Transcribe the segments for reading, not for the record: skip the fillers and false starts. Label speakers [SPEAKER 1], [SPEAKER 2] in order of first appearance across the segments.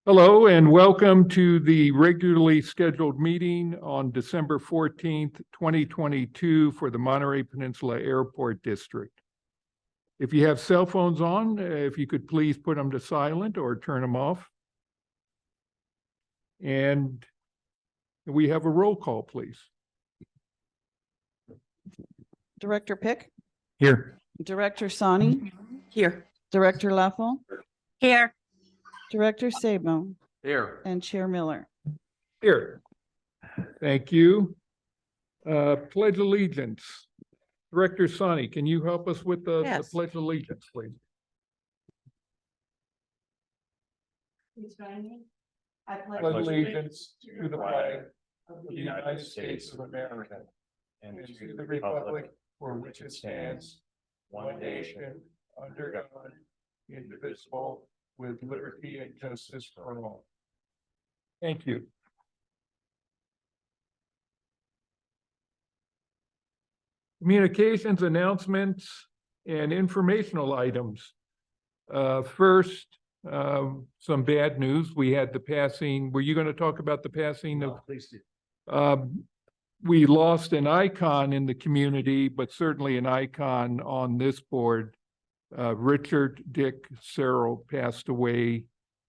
[SPEAKER 1] Hello and welcome to the regularly scheduled meeting on December 14th, 2022 for the Monterey Peninsula Airport District. If you have cell phones on, if you could please put them to silent or turn them off. And we have a roll call, please.
[SPEAKER 2] Director Pick,
[SPEAKER 1] Here.
[SPEAKER 2] Director Sani,
[SPEAKER 3] Here.
[SPEAKER 2] Director Leffel,
[SPEAKER 3] Here.
[SPEAKER 2] Director Sabo,
[SPEAKER 1] Here.
[SPEAKER 2] and Chair Miller.
[SPEAKER 1] Here. Thank you. Pledge allegiance. Director Sani, can you help us with the pledge allegiance, please?
[SPEAKER 2] Please join me. I
[SPEAKER 1] Pledge allegiance to the flag of the United States of America and to the republic for which it stands, one nation, under God, indivisible, with liberty and justice for all. Thank you. Communications, announcements, and informational items. First, some bad news. We had the passing. Were you going to talk about the passing of?
[SPEAKER 4] Please do.
[SPEAKER 1] We lost an icon in the community, but certainly an icon on this board. Richard Dick Searle passed away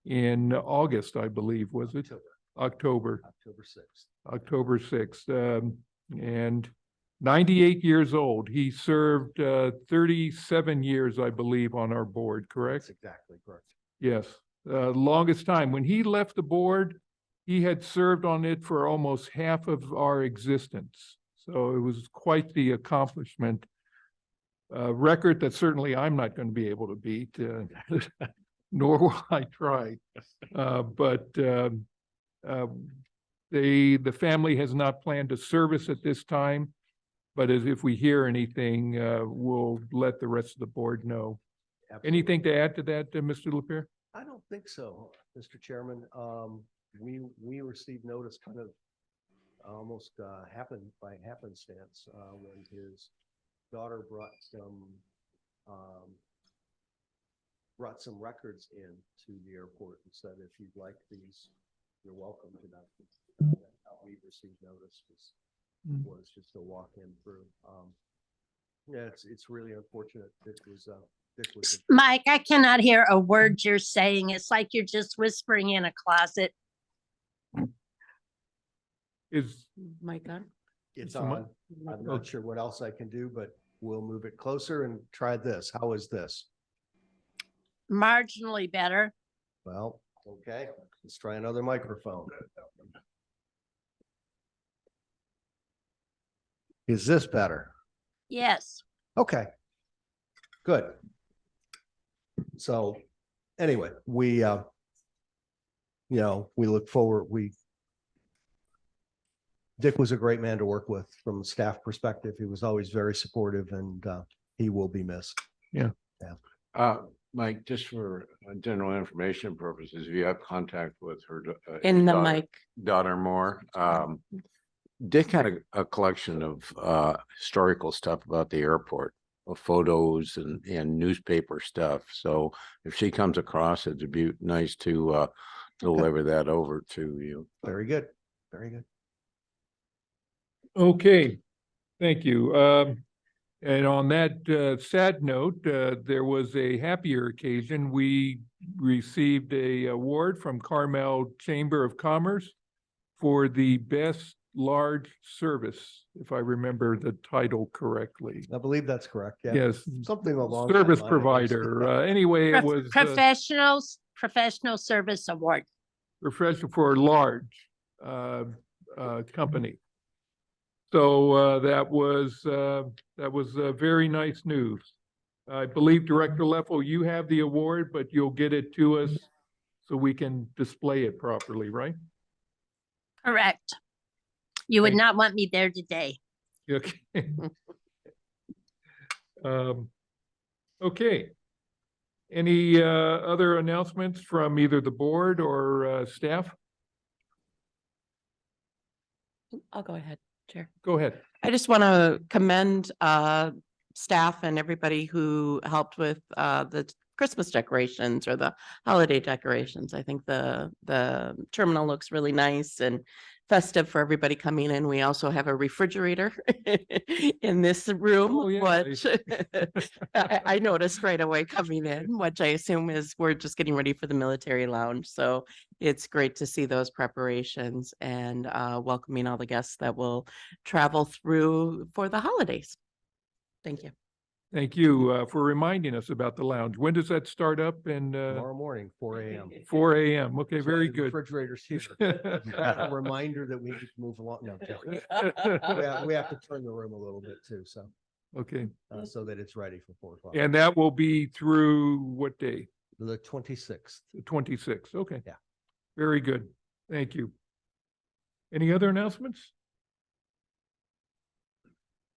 [SPEAKER 1] in August, I believe, was it? October
[SPEAKER 4] 6th.
[SPEAKER 1] October 6th. And 98 years old. He served 37 years, I believe, on our board, correct?
[SPEAKER 4] That's exactly correct.
[SPEAKER 1] Yes, longest time. When he left the board, he had served on it for almost half of our existence. So it was quite the accomplishment. Record that certainly I'm not going to be able to beat, nor will I try. But the family has not planned a service at this time. But as if we hear anything, we'll let the rest of the board know.
[SPEAKER 4] Absolutely.
[SPEAKER 1] Anything to add to that, Mr. Lapierre?
[SPEAKER 4] I don't think so, Mr. Chairman. We received notice kind of almost happened by happenstance when his daughter brought some records in to the airport and said, if you'd like these, you're welcome to them. That's how we received notice was just a walk in through. Yeah, it's really unfortunate. Dick was
[SPEAKER 3] Mike, I cannot hear a word you're saying. It's like you're just whispering in a closet.
[SPEAKER 1] Is
[SPEAKER 3] Mike on?
[SPEAKER 4] It's on. I'm not sure what else I can do, but we'll move it closer and try this. How is this?
[SPEAKER 3] Marginally better.
[SPEAKER 4] Well, okay, let's try another microphone. Is this better?
[SPEAKER 3] Yes.
[SPEAKER 4] Okay, good. So anyway, we look forward. Dick was a great man to work with from a staff perspective. He was always very supportive and he will be missed.
[SPEAKER 1] Yeah.
[SPEAKER 5] Mike, just for general information purposes, if you have contact with her
[SPEAKER 3] In the
[SPEAKER 5] daughter,
[SPEAKER 3] mic.
[SPEAKER 5] daughter more, Dick had a collection of historical stuff about the airport, of photos and newspaper stuff. So if she comes across it, it'd be nice to deliver that over to you.
[SPEAKER 4] Very good. Very good.
[SPEAKER 1] okay. Thank you. And on that sad note, there was a happier occasion. We received a award from Carmel Chamber of Commerce for the best large service, if I remember the title correctly.
[SPEAKER 4] I believe that's correct. Yeah.
[SPEAKER 1] Yes,
[SPEAKER 4] Something along
[SPEAKER 1] service
[SPEAKER 4] that line,
[SPEAKER 1] provider. Anyway, it was
[SPEAKER 3] Professional Service Award.
[SPEAKER 1] professional for a large company. So that was very nice news. I believe Director Leffel, you have the award, but you'll get it to us so we can display it properly, right?
[SPEAKER 3] Correct. You would not want me there today.
[SPEAKER 1] Okay. Okay. Any other announcements from either the board or staff?
[SPEAKER 6] I'll go ahead, Chair.
[SPEAKER 1] Go ahead.
[SPEAKER 6] I just want to commend staff and everybody who helped with the Christmas decorations or the holiday decorations. I think the terminal looks really nice and festive for everybody coming in. We also have a refrigerator in this room,
[SPEAKER 1] Oh, yeah.
[SPEAKER 6] which I noticed right away coming in, which I assume is we're just getting ready for the military lounge. So it's great to see those preparations and welcoming all the guests that will travel through for the holidays. Thank you.
[SPEAKER 1] Thank you for reminding us about the lounge. When does that start up? And
[SPEAKER 4] Tomorrow morning, 4 a.m.
[SPEAKER 1] 4 a.m. Okay,
[SPEAKER 4] That's why
[SPEAKER 1] very
[SPEAKER 4] the
[SPEAKER 1] good.
[SPEAKER 4] Refrigerator's here. A reminder that we need to move along. No, I'm joking. We have to turn the room a little bit too, so,
[SPEAKER 1] Okay,
[SPEAKER 4] so that it's ready for 4 o'clock.
[SPEAKER 1] and that will be through what day?
[SPEAKER 4] The 26th.
[SPEAKER 1] The 26th. Okay.
[SPEAKER 4] Yeah.
[SPEAKER 1] Very good. Thank you. Any other announcements?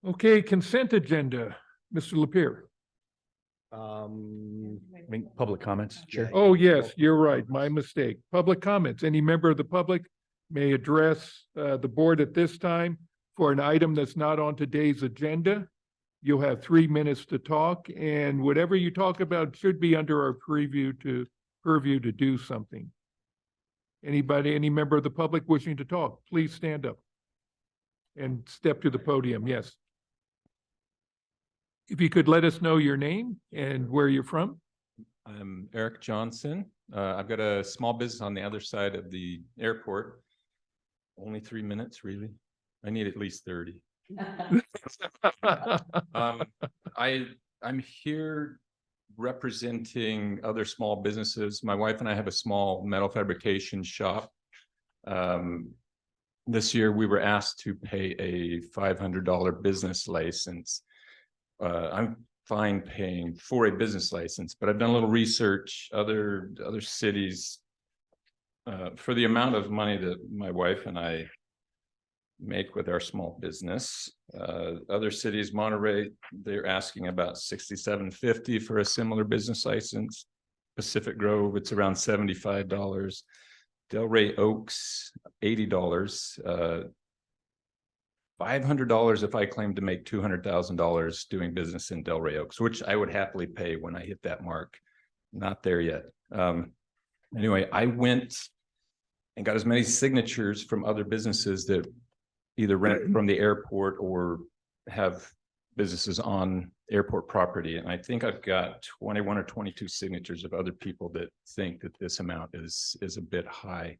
[SPEAKER 1] Okay, consent agenda, Mr. Lapierre.
[SPEAKER 7] Public comments, Chair.
[SPEAKER 1] Oh, yes, you're right. My mistake. Public comments. Any member of the public may address the board at this time for an item that's not on today's agenda. You'll have 3 minutes to talk, and whatever you talk about should be under our purview to do something. Anybody, any member of the public wishing to talk, please stand up and step to the podium. Yes. If you could let us know your name and where you're from.
[SPEAKER 8] I'm Eric Johnson. I've got a small business on the other side of the airport. Only 3 minutes, really. I need at least 30. I'm here representing other small businesses. My wife and I have a small metal fabrication shop. This year we were asked to pay a $500 business license. I'm fine paying for a business license, but I've done a little research, other cities, for the amount of money that my wife and I make with our small business. Other cities, Monterey, they're asking about $67.50 for a similar business license. Pacific Grove, it's around $75. Delray Oaks, $80. $500 if I claim to make $200,000 doing business in Delray Oaks, which I would happily pay when I hit that mark. Not there yet. Anyway, I went and got as many signatures from other businesses that either rent from the airport or have businesses on airport property. And I think I've got 21 or 22 signatures of other people that think that this amount is a bit high.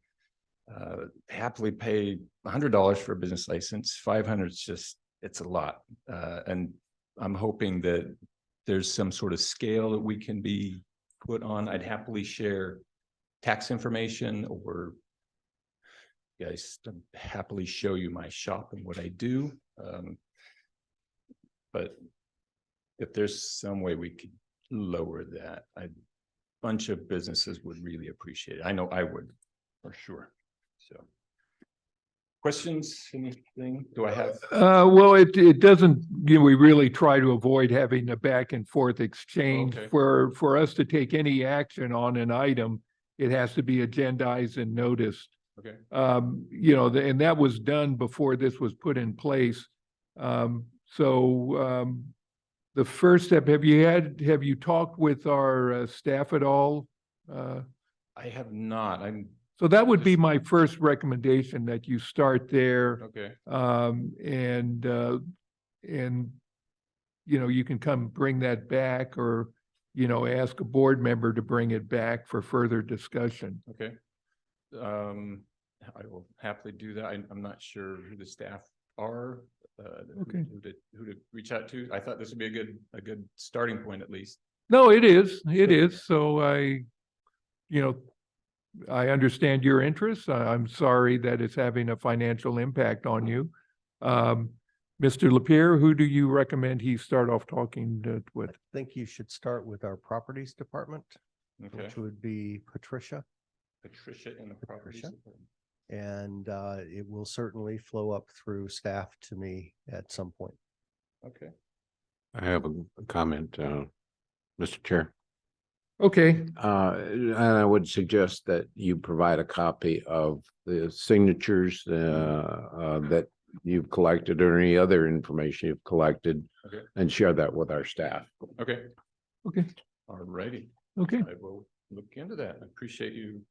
[SPEAKER 8] Happily pay $100 for a business license. $500 is just, it's a lot. And I'm hoping that there's some sort of scale that we can be put on. I'd happily share tax information, or guys happily show you my shop and what I do. But if there's some way we could lower that, a bunch of businesses would really appreciate it. I know I would, for sure. So, questions, anything? Do I have?
[SPEAKER 1] Well, it doesn't, we really try to avoid having a back and forth exchange.
[SPEAKER 8] Okay.
[SPEAKER 1] For us to take any action on an item, it has to be agendized and noticed.
[SPEAKER 8] Okay.
[SPEAKER 1] And that was done before this was put in place. The first step, have you talked with our staff at all?
[SPEAKER 8] I have not.
[SPEAKER 1] So that would be my first recommendation, that you start there.
[SPEAKER 8] Okay.
[SPEAKER 1] You can come bring that back, or, ask a board member to bring it back for further discussion.
[SPEAKER 8] Okay. I will happily do that. I'm not sure who the staff are.
[SPEAKER 1] Okay.
[SPEAKER 8] Who to reach out to. I thought this would be a good starting point, at least.
[SPEAKER 1] No, it is. So I understand your interest. I'm sorry that it's having a financial impact on you. Mr. Lapierre, who do you recommend he start off talking with?
[SPEAKER 4] I think you should start with our properties department,
[SPEAKER 8] Okay.
[SPEAKER 4] which would be Patricia.
[SPEAKER 8] Patricia in the properties
[SPEAKER 4] Patricia.
[SPEAKER 8] department.
[SPEAKER 4] And it will certainly flow up through staff to me at some point.
[SPEAKER 8] Okay.
[SPEAKER 5] I have a comment, Mr. Chair.
[SPEAKER 1] Okay,
[SPEAKER 5] And I would suggest that you provide a copy of the signatures that you've collected, or any other information you've collected,
[SPEAKER 8] Okay.
[SPEAKER 5] and share that with our staff.
[SPEAKER 8] Okay.
[SPEAKER 1] okay.
[SPEAKER 8] All righty.
[SPEAKER 1] Okay,
[SPEAKER 8] I will look into that. I appreciate you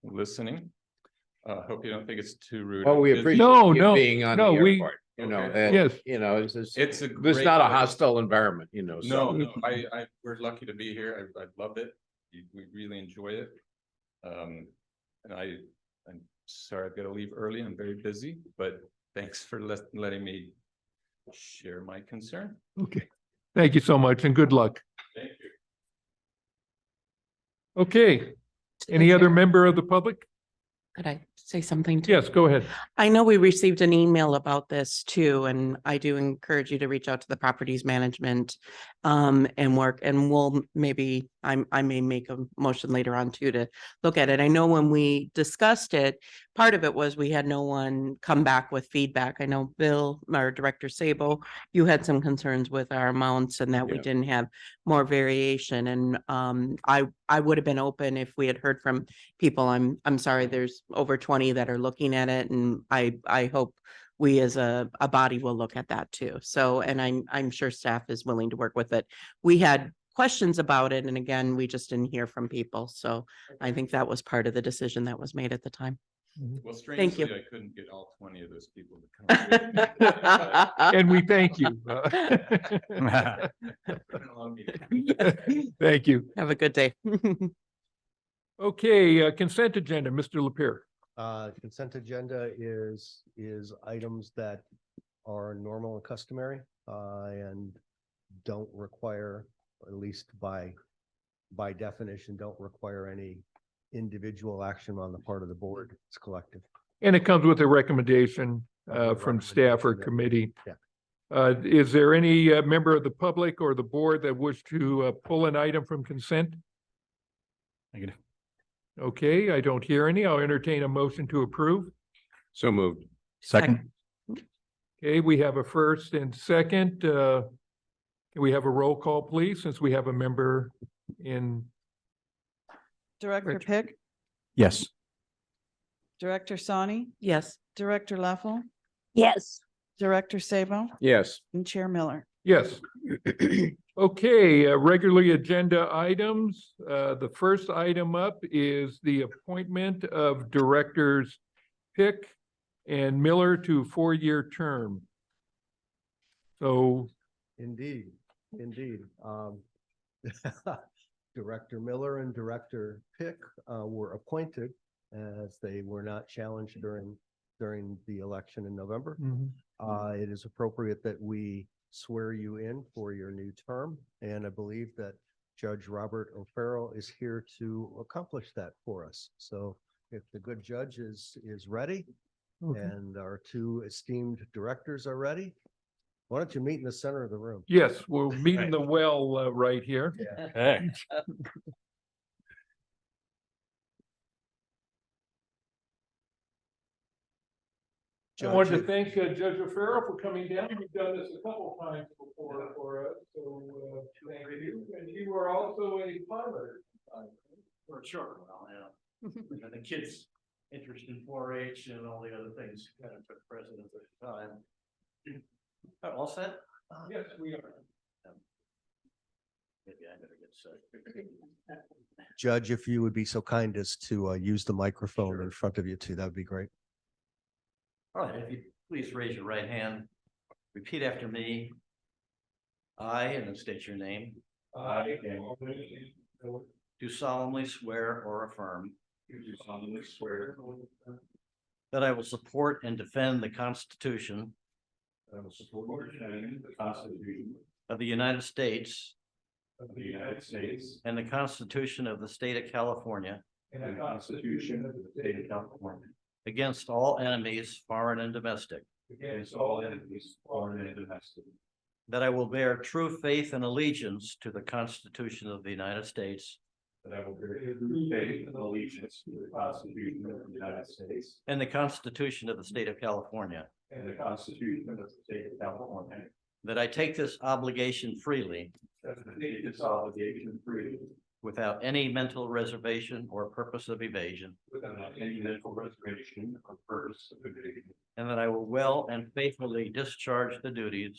[SPEAKER 8] listening. Hope you don't think it's too rude.
[SPEAKER 5] Well, we
[SPEAKER 8] It's-
[SPEAKER 5] appreciate
[SPEAKER 1] No,
[SPEAKER 5] you
[SPEAKER 1] no,
[SPEAKER 5] being on the
[SPEAKER 1] no, we-
[SPEAKER 5] airport, you know,
[SPEAKER 8] Okay.
[SPEAKER 5] and,
[SPEAKER 1] Yes.
[SPEAKER 5] you know, it's,
[SPEAKER 8] It's a
[SPEAKER 5] it's
[SPEAKER 8] great
[SPEAKER 5] not a
[SPEAKER 8] place.
[SPEAKER 5] hostile environment, you know, so.
[SPEAKER 8] No, we're lucky to be here. I loved it. We really enjoy it. And I'm sorry I've got to leave early. I'm very busy, but thanks for letting me share my concern.
[SPEAKER 1] okay. Thank you so much and good luck.
[SPEAKER 8] Thank you.
[SPEAKER 1] Okay, any other member of the public?
[SPEAKER 6] Could I say something too?
[SPEAKER 1] Yes, go ahead.
[SPEAKER 6] I know we received an email about this too, and I do encourage you to reach out to the properties management and work, and we'll maybe, I may make a motion later on too to look at it. I know when we discussed it, part of it was we had no one come back with feedback. I know Bill, our Director Sabo, you had some concerns with our amounts and that we
[SPEAKER 8] Yeah.
[SPEAKER 6] didn't have more variation. And I would have been open if we had heard from people. I'm sorry, there's over 20 that are looking at it, and I hope we as a body will look at that too. So, and I'm sure staff is willing to work with it. We had questions about it, and again, we just didn't hear from people. So I think that was part of the decision that was made at the time.
[SPEAKER 8] Well,
[SPEAKER 6] Thank you.
[SPEAKER 8] strangely, I couldn't get all 20 of those people to come.
[SPEAKER 1] And we thank you. Thank you.
[SPEAKER 6] Have a good day.
[SPEAKER 1] Okay, consent agenda, Mr. Lepere.
[SPEAKER 4] Consent agenda is items that are normal and customary, and don't require, at least by definition, don't require any individual action on the part of the board. It's collective.
[SPEAKER 1] And it comes with a recommendation from staff or
[SPEAKER 4] Recommendation that-
[SPEAKER 1] committee.
[SPEAKER 4] Yeah.
[SPEAKER 1] Is there any member of the public or the board that wish to pull an item from consent?
[SPEAKER 7] Negative.
[SPEAKER 1] Okay, I don't hear any. I'll entertain a motion to approve.
[SPEAKER 5] So moved.
[SPEAKER 7] Second,
[SPEAKER 1] Okay, we have a first and second. Can we have a roll call, please, since we have a member in?
[SPEAKER 2] Director
[SPEAKER 6] Rich.
[SPEAKER 2] Pick,
[SPEAKER 7] yes.
[SPEAKER 2] Director Sawney,
[SPEAKER 6] Yes.
[SPEAKER 2] Director Leffel,
[SPEAKER 3] Yes,
[SPEAKER 2] Director Sabo,
[SPEAKER 5] Yes.
[SPEAKER 2] and Chair Miller.
[SPEAKER 1] Yes. Okay, regularly agenda items. The first item up is the appointment of directors Pick and Miller to 4-year term. So,
[SPEAKER 4] Indeed. Director Miller and Director Pick were appointed as they were not challenged during the election in November. It is appropriate that we swear you in for your new term, and I believe that Judge Robert O'Farrell is here to accomplish that for us. So if the good judge is ready
[SPEAKER 1] okay.
[SPEAKER 4] and our two esteemed directors are ready, why don't you meet in the center of the room?
[SPEAKER 1] Yes, we'll meet in the well right here.
[SPEAKER 7] Hey.
[SPEAKER 1] I wanted to
[SPEAKER 4] Judge,
[SPEAKER 1] thank Judge O'Farrell for coming down. You've done this a couple times before for us, so thank you. And you were also a pilot.
[SPEAKER 9] For sure, well, yeah. And the kids' interest in 4-H and all the other things kind of took precedence at the time. All set?
[SPEAKER 1] Yes, we are.
[SPEAKER 9] Maybe I better get set.
[SPEAKER 4] Judge, if you would be so kind as to use the microphone in front of you too, that would be great.
[SPEAKER 9] All right, if you please raise your right hand, repeat after me. I, and then state your name,
[SPEAKER 1] I
[SPEAKER 9] do solemnly swear or affirm
[SPEAKER 1] do solemnly swear
[SPEAKER 9] that I will support and defend the Constitution
[SPEAKER 1] that I will support and defend the Constitution
[SPEAKER 9] of the United States
[SPEAKER 1] of the United States
[SPEAKER 9] and the Constitution of the State of California
[SPEAKER 1] and the Constitution of the State of California
[SPEAKER 9] against all enemies, foreign and domestic,
[SPEAKER 1] against all enemies, foreign and domestic.
[SPEAKER 9] that I will bear true faith and allegiance to the Constitution of the United States
[SPEAKER 1] That I will bear true faith and allegiance to the Constitution of the United States
[SPEAKER 9] and the Constitution of the State of California,
[SPEAKER 1] and the Constitution of the State of California.
[SPEAKER 9] that I take this obligation freely
[SPEAKER 1] That I take this obligation freely
[SPEAKER 9] without any mental reservation or purpose of evasion,
[SPEAKER 1] without any mental reservation or purpose of evasion.
[SPEAKER 9] and that I will well and faithfully discharge the duties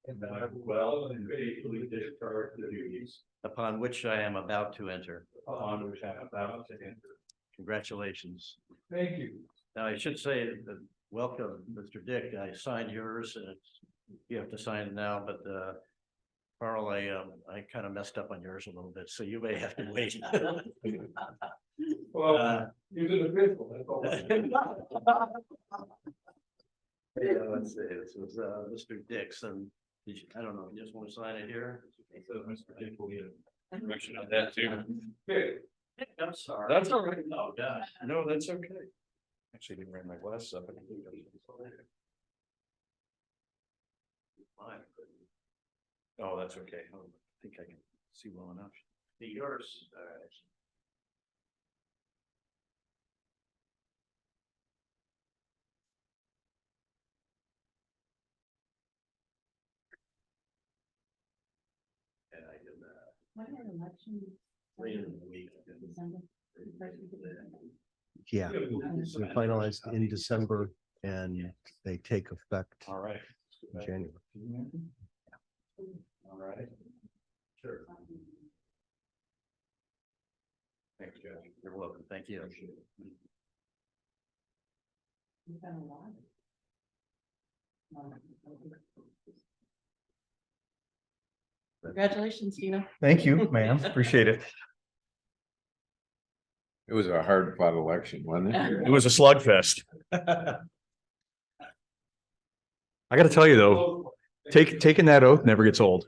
[SPEAKER 9] And that I will well and faithfully discharge the duties
[SPEAKER 10] upon which I am about to enter.
[SPEAKER 9] upon which I am about to enter.
[SPEAKER 10] Congratulations.
[SPEAKER 1] Thank you.
[SPEAKER 10] Now, I should say that, welcome, Mr. Dick. I signed yours and you have to sign it now, but Carl, I kind of messed up on yours a little bit, so you may have to wait.
[SPEAKER 1] Well, you're the official, that's all.
[SPEAKER 10] Yeah, let's see, this was Mr. Dixon. I don't know, you just want to sign it here?
[SPEAKER 8] So Mr. Dick will need a correction on that too.
[SPEAKER 1] Okay.
[SPEAKER 10] I'm sorry.
[SPEAKER 8] That's all right.
[SPEAKER 10] Oh, gosh.
[SPEAKER 8] No, that's okay. Actually, didn't wear my glasses up. Oh, that's okay.
[SPEAKER 10] I think I can see well enough. See yours, all right. And I did that. Late in the week.
[SPEAKER 4] Yeah, so finalized in December and they take effect
[SPEAKER 8] All right.
[SPEAKER 4] in January.
[SPEAKER 8] All right. Sure. Thanks, Judge.
[SPEAKER 10] You're welcome. Thank you.
[SPEAKER 6] Congratulations, Tina.
[SPEAKER 7] Thank you, ma'am. Appreciate it.
[SPEAKER 5] It was a hard fought election, wasn't it?
[SPEAKER 7] It was a slugfest. I gotta tell you though, taking that oath never gets old.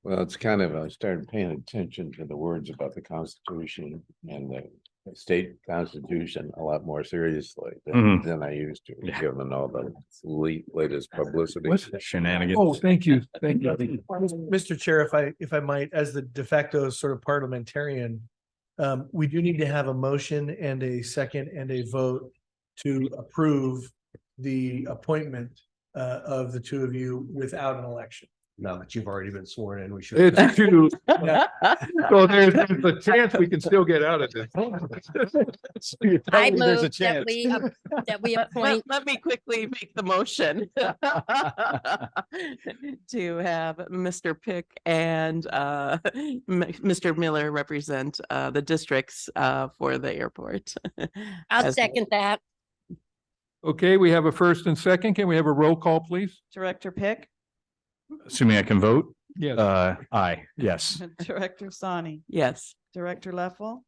[SPEAKER 5] Well, it's kind of, I started paying attention to the words about the Constitution and the state constitution a lot more seriously
[SPEAKER 7] Mhm.
[SPEAKER 5] than I used to,
[SPEAKER 7] Yeah.
[SPEAKER 5] given all the latest publicity.
[SPEAKER 7] What's shenanigans?
[SPEAKER 1] Oh, thank you, thank you.
[SPEAKER 11] Mr. Chair, if I might, as the de facto sort of parliamentarian, we do need to have a motion and a second and a vote to approve the appointment of the two of you without an election.
[SPEAKER 4] Now that you've already been sworn in, we should.
[SPEAKER 1] It's true. So there's a chance we can still get out of this.
[SPEAKER 3] I
[SPEAKER 7] There's a
[SPEAKER 3] move that
[SPEAKER 7] chance.
[SPEAKER 3] that we appoint,
[SPEAKER 6] Let me quickly make the motion to have Mr. Pick and Mr. Miller represent the districts for the airport.
[SPEAKER 3] I'll
[SPEAKER 6] As-
[SPEAKER 3] second that.
[SPEAKER 1] Okay, we have a first and second. Can we have a roll call, please?
[SPEAKER 2] Director Pick,
[SPEAKER 7] Assuming I can vote,
[SPEAKER 1] Yes.
[SPEAKER 7] aye, yes.
[SPEAKER 2] Director Sani,
[SPEAKER 6] Yes.
[SPEAKER 2] Director Leffel,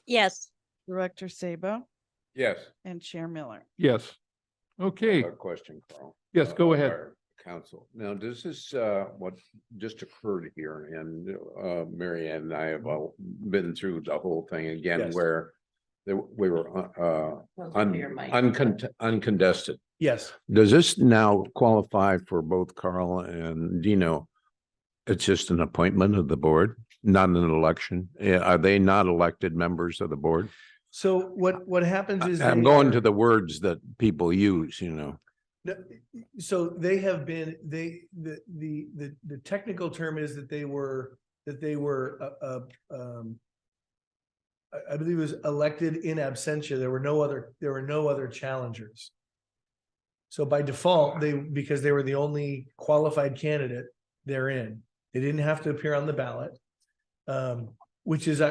[SPEAKER 3] Yes,
[SPEAKER 2] Director Sabo,
[SPEAKER 5] Yes.
[SPEAKER 2] and Chair Miller.
[SPEAKER 1] Yes. Okay,
[SPEAKER 5] A question, Carl.
[SPEAKER 1] yes, go
[SPEAKER 5] of
[SPEAKER 1] ahead.
[SPEAKER 5] our Council. Now, this is what just occurred here and Mary Ann and I have all been through the whole thing again
[SPEAKER 11] Yes.
[SPEAKER 5] where we were
[SPEAKER 6] Your mic.
[SPEAKER 5] uncontested.
[SPEAKER 11] Yes,
[SPEAKER 5] Does this now qualify for both Carl and Dino? It's just an appointment of the board, not an election. Are they not elected members of the board?
[SPEAKER 11] so what happens is.
[SPEAKER 5] I'm
[SPEAKER 11] they
[SPEAKER 5] going
[SPEAKER 11] are-
[SPEAKER 5] to the words that people use,
[SPEAKER 11] No, so they have been, the technical term is that they were, I believe it was elected in absentia. There were no other challengers. So by default, because they were the only qualified candidate, they're in. They didn't have to appear on the ballot. Which is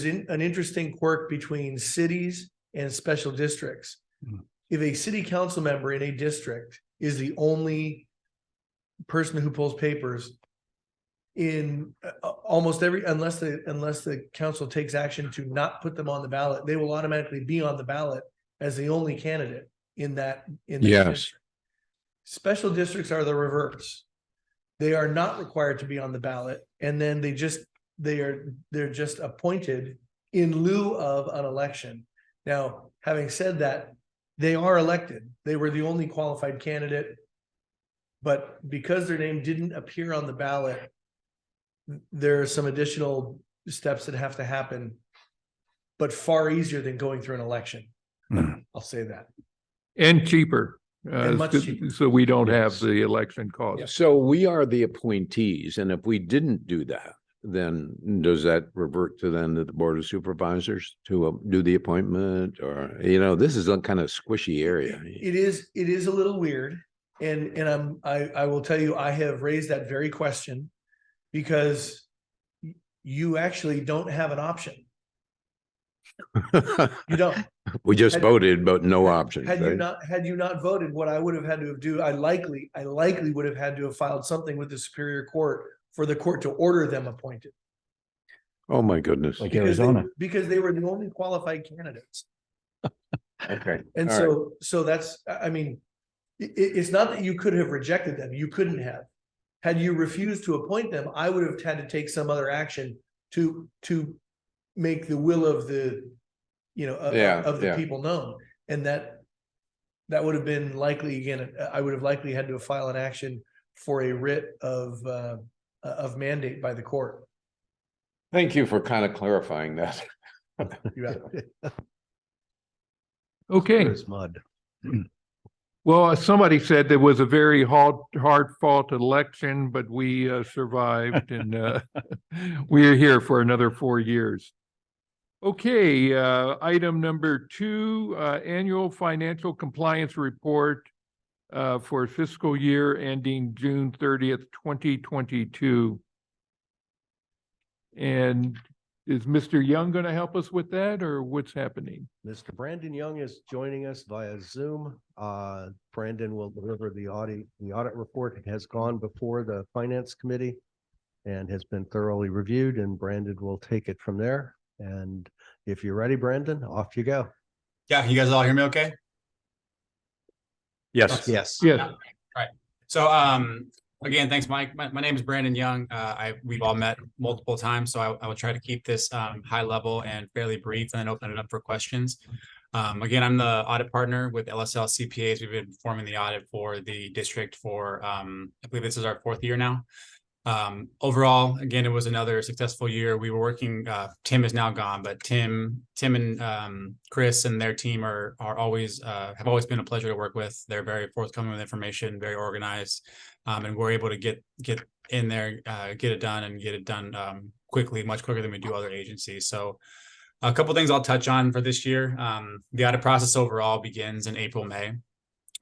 [SPEAKER 11] an interesting quirk between cities and special districts. If a city council member in a district is the only person who pulls papers in almost unless the council takes action to not put them on the ballot, they will automatically be on the ballot as the only candidate in that.
[SPEAKER 5] Yes.
[SPEAKER 11] district. Special districts are the reverse. They are not required to be on the ballot, and then they're just appointed in lieu of an election. Now, having said that, they are elected. They were the only qualified candidate. But because their name didn't appear on the ballot, there are some additional steps that have to happen, but far easier than going through an election. I'll say that.
[SPEAKER 1] And cheaper.
[SPEAKER 11] And much cheaper.
[SPEAKER 1] So we don't have
[SPEAKER 5] Yes.
[SPEAKER 1] the election cost.
[SPEAKER 5] So we are the appointees, and if we didn't do that, then does that revert to then the Board of Supervisors to do the appointment? Or, this is a kind of squishy area.
[SPEAKER 11] It is a little weird. And I will tell you, I have raised that very question because you actually don't have an option. You don't.
[SPEAKER 5] We just
[SPEAKER 11] Had-
[SPEAKER 5] voted, but no options,
[SPEAKER 11] Had you
[SPEAKER 5] right?
[SPEAKER 11] not voted, what I would have had to do, I likely would have had to have filed something with the Superior Court for the court to order them appointed.
[SPEAKER 5] Oh, my goodness.
[SPEAKER 7] Like
[SPEAKER 11] Because they-
[SPEAKER 7] Arizona.
[SPEAKER 11] because they were the only qualified candidates.
[SPEAKER 5] Okay.
[SPEAKER 11] And
[SPEAKER 5] All right.
[SPEAKER 11] so that's, I mean, it's not that you could have rejected them. You couldn't have. Had you refused to appoint them, I would have had to take some other action to make the will of the, of the people known. And that would have been likely, again, I would have likely had to file an action for a writ of mandate by the court.
[SPEAKER 5] Thank you for kind of clarifying that.
[SPEAKER 11] You got it.
[SPEAKER 1] Okay.
[SPEAKER 4] There's mud.
[SPEAKER 1] Well, somebody said there was a very hard-fought election, but we survived and we're here for another 4 years. Okay, item number 2, annual financial compliance report for fiscal year ending June 30th, 2022. And is Mr. Young going to help us with that, or what's happening?
[SPEAKER 4] Mr. Brandon Young is joining us via Zoom. Brandon will deliver the audit report. It has gone before the Finance Committee and has been thoroughly reviewed, and Brandon will take it from there. And if you're ready, Brandon, off you go.
[SPEAKER 12] Yeah, you guys all hear me okay?
[SPEAKER 7] Yes.
[SPEAKER 4] Yes.
[SPEAKER 1] Yes.
[SPEAKER 12] So again, thanks, Mike. My name is Brandon Young. We've all met multiple times, so I will try to keep this high level and fairly brief and then open it up for questions. Again, I'm the audit partner with LSL CPAs. We've been performing the audit for the district for I believe this is our 4th year now. Overall, again, it was another successful year. We were working, Tim is now gone, but Tim and Chris and their team are always have always been a pleasure to work with. They're very forthcoming with information, very organized, and we're able to get in there, get it done and get it done quickly, much quicker than we do other agencies. So a couple things I'll touch on for this year. The audit process overall begins in April, May.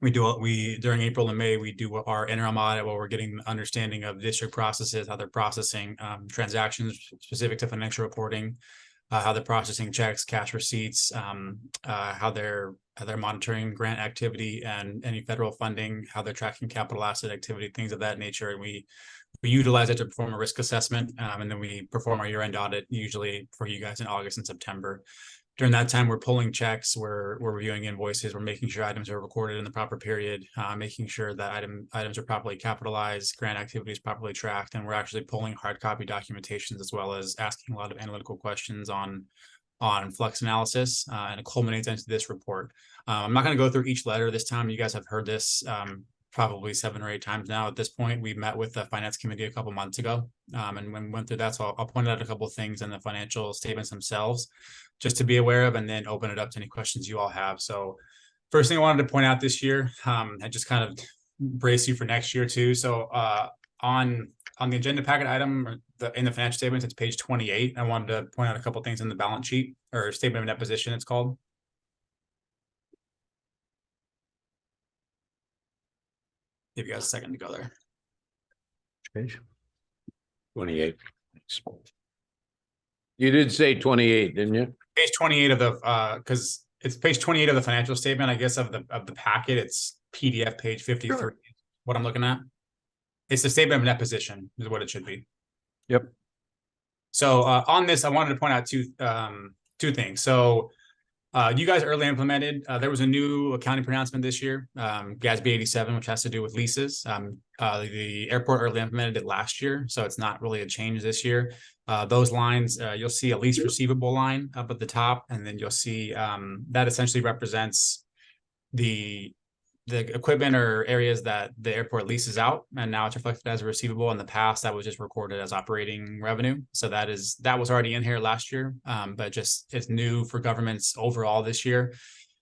[SPEAKER 12] During April and May, we do our interim audit where we're getting an understanding of district processes, how they're processing transactions specific to financial reporting, how they're processing checks, cash receipts, how they're monitoring grant activity and any federal funding, how they're tracking capital asset activity, things of that nature. And we utilize it to perform a risk assessment, and then we perform our year-end audit usually for you guys in August and September. During that time, we're pulling checks, we're reviewing invoices, we're making sure items are recorded in the proper period, making sure that items are properly capitalized, grant activities properly tracked, and we're actually pulling hard copy documentations as well as asking a lot of analytical questions on flux analysis, and it culminates into this report. I'm not going to go through each letter this time. You guys have heard this probably 7 or 8 times now at this point. We met with the Finance Committee a couple months ago, and when we went through that, so I'll point out a couple of things in the financial statements themselves just to be aware of, and then open it up to any questions you all have. So first thing I wanted to point out this year, and just kind of brace you for next year too. So on the agenda packet item in the financial statements, it's page 28. I wanted to point out a couple of things in the balance sheet, or statement of net position it's called. Give you guys a second to go there.
[SPEAKER 4] Page
[SPEAKER 5] 28. You did say 28, didn't you?
[SPEAKER 12] Page 28 of the because it's page 28 of the financial statement, I guess, of the packet. It's PDF page 53. Sure. What I'm looking at. It's the statement of net position is what it should be.
[SPEAKER 7] Yep. So
[SPEAKER 12] on this, I wanted to point out two things. So you guys early implemented, there was a new accounting pronouncement this year, GASB 87, which has to do with leases. The airport early implemented it last year, so it's not really a change this year. Those lines, you'll see a lease receivable line up at the top, and then you'll see that essentially represents the equipment or areas that the airport leases out, and now it's reflected as a receivable. In the past, that was just recorded as operating revenue. So that was already in here last year, but just it's new for governments overall this year.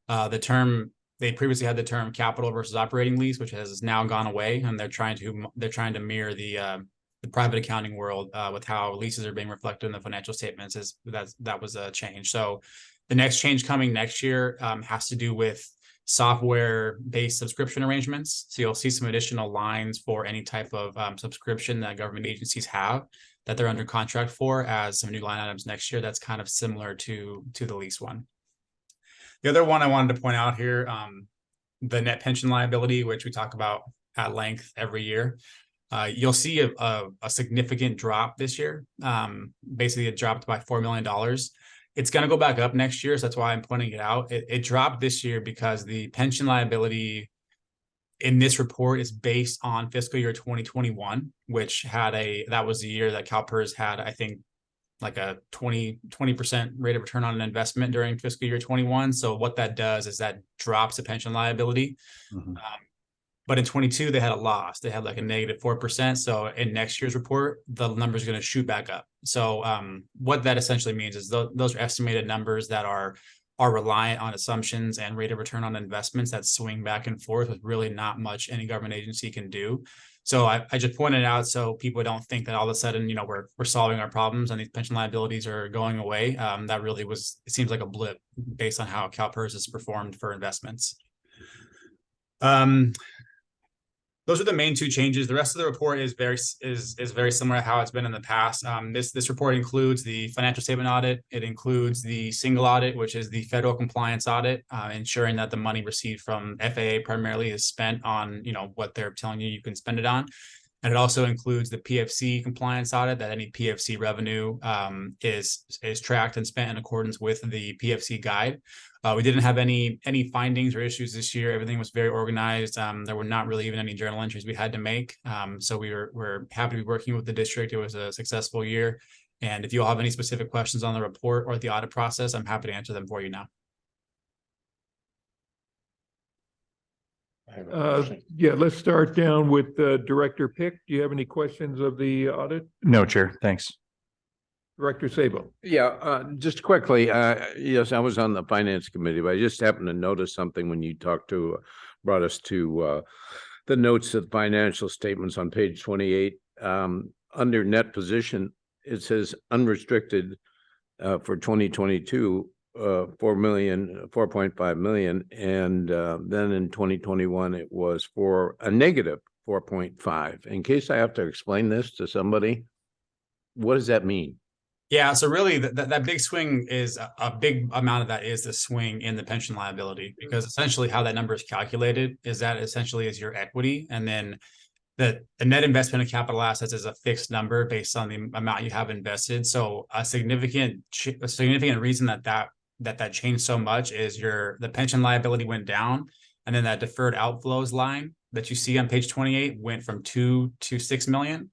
[SPEAKER 12] They previously had the term capital versus operating lease, which has now gone away, and they're trying to mirror the the private accounting world with how leases are being reflected in the financial statements is that was a change. So the next change coming next year has to do with software-based subscription arrangements. So you'll see some additional lines for any type of subscription that government agencies have that they're under contract for as some new line items next year. That's kind of similar to the lease one. The other one I wanted to point out here, the net pension liability, which we talk about at length every year. You'll see a significant drop this year. Basically, it dropped by $4 million. It's going to go back up next year. So that's why I'm pointing it out. It dropped this year because the pension liability in this report is based on fiscal year 2021, which that was the year that CalPERS had, I think, like a 20% rate of return on an investment during fiscal year 21. So what that does is that drops the pension liability. But in 22, they had a loss. They had like a -4%. So in next year's report, the number is going to shoot back up. So what that essentially means is those are estimated numbers that are reliant on assumptions and rate of return on investments that swing back and forth with really not much any government agency can do. So I just pointed out so people don't think that all of a sudden, we're solving our problems and these pension liabilities are going away. That really it seems like a blip based on how CalPERS has performed for investments. Those are the main two changes. The rest of the report is very similar to how it's been in the past. This report includes the financial statement audit. It includes the single audit, which is the federal compliance audit, ensuring that the money received from FAA primarily is spent on what they're telling you can spend it on. And it also includes the PFC compliance audit, that any PFC revenue is tracked and spent in accordance with the PFC guide. We didn't have any findings or issues this year. Everything was very organized. There were not really even any journal entries we had to make. So we're happy to be working with the district. It was a successful year. And if you all have any specific questions on the report or the audit process, I'm happy to answer them for you now.
[SPEAKER 1] Yeah, let's start down with Director Pick. Do you have any questions of the audit?
[SPEAKER 7] No, Chair. Thanks.
[SPEAKER 1] Director Sabo.
[SPEAKER 5] Yeah, just quickly, yes, I was on the finance committee, but I just happened to notice something when you brought us to the notes of financial statements on page 28. Under net position, it says unrestricted for 2022, 4.5 million. And then in 2021, it was for a negative 4.5. In case I have to explain this to somebody, what does that mean?
[SPEAKER 12] Yeah, so really that big swing is a big amount of that is the swing in the pension liability, because essentially how that number is calculated is that essentially is your equity. And then the net investment in capital assets is a fixed number based on the amount you have invested. So a significant reason that changed so much is the pension liability went down, and then that deferred outflows line that you see on page 28 went from 2 to 6 million.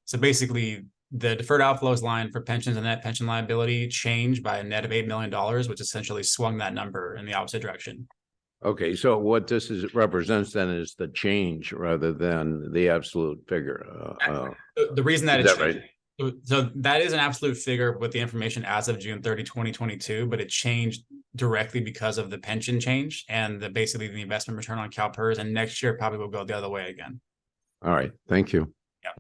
[SPEAKER 12] So basically the deferred outflows line for pensions and net pension liability changed by a net of $8 million, which essentially swung that number in the opposite direction.
[SPEAKER 5] Okay, so what this represents then is the change rather than the absolute figure.
[SPEAKER 12] The reason that
[SPEAKER 5] is
[SPEAKER 12] it's
[SPEAKER 5] that right?
[SPEAKER 12] So that is an absolute figure with the information as of June 30, 2022, but it changed directly because of the pension change and basically the investment return on CalPERS, and next year probably will go the other way again.
[SPEAKER 5] All right, thank you.
[SPEAKER 12] Yeah.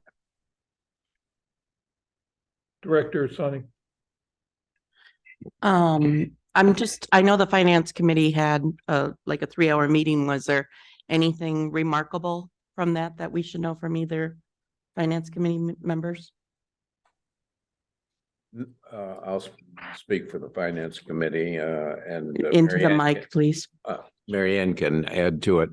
[SPEAKER 1] Director Sonny.
[SPEAKER 6] I know the finance committee had like a 3-hour meeting. Was there anything remarkable from that we should know from either finance committee members?
[SPEAKER 5] I'll speak for the finance committee and
[SPEAKER 6] into the mic, please.
[SPEAKER 5] Mary Ann can add to it.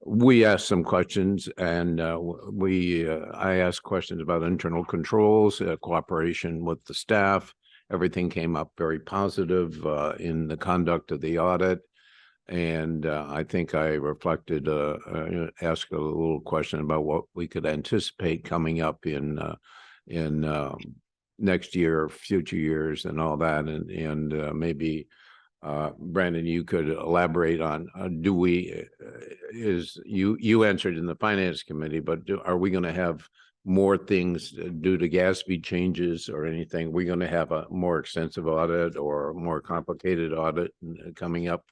[SPEAKER 5] We asked some questions, and I asked questions about internal controls, cooperation with the staff. Everything came up very positive in the conduct of the audit. And I think I reflected, asked a little question about what we could anticipate coming up in next year, future years, and all that. And maybe Brandon, you could elaborate on, you answered in the finance committee, but are we going to have more things due to Gatsby changes or anything? We're going to have a more extensive audit or more complicated audit coming up?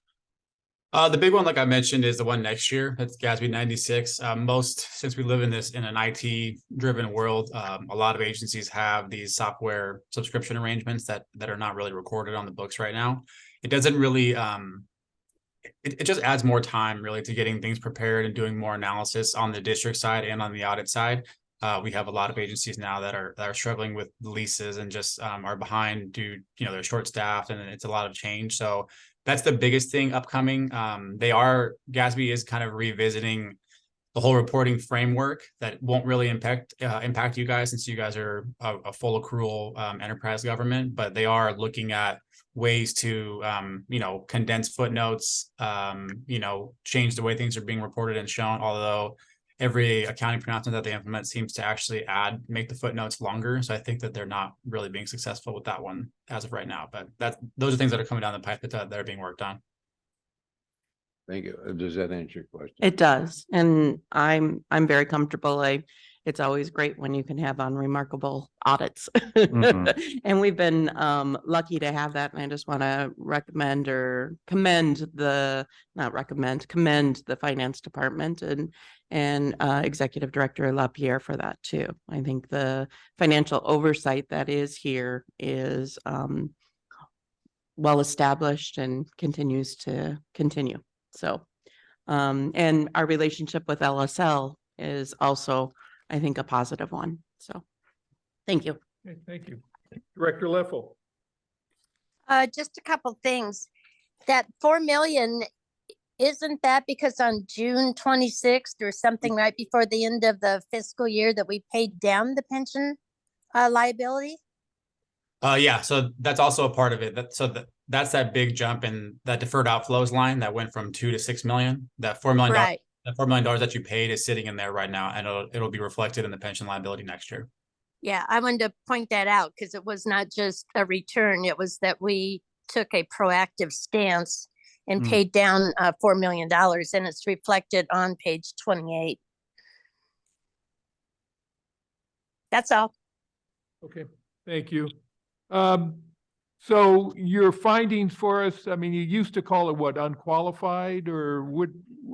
[SPEAKER 12] The big one, like I mentioned, is the one next year. That's Gatsby 96. Since we live in an IT driven world, a lot of agencies have these software subscription arrangements that are not really recorded on the books right now. It doesn't really, it just adds more time really to getting things prepared and doing more analysis on the district side and on the audit side. We have a lot of agencies now that are struggling with leases and just are behind due, they're short staffed and it's a lot of change. So that's the biggest thing upcoming. Gatsby is kind of revisiting the whole reporting framework that won't really impact you guys, since you guys are a full accrual enterprise government, but they are looking at ways to condense footnotes, change the way things are being reported and shown, although every accounting pronouncement that they implement seems to actually make the footnotes longer. So I think that they're not really being successful with that one as of right now, but those are things that are coming down the pipe that are being worked on.
[SPEAKER 5] Thank you. Does that answer your question?
[SPEAKER 6] It does. And I'm very comfortable. It's always great when you can have unremarkable audits. And we've been lucky to have that. And I just want to commend the finance department and Executive Director LaPierre for that too. I think the financial oversight that is here is well established and continues to continue. So, and our relationship with LSL is also, I think, a positive one. So, thank you.
[SPEAKER 1] Okay, thank you. Director Leffel.
[SPEAKER 3] Just a couple things. That 4 million, isn't that because on June 26th or something right before the end of the fiscal year that we paid down the pension liability?
[SPEAKER 12] Yeah, so that's also a part of it. That's that big jump in that deferred outflows line that went from 2 to 6 million. That $4 million,
[SPEAKER 3] Right.
[SPEAKER 12] that $4 million that you paid is sitting in there right now, and it'll be reflected in the pension liability next year.
[SPEAKER 3] Yeah, I wanted to point that out because it was not just a return. It was that we took a proactive stance and paid down $4 million, and it's reflected on page 28. That's all.
[SPEAKER 1] Okay, thank you. So your findings for us, I mean, you used to call it what, unqualified, or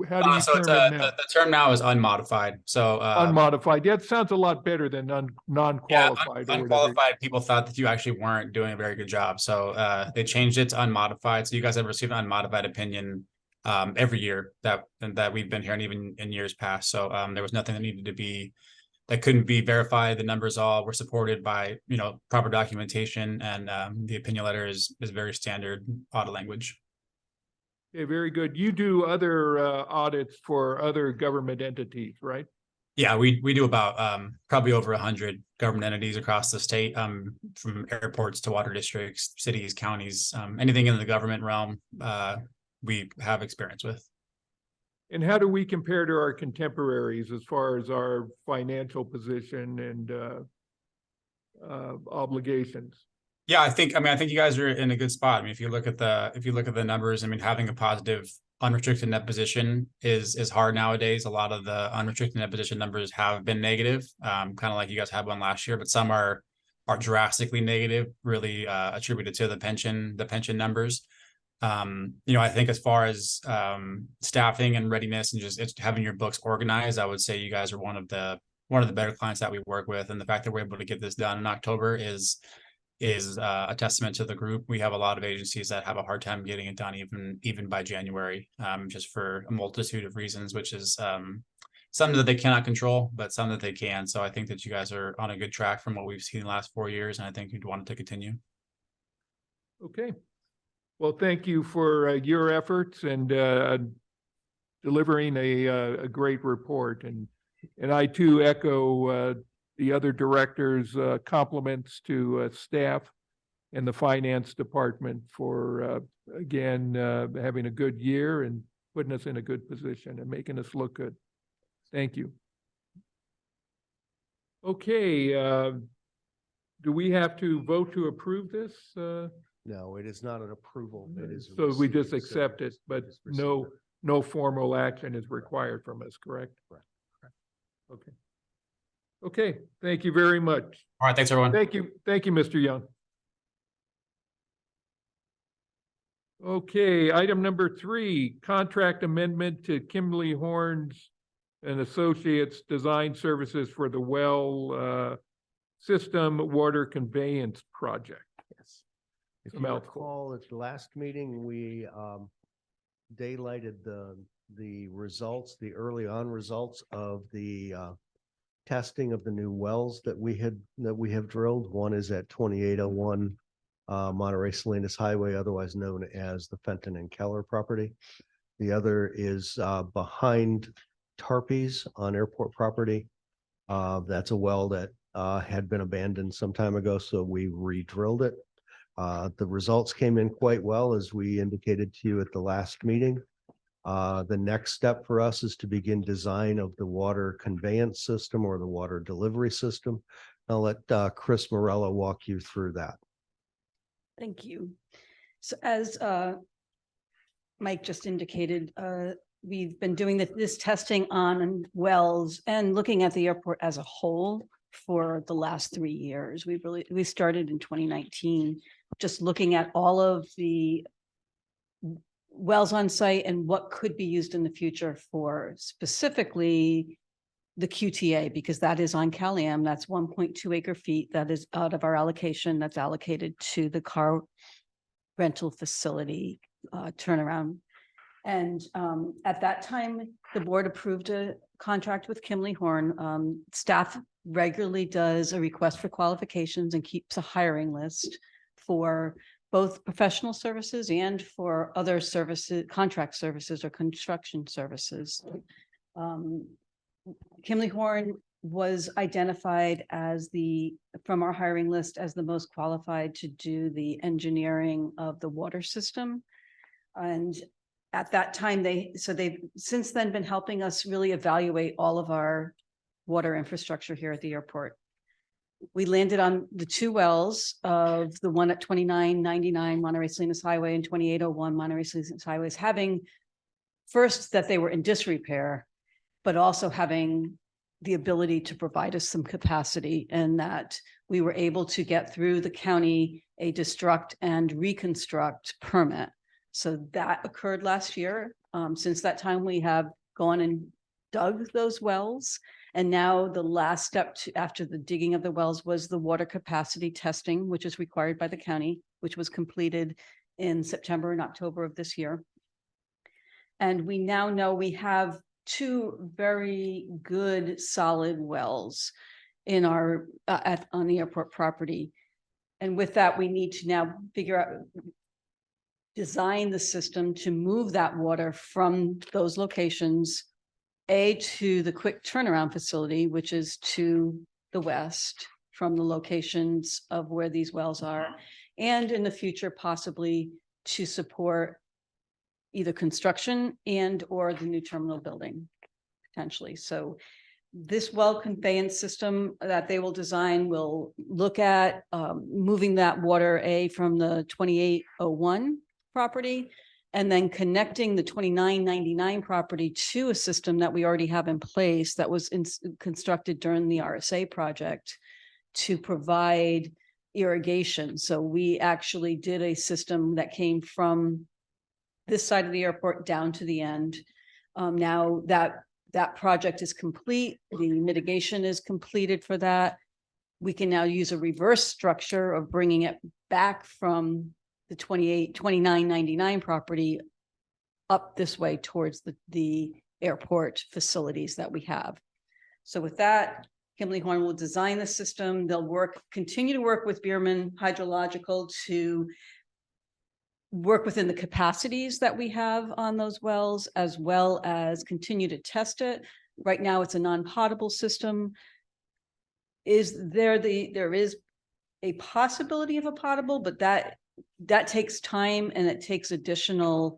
[SPEAKER 1] how do you
[SPEAKER 12] So
[SPEAKER 1] term it now?
[SPEAKER 12] the term now is unmodified. So
[SPEAKER 1] Unmodified. That sounds a lot better than non-qualified.
[SPEAKER 12] Unqualified, people thought that you actually weren't doing a very good job. So they changed it to unmodified. So you guys have received an unmodified opinion every year that we've been here, and even in years past. So there was nothing that couldn't be verified. The numbers all were supported by proper documentation, and the opinion letter is very standard audit language.
[SPEAKER 1] Okay, very good. You do other audits for other government entities, right?
[SPEAKER 12] Yeah, we do about probably over 100 government entities across the state, from airports to water districts, cities, counties, anything in the government realm, we have experience with.
[SPEAKER 1] And how do we compare to our contemporaries as far as our financial position and obligations?
[SPEAKER 12] Yeah, I think you guys are in a good spot. I mean, if you look at the numbers, I mean, having a positive unrestricted net position is hard nowadays. A lot of the unrestricted net position numbers have been negative, kind of like you guys had one last year, but some are drastically negative, really attributed to the pension numbers. I think as far as staffing and readiness and just having your books organized, I would say you guys are one of the better clients that we work with, and the fact that we're able to get this done in October is a testament to the group. We have a lot of agencies that have a hard time getting it done even by January, just for a multitude of reasons, which is some that they cannot control, but some that they can. So I think that you guys are on a good track from what we've seen the last 4 years, and I think you'd want it to continue.
[SPEAKER 1] Okay. Well, thank you for your efforts and delivering a great report. And I too echo the other directors' compliments to staff and the finance department for, again, having a good year and putting us in a good position and making us look good. Thank you. Okay. Do we have to vote to approve this?
[SPEAKER 4] No, it is not an approval. It is.
[SPEAKER 1] So we just
[SPEAKER 4] receipt.
[SPEAKER 1] accept it, but
[SPEAKER 4] It is receipt.
[SPEAKER 1] no formal action is required from us, correct?
[SPEAKER 4] Correct.
[SPEAKER 1] Okay. Okay, thank you very much.
[SPEAKER 12] All right, thanks everyone.
[SPEAKER 1] Thank you, Mr. Young. Okay, item number 3, contract amendment to Kimley Horns and Associates Design Services for the well system water conveyance project.
[SPEAKER 4] Yes. If
[SPEAKER 1] a
[SPEAKER 4] you
[SPEAKER 1] mouthful.
[SPEAKER 4] recall, at the last meeting, we daylighted the results, the early on results of the testing of the new wells that we have drilled. One is at 2801 Monterey Salinas Highway, otherwise known as the Fenton and Keller property. The other is behind Tarpe's on airport property. That's a well that had been abandoned some time ago, so we re-drilled it. The results came in quite well, as we indicated to you at the last meeting. The next step for us is to begin design of the water conveyance system or the water delivery system. I'll let Chris Morello walk you through that.
[SPEAKER 13] Thank you. So as Mike just indicated, we've been doing this testing on wells and looking at the airport as a whole for the last 3 years. We started in 2019, just looking at all of the wells on site and what could be used in the future for specifically the QTA, because that is on CalAm. That's 1.2 acre feet that is out of our allocation that's allocated to the car rental facility turnaround. And at that time, the board approved a contract with Kimley Horn. Staff regularly does a request for qualifications and keeps a hiring list for both professional services and for other services, contract services or construction services. Kimley Horn was identified as from our hiring list as the most qualified to do the engineering of the water system. And at that time, they've since then been helping us really evaluate all of our water infrastructure here at the airport. We landed on the 2 wells of the one at 2999 Monterey Salinas Highway and 2801 Monterey Salinas Highways, having first that they were in disrepair, but also having the ability to provide us some capacity, and that we were able to get through the county a destruct and reconstruct permit. So that occurred last year. Since that time, we have gone and dug those wells. And now the last step after the digging of the wells was the water capacity testing, which is required by the county, which was completed in September and October of this year. And we now know we have 2 very good solid wells in our on the airport property. And with that, we need to now figure out, design the system to move that water from those locations to the quick turnaround facility, which is to the west from the locations of where these wells are, and in the future, possibly to support either construction and or the new terminal building, potentially. So this well conveyance system that they will design will look at moving that water from the 2801 property, and then connecting the 2999 property to a system that we already have in place that was constructed during the RSA project to provide irrigation. So we actually did a system that came from this side of the airport down to the end. Now that project is complete, the mitigation is completed for that. We can now use a reverse structure of bringing it back from the 2999 property up this way towards the airport facilities that we have. So with that, Kimley Horn will design the system. They'll continue to work with Bierman Hydrological to work within the capacities that we have on those wells, as well as continue to test it. Right now, it's a non-potable system. There is a possibility of a potable, but that takes time and it takes additional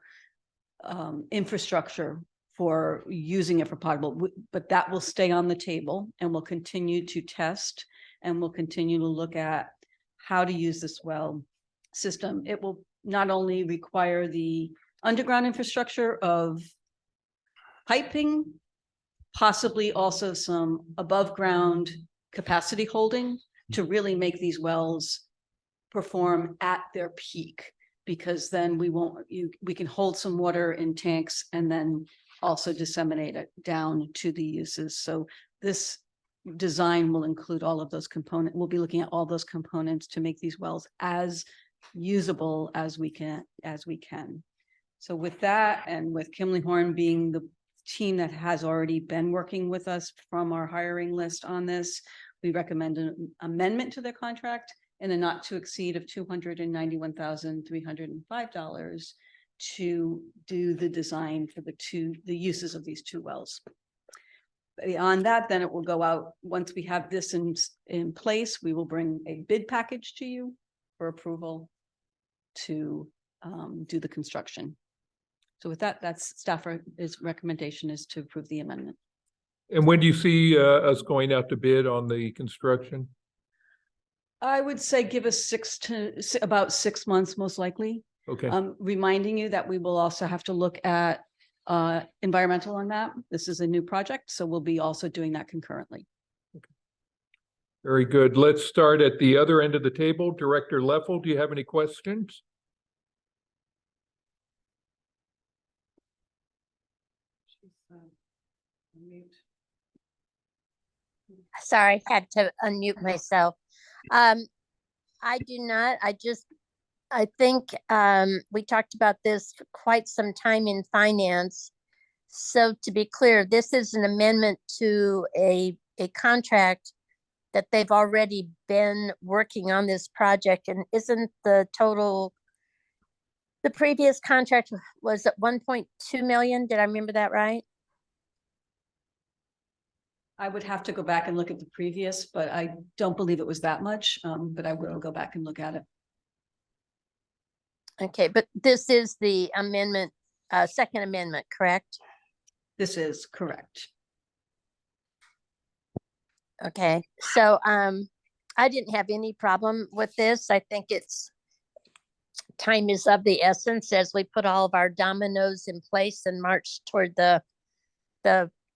[SPEAKER 13] infrastructure for using it for potable, but that will stay on the table, and we'll continue to test, and we'll continue to look at how to use this well system. It will not only require the underground infrastructure of piping, possibly also some above ground capacity holding to really make these wells perform at their peak. because then we can hold some water in tanks and then also disseminate it down to the uses. So this design will include all of those components. We'll be looking at all those components to make these wells as usable as we can. So with that, and with Kimley Horn being the team that has already been working with us from our hiring list on this, we recommend an amendment to their contract in a not to exceed of $291,305 to do the design for the uses of these 2 wells. Beyond that, then it will go out, once we have this in place, we will bring a bid package to you for approval to do the construction. So with that, that's staff's recommendation is to approve the amendment.
[SPEAKER 1] And when do you see us going out to bid on the construction?
[SPEAKER 13] I would say give us about 6 months, most likely.
[SPEAKER 1] Okay,
[SPEAKER 13] Reminding you that we will also have to look at environmental on that. This is a new project, so we'll be also doing that concurrently.
[SPEAKER 1] very good. Let's start at the other end of the table. Director Leffel, do you have any questions?
[SPEAKER 3] Sorry, had to unmute myself. I do not, I think, we talked about this for quite some time in finance. So to be clear, this is an amendment to a contract that they've already been working on this project, and isn't the previous contract was at 1.2 million? Did I remember that right?
[SPEAKER 13] I would have to go back and look at the previous, but I don't believe it was that much, but I will go back and look at it.
[SPEAKER 3] Okay, but this is the amendment, second amendment, correct?
[SPEAKER 13] This is correct.
[SPEAKER 3] Okay, so I didn't have any problem with this. I think time is of the essence as we put all of our dominoes in place and march toward the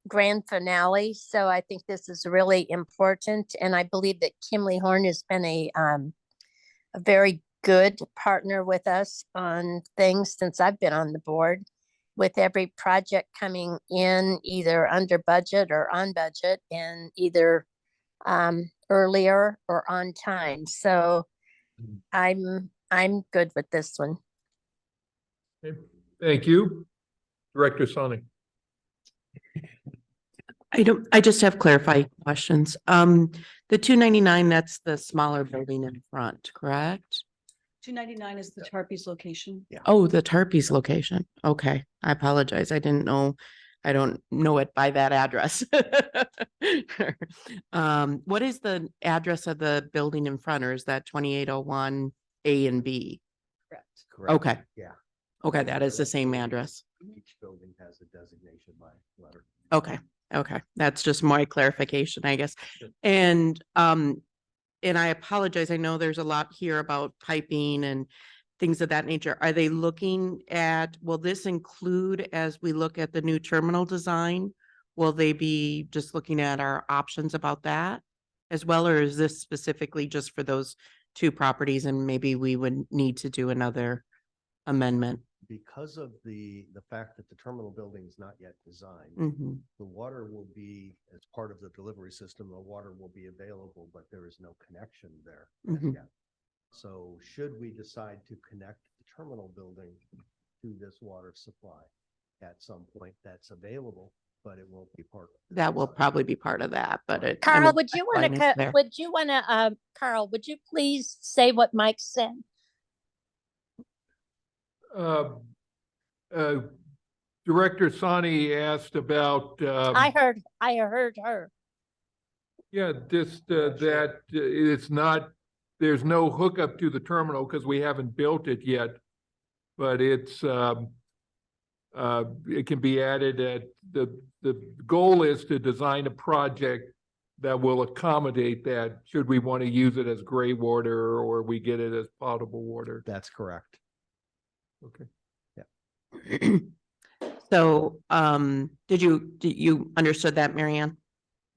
[SPEAKER 3] grand finale. So I think this is really important, and I believe that Kimley Horn has been a very good partner with us on things since I've been on the board, with every project coming in either under budget or on budget, and either earlier or on time. So I'm good with this one.
[SPEAKER 1] Okay, thank you. Director Sonic.
[SPEAKER 6] I just have clarifying questions. The 299, that's the smaller building in front, correct?
[SPEAKER 13] 299 is the Tarpey's location.
[SPEAKER 4] Yeah.
[SPEAKER 6] Oh, the Tarpey's location. Okay, I apologize. I don't know it by that address. What is the address of the building in front, or is that 2801 A and B?
[SPEAKER 13] Correct.
[SPEAKER 6] Okay.
[SPEAKER 4] Yeah.
[SPEAKER 6] Okay, that is the same address.
[SPEAKER 4] Each building has a designation by letter.
[SPEAKER 6] Okay, that's just my clarification, I guess.
[SPEAKER 4] Sure.
[SPEAKER 6] And I apologize, I know there's a lot here about piping and things of that nature. Are they looking at, will this include, as we look at the new terminal design, will they be just looking at our options about that as well? Or is this specifically just for those 2 properties, and maybe we would need to do another amendment?
[SPEAKER 4] Because of the fact that the terminal building is not yet designed,
[SPEAKER 6] Mhm.
[SPEAKER 4] the water will be, as part of the delivery system, the water will be available, but there is no connection there as
[SPEAKER 6] Mhm.
[SPEAKER 4] yet. So should we decide to connect the terminal building to this water supply at some point, that's available, but it won't be part of the
[SPEAKER 6] That will
[SPEAKER 4] design.
[SPEAKER 6] probably be part of that, but I
[SPEAKER 3] Carl,
[SPEAKER 6] mean,
[SPEAKER 3] would you want
[SPEAKER 6] line is there.
[SPEAKER 3] to, Carl, would you please say what Mike said?
[SPEAKER 1] Director Sani asked about.
[SPEAKER 3] I heard her.
[SPEAKER 1] Yeah, just that it's not, there's no hookup to the terminal because we haven't built it yet. But it can be added at the goal is to design a project that will accommodate that, should we want to use it as gray water or we get it as potable water.
[SPEAKER 4] That's correct.
[SPEAKER 1] Okay.
[SPEAKER 6] So, did you understood that, Mary Ann?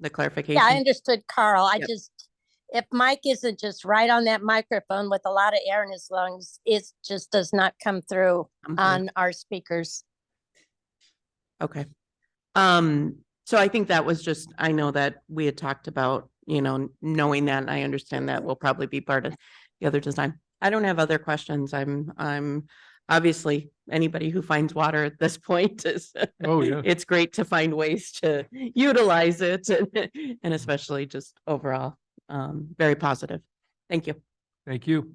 [SPEAKER 6] The clarification?
[SPEAKER 3] Yeah, I understood Carl. I
[SPEAKER 6] Yep.
[SPEAKER 3] just if Mike isn't just right on that microphone with a lot of air in his lungs, it just does not come through
[SPEAKER 6] I'm good.
[SPEAKER 3] on our speakers.
[SPEAKER 6] Okay. So I think that was just, I know that we had talked about, knowing that, and I understand that will probably be part of the other design. I don't have other questions. I'm obviously, anybody who finds water at this point is,
[SPEAKER 1] Oh, yeah.
[SPEAKER 6] it's great to find ways to utilize it and especially just overall, very positive. Thank you.
[SPEAKER 1] Thank you.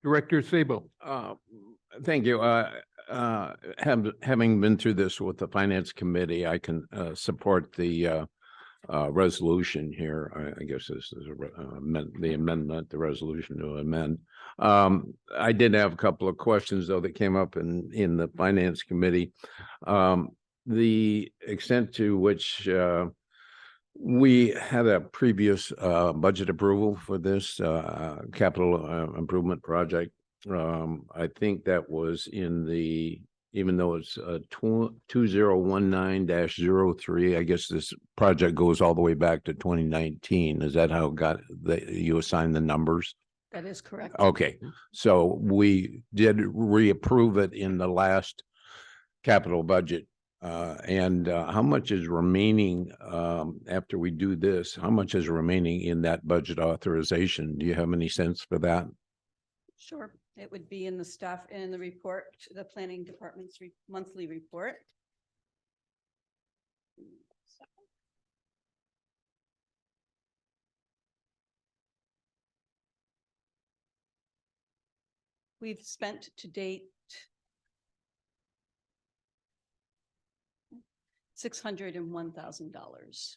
[SPEAKER 1] Director Sabo.
[SPEAKER 5] Thank you. Having been through this with the finance committee, I can support the resolution here. I guess this is the amendment, the resolution to amend. I did have a couple of questions though that came up in the finance committee. The extent to which we had a previous budget approval for this capital improvement project. I think that was in the, even though it's 2019-03, I guess this project goes all the way back to 2019. Is that how it got you assigned the numbers?
[SPEAKER 13] That is correct.
[SPEAKER 5] Okay, so we did reapprove it in the last capital budget. And how much is remaining after we do this? How much is remaining in that budget authorization? Do you have any sense for that?
[SPEAKER 13] Sure. It would be in the staff, in the report, the planning department's monthly report. We've spent to date $601,000.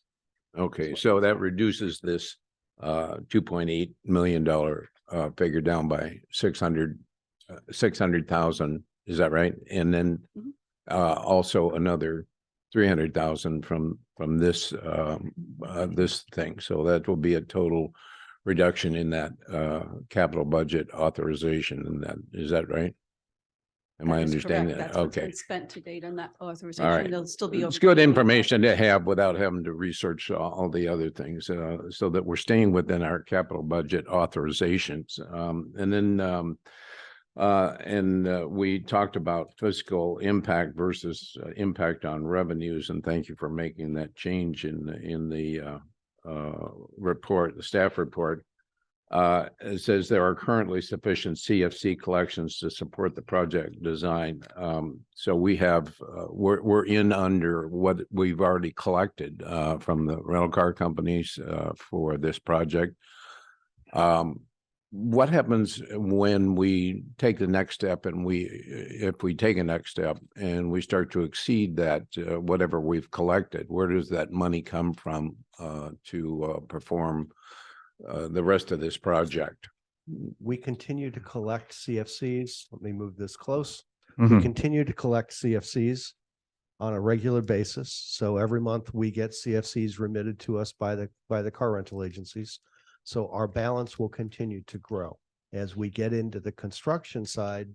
[SPEAKER 5] Okay, so that reduces this $2.8 million figure down by 600,000. Is that right? And then also another 300,000 from this this thing. So that will be a total reduction in that capital budget authorization. And that, is that right? Am I
[SPEAKER 13] That is
[SPEAKER 5] understanding
[SPEAKER 13] correct.
[SPEAKER 5] that?
[SPEAKER 13] That's what's
[SPEAKER 5] Okay.
[SPEAKER 13] been spent to date on that
[SPEAKER 5] All right.
[SPEAKER 13] authorization. There'll still be.
[SPEAKER 5] It's
[SPEAKER 13] over
[SPEAKER 5] good
[SPEAKER 13] 2 million.
[SPEAKER 5] information to have without having to research all the other things, so that we're staying within our capital budget authorizations. And then we talked about fiscal impact versus impact on revenues, and thank you for making that change in the report, the staff report. It says there are currently sufficient CFC collections to support the project design. So we have, we're in under what we've already collected from the rental car companies for this project. What happens when we take the next step and if we take a next step and we start to exceed that, whatever we've collected, where does that money come from to perform the rest of this project?
[SPEAKER 4] We continue to collect CFCs. Let me move this close.
[SPEAKER 7] Mhm.
[SPEAKER 4] We continue to collect CFCs on a regular basis. So every month we get CFCs remitted to us by the car rental agencies. So our balance will continue to grow as we get into the construction side.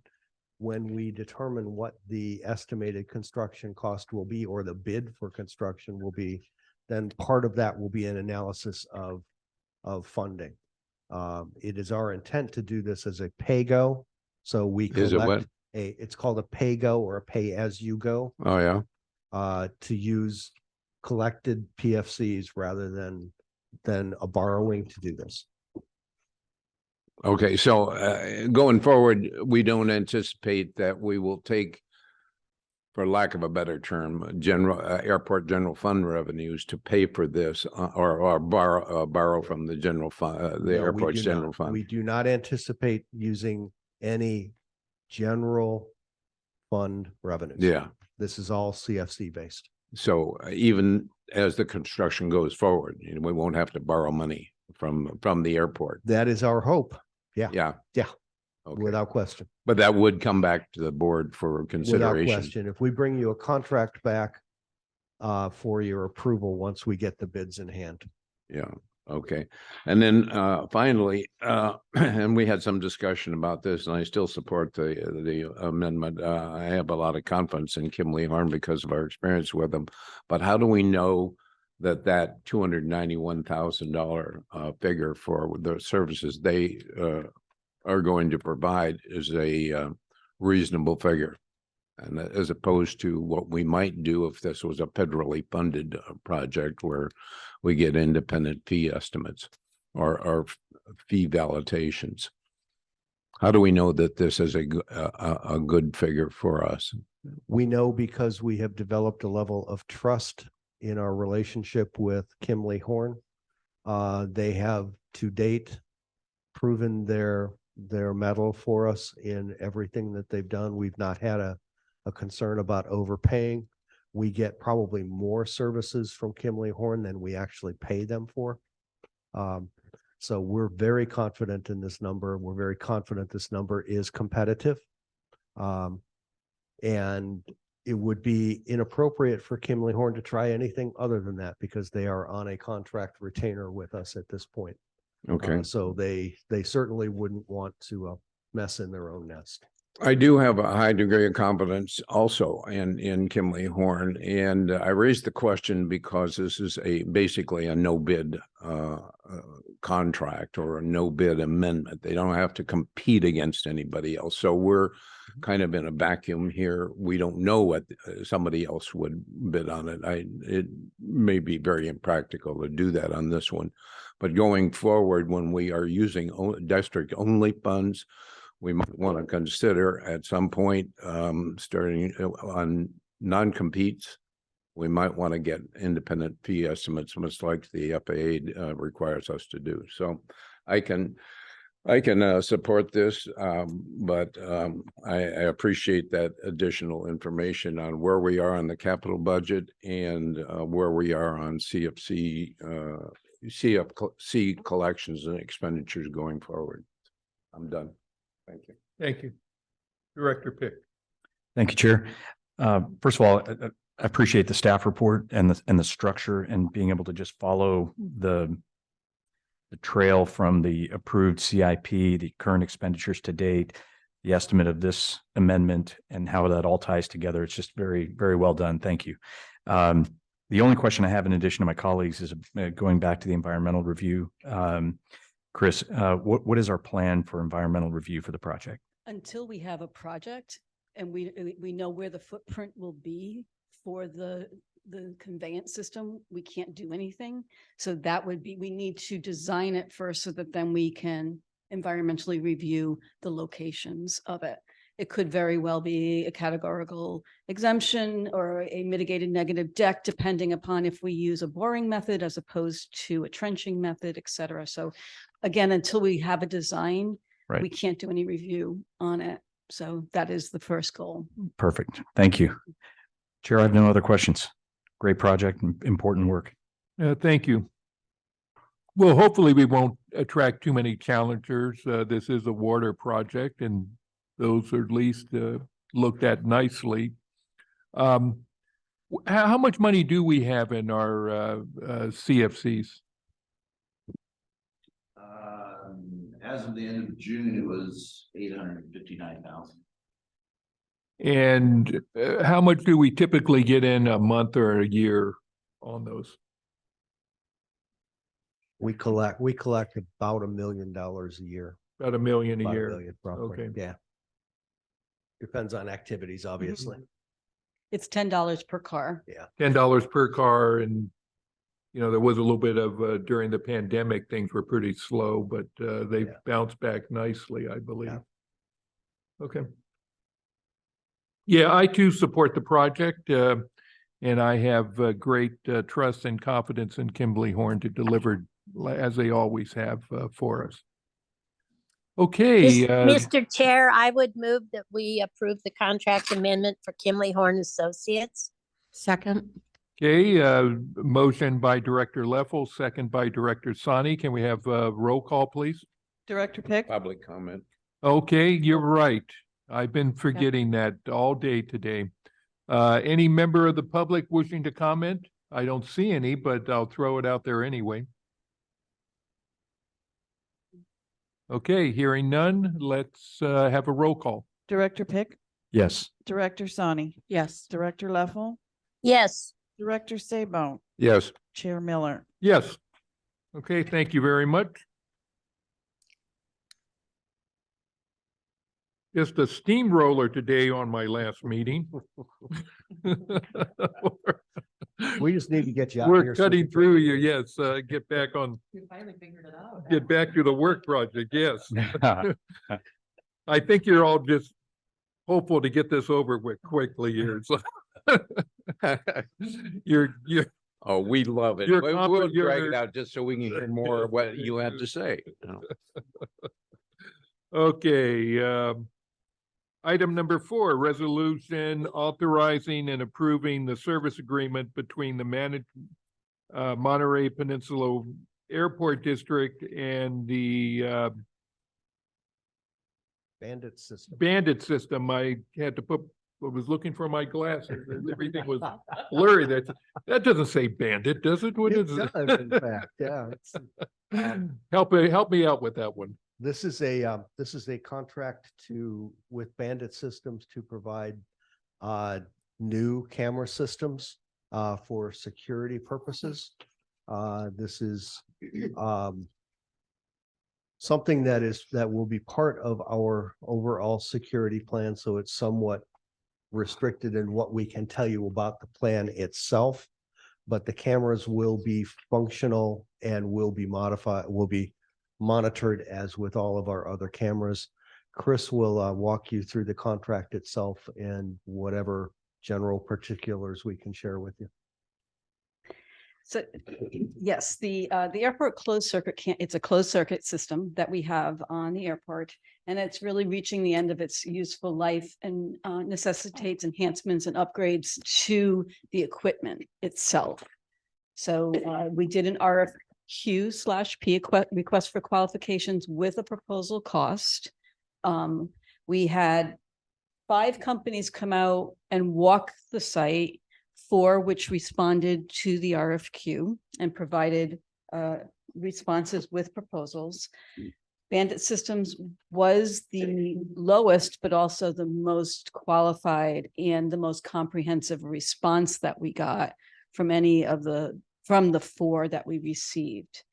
[SPEAKER 4] When we determine what the estimated construction cost will be, or the bid for construction will be, then part of that will be an analysis of funding. It is our intent to do this as a pay-go. So we
[SPEAKER 5] Is it what?
[SPEAKER 4] collect it's called a pay-go or a pay-as-you-go,
[SPEAKER 5] Oh, yeah.
[SPEAKER 4] to use collected PFCs rather than a borrowing to do this.
[SPEAKER 5] Okay, so going forward, we don't anticipate that we will take, for lack of a better term, airport general fund revenues to pay for this, or borrow from the general fund, the
[SPEAKER 4] No, we
[SPEAKER 5] airport's
[SPEAKER 4] do
[SPEAKER 5] general
[SPEAKER 4] not.
[SPEAKER 5] fund.
[SPEAKER 4] We do not anticipate using any general fund revenues.
[SPEAKER 5] Yeah,
[SPEAKER 4] This is all CFC based.
[SPEAKER 5] so even as the construction goes forward, we won't have to borrow money from the airport.
[SPEAKER 4] That is our hope.
[SPEAKER 5] Yeah.
[SPEAKER 4] Yeah.
[SPEAKER 5] Okay.
[SPEAKER 4] Without question.
[SPEAKER 5] But that would come back to the board for
[SPEAKER 4] Without
[SPEAKER 5] consideration.
[SPEAKER 4] question. If we bring you a contract back for your approval, once we get the bids in hand.
[SPEAKER 5] Yeah, okay. And then finally, and we had some discussion about this, and I still support the amendment. I have a lot of confidence in Kim Lee Horn because of our experience with them. But how do we know that $291,000 figure for the services they are going to provide is a reasonable figure. And as opposed to what we might do if this was a federally funded project where we get independent fee estimates or fee validations. How do we know that this is a good figure for us?
[SPEAKER 4] We know because we have developed a level of trust in our relationship with Kimley Horn. They have to date proven their mettle for us in everything that they've done. We've not had a concern about overpaying. We get probably more services from Kimley Horn than we actually pay them for. So we're very confident in this number. We're very confident this number is competitive. And it would be inappropriate for Kimley Horn to try anything other than that because they are on a contract retainer with us at this point.
[SPEAKER 5] Okay.
[SPEAKER 4] So they certainly wouldn't want to mess in their own nest.
[SPEAKER 5] I do have a high degree of confidence also in Kimley Horn, and I raised the question because this is basically a no bid contract or a no bid amendment. They don't have to compete against anybody else. So we're kind of in a vacuum here. We don't know what somebody else would bid on it. It may be very impractical to do that on this one, but going forward, when we are using district only funds, we might want to consider at some point, starting on non-competes, we might want to get independent fee estimates, much like the FAA requires us to do. So I can support this, but I appreciate that additional information on where we are on the capital budget and where we are on CFC collections and expenditures going forward. I'm done. Thank you.
[SPEAKER 1] Thank you. Director Pick.
[SPEAKER 7] Thank you, Chair. First of all, I appreciate the staff report and the structure and being able to just follow the trail from the approved CIP, the current expenditures to date, the estimate of this amendment and how that all ties together. It's just very, very well done. Thank you. The only question I have in addition to my colleagues is going back to the environmental review. Chris, what is our plan for environmental review for the project?
[SPEAKER 13] Until we have a project and we know where the footprint will be for the conveyance system, we can't do anything. So that would be, we need to design it first so that then we can environmentally review the locations of it. It could very well be a categorical exemption or a mitigated negative deck, depending upon if we use a boring method as opposed to a trenching method, et cetera. So again, until we have a design, we can't do any review on it. So that is the first goal.
[SPEAKER 7] Perfect. Thank you. Chair, I have no other questions. Great project, important work.
[SPEAKER 1] Thank you. Well, hopefully we won't attract too many challengers. This is a water project and those are at least looked at nicely. How much money do we have in our CFCs?
[SPEAKER 14] As of the end of June, it was 859,000.
[SPEAKER 1] And how much do we typically get in a month or a year on those?
[SPEAKER 4] We collect about $1 million a year.
[SPEAKER 1] About $1 million a
[SPEAKER 4] About
[SPEAKER 1] year.
[SPEAKER 4] $1 million, roughly.
[SPEAKER 1] Okay.
[SPEAKER 4] Yeah. Depends on activities, obviously.
[SPEAKER 13] It's $10 per car.
[SPEAKER 4] Yeah.
[SPEAKER 1] $10 per car. And, you know, there was a little bit of, during the pandemic, things were pretty slow, but they bounced back nicely, I believe.
[SPEAKER 4] Yeah.
[SPEAKER 1] Okay. Yeah, I too support the project. And I have great trust and confidence in Kimley Horn to deliver as they always have for us. Okay.
[SPEAKER 3] Mr. Chair, I would move that we approve the contract amendment for Kimley Horn Associates.
[SPEAKER 6] Second.
[SPEAKER 1] Okay, motion by Director Leffel, second by Director Sani. Can we have a roll call, please?
[SPEAKER 2] Director Pick,
[SPEAKER 5] Public comment.
[SPEAKER 1] Okay, you're right. I've been forgetting that all day today. Any member of the public wishing to comment? I don't see any, but I'll throw it out there anyway. Okay, hearing none, let's have a roll call.
[SPEAKER 2] Director Pick,
[SPEAKER 7] Yes.
[SPEAKER 2] Director Sani,
[SPEAKER 6] Yes.
[SPEAKER 2] Director Leffel,
[SPEAKER 3] Yes.
[SPEAKER 2] Director Sabo,
[SPEAKER 5] Yes.
[SPEAKER 2] Chair Miller.
[SPEAKER 1] Yes. Okay, thank you very much. Just a steamroller today on my last meeting.
[SPEAKER 4] We just need to get you out
[SPEAKER 1] We're
[SPEAKER 4] here so we
[SPEAKER 1] cutting
[SPEAKER 4] can-
[SPEAKER 1] through you, yes, get back on,
[SPEAKER 6] You finally figured it out.
[SPEAKER 1] get back to the work project, yes. I think you're all just hopeful to get this over with quickly here, so. You're,
[SPEAKER 5] Oh, we love it.
[SPEAKER 1] You're
[SPEAKER 5] We'll drag
[SPEAKER 1] you're-
[SPEAKER 5] it out just so we can hear more of what you have to say.
[SPEAKER 1] okay, item number 4, resolution authorizing and approving the service agreement between the Monterey Peninsula Airport District and the
[SPEAKER 4] Bandit system.
[SPEAKER 1] Bandit system. I had to put, I was looking for my glasses. Everything was blurry. That doesn't say Bandit, does it? What
[SPEAKER 4] It
[SPEAKER 1] is it?
[SPEAKER 4] does, in fact, yeah.
[SPEAKER 1] Help me out with that one.
[SPEAKER 4] This is a contract with Bandit Systems to provide new camera systems for security purposes. This is something that will be part of our overall security plan, so it's somewhat restricted in what we can tell you about the plan itself. But the cameras will be functional and will be monitored as with all of our other cameras. Chris will walk you through the contract itself and whatever general particulars we can share with you.
[SPEAKER 13] So, yes, the airport closed circuit it's a closed circuit system that we have on the airport. And it's really reaching the end of its useful life and necessitates enhancements and upgrades to the equipment itself. So we did an RFQ/P request for qualifications with a proposal cost. We had 5 companies come out and walk the site, 4 which responded to the RFQ and provided responses with proposals. Bandit Systems was the lowest, but also the most qualified and the most comprehensive response that we got from from the 4 that we received.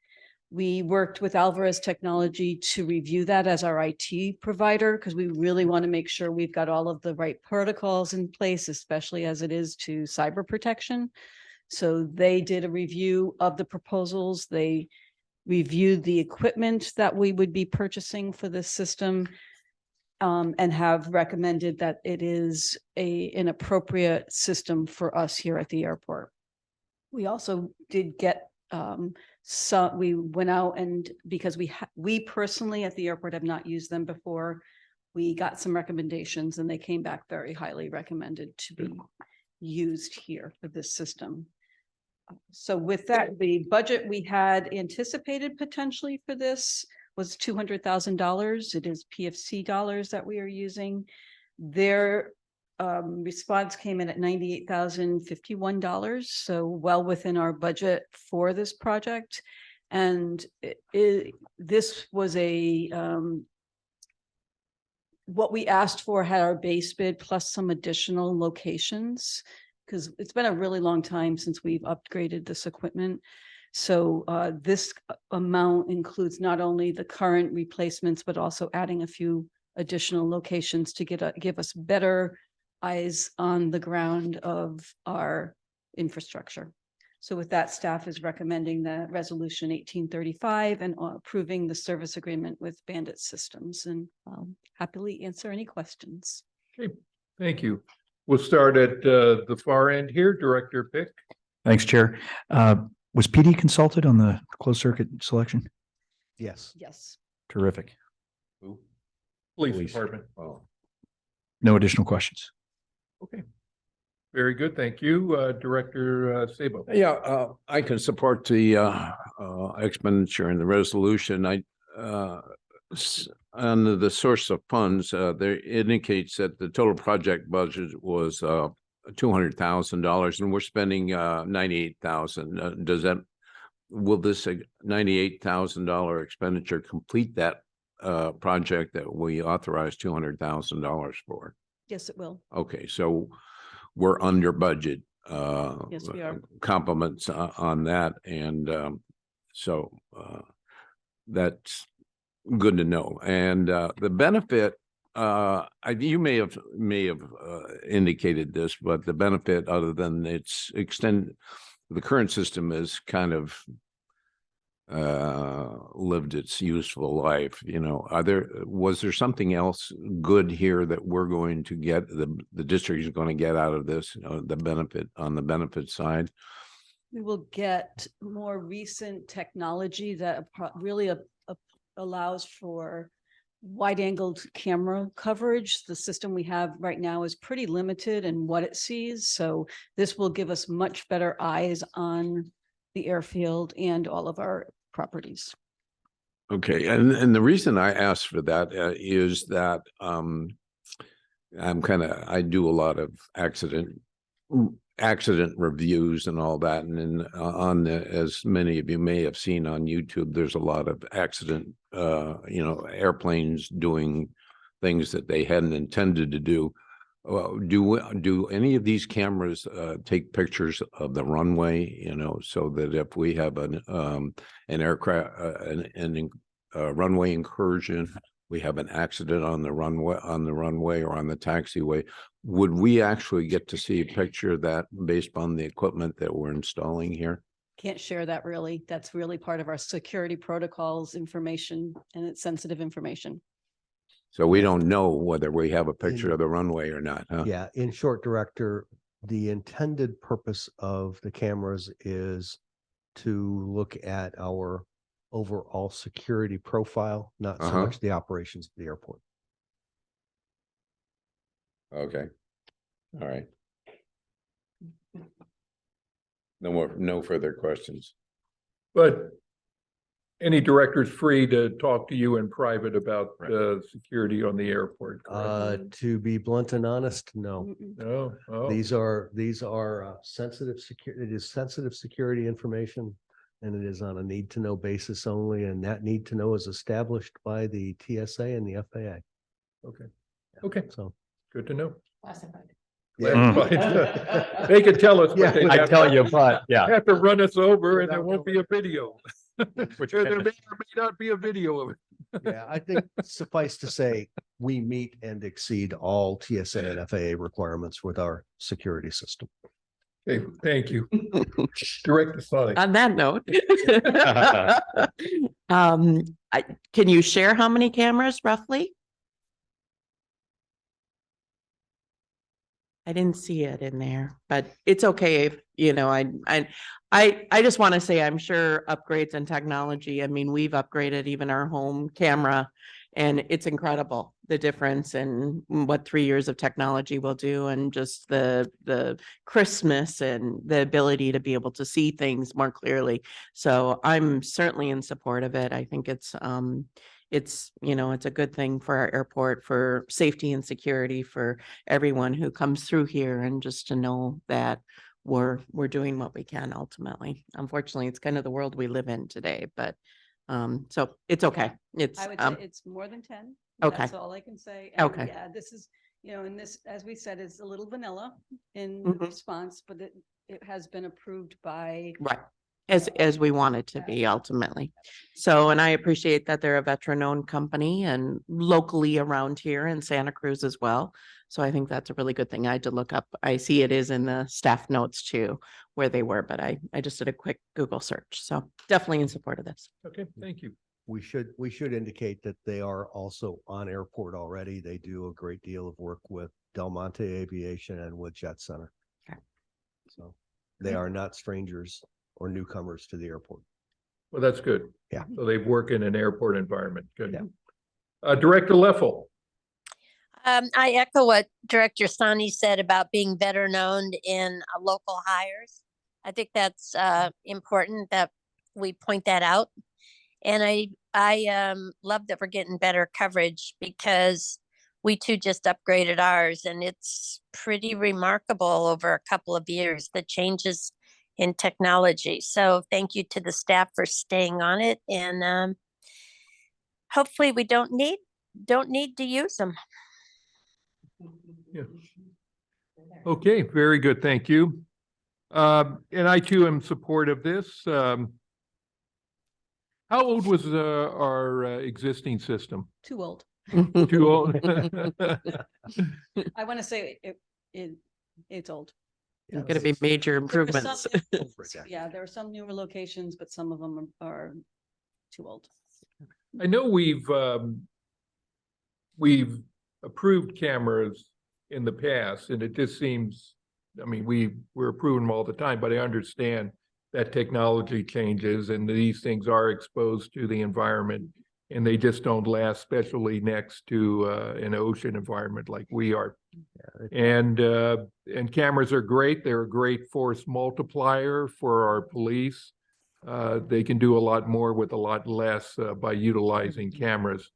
[SPEAKER 13] We worked with Alvarez Technology to review that as our IT provider, because we really want to make sure we've got all of the right protocols in place, especially as it is to cyber protection. So they did a review of the proposals. They reviewed the equipment that we would be purchasing for this system, and have recommended that it is an appropriate system for us here at the airport. We also did get so we went out and because we personally at the airport have not used them before, we got some recommendations and they came back very highly recommended to be used here for this system. So with that, the budget we had anticipated potentially for this was $200,000. It is PFC dollars that we are using. Their response came in at $98,051, so well within our budget for this project. And this was what we asked for had our base bid plus some additional locations, because it's been a really long time since we've upgraded this equipment. So this amount includes not only the current replacements, but also adding a few additional locations to give us better eyes on the ground of our infrastructure. So with that, staff is recommending the resolution 1835 and approving the service agreement with Bandit Systems, and happily answer any questions.
[SPEAKER 1] Okay, thank you. We'll start at the far end here, Director Pick.
[SPEAKER 7] Thanks, Chair. Was PD consulted on the closed circuit selection?
[SPEAKER 4] Yes.
[SPEAKER 13] Yes.
[SPEAKER 7] Terrific.
[SPEAKER 1] Police Department.
[SPEAKER 5] Oh.
[SPEAKER 7] No additional questions.
[SPEAKER 1] Okay. Very good. Thank you, Director Sabo.
[SPEAKER 5] Yeah, I can support the expenditure in the resolution. On the source of funds, there indicates that the total project budget was $200,000 and we're spending $98,000. Will this $98,000 expenditure complete that project that we authorized $200,000 for?
[SPEAKER 13] Yes, it will.
[SPEAKER 5] Okay, so we're under budget
[SPEAKER 13] Yes, we are.
[SPEAKER 5] compliments on that. And so that's good to know. And the benefit, you may have indicated this, but the benefit other than its the current system is kind of lived its useful life. You know, was there something else good here that we're going to get, the district is going to get out of this, the benefit on the benefit side?
[SPEAKER 13] We will get more recent technology that really allows for wide-angled camera coverage. The system we have right now is pretty limited in what it sees. So this will give us much better eyes on the airfield and all of our properties.
[SPEAKER 5] Okay, and the reason I asked for that is that I do a lot of accident reviews and all that, and then as many of you may have seen on YouTube, there's a lot of accident, airplanes doing things that they hadn't intended to do. Do any of these cameras take pictures of the runway, so that if we have an aircraft, a runway incursion, we have an accident on the runway or on the taxiway, would we actually get to see a picture of that based on the equipment that we're installing here?
[SPEAKER 13] Can't share that really. That's really part of our security protocols information, and it's sensitive information.
[SPEAKER 5] So we don't know whether we have a picture of the runway or not, huh?
[SPEAKER 4] Yeah, in short, Director, the intended purpose of the cameras is to look at our overall security profile, not so much the operations of the airport.
[SPEAKER 5] Okay. All right. No further questions.
[SPEAKER 1] But any director is free to talk to you in private about security on the airport.
[SPEAKER 4] To be blunt and honest, no.
[SPEAKER 1] No. Oh.
[SPEAKER 4] These are sensitive security. It is sensitive security information, and it is on a need to know basis only. And that need to know is established by the TSA and the FAA.
[SPEAKER 1] Okay. Okay.
[SPEAKER 4] So
[SPEAKER 1] good to know.
[SPEAKER 13] Classified.
[SPEAKER 1] Yeah. They could tell us what they
[SPEAKER 7] I tell you, but yeah.
[SPEAKER 1] have to run us over, and there won't be a video. There may or may not be a video of it.
[SPEAKER 4] yeah, I think suffice to say, we meet and exceed all TSA and FAA requirements with our security system.
[SPEAKER 1] Okay, thank you. Director Sonic.
[SPEAKER 6] On that note, can you share how many cameras roughly? I didn't see it in there, but it's okay if, I just want to say, I'm sure upgrades in technology, I mean, we've upgraded even our home camera, and it's incredible, the difference in what 3 years of technology will do, and just the crispness and the ability to be able to see things more clearly. So I'm certainly in support of it. I think it's a good thing for our airport, for safety and security for everyone who comes through here, and just to know that we're doing what we can ultimately. Unfortunately, it's kind of the world we live in today, but so it's okay. It's
[SPEAKER 13] I would say it's more than 10.
[SPEAKER 6] Okay.
[SPEAKER 13] That's all I can say. And
[SPEAKER 6] Okay.
[SPEAKER 13] yeah, this is, and this, as we said, is a little vanilla in
[SPEAKER 6] Mhm.
[SPEAKER 13] response, but it has been approved by
[SPEAKER 6] right. As we want it to be ultimately. So, and I appreciate that they're a veteran-owned company and locally around here in Santa Cruz as well. So I think that's a really good thing. I had to look up. I see it is in the staff notes too, where they were, but I just did a quick Google search. So definitely in support of this.
[SPEAKER 1] Okay, thank you.
[SPEAKER 4] We should indicate that they are also on airport already. They do a great deal of work with Del Monte Aviation and with Jet Center.
[SPEAKER 6] Okay.
[SPEAKER 4] So they are not strangers or newcomers to the airport.
[SPEAKER 1] Well, that's good.
[SPEAKER 4] Yeah.
[SPEAKER 1] So they work in an airport environment. Good.
[SPEAKER 4] Yeah.
[SPEAKER 1] Director Leffel.
[SPEAKER 3] I echo what Director Sani said about being better known in local hires. I think that's important that we point that out. And I love that we're getting better coverage, because we too just upgraded ours, and it's pretty remarkable over a couple of years, the changes in technology. So thank you to the staff for staying on it, and hopefully we don't need to use them.
[SPEAKER 1] Yeah. Okay, very good. Thank you. And I too am support of this. How old was our existing system?
[SPEAKER 13] Too old.
[SPEAKER 1] Too old?
[SPEAKER 13] I want to say it's old.
[SPEAKER 6] Going to be major
[SPEAKER 13] There were
[SPEAKER 6] improvements.
[SPEAKER 13] some- Yeah, there are some newer locations, but some of them are too old.
[SPEAKER 1] I know we've approved cameras in the past, and it just seems, I mean, we're approving them all the time, but I understand that technology changes and these things are exposed to the environment and they just don't last, especially next to an ocean environment like we are. And cameras are great. They're a great force multiplier for our police. They can do a lot more with a lot less by utilizing cameras.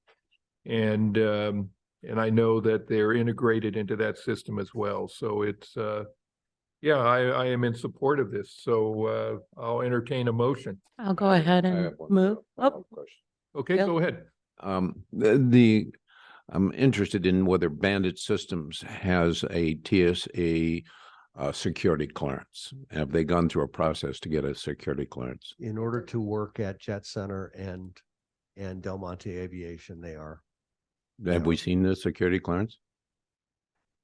[SPEAKER 1] And I know that they're integrated into that system as well. So it's, yeah, I am in support of this. So I'll entertain a motion.
[SPEAKER 6] I'll go ahead
[SPEAKER 5] I
[SPEAKER 6] and
[SPEAKER 5] have one
[SPEAKER 6] move.
[SPEAKER 5] follow-up
[SPEAKER 6] Oh,
[SPEAKER 5] question.
[SPEAKER 1] Okay,
[SPEAKER 6] Bill?
[SPEAKER 1] go ahead.
[SPEAKER 5] I'm interested in whether Bandit Systems has a TSA security clearance. Have they gone through a process to get a security clearance?
[SPEAKER 4] In order to work at Jet Center and Del Monte Aviation, they are.
[SPEAKER 5] Have we seen the security clearance?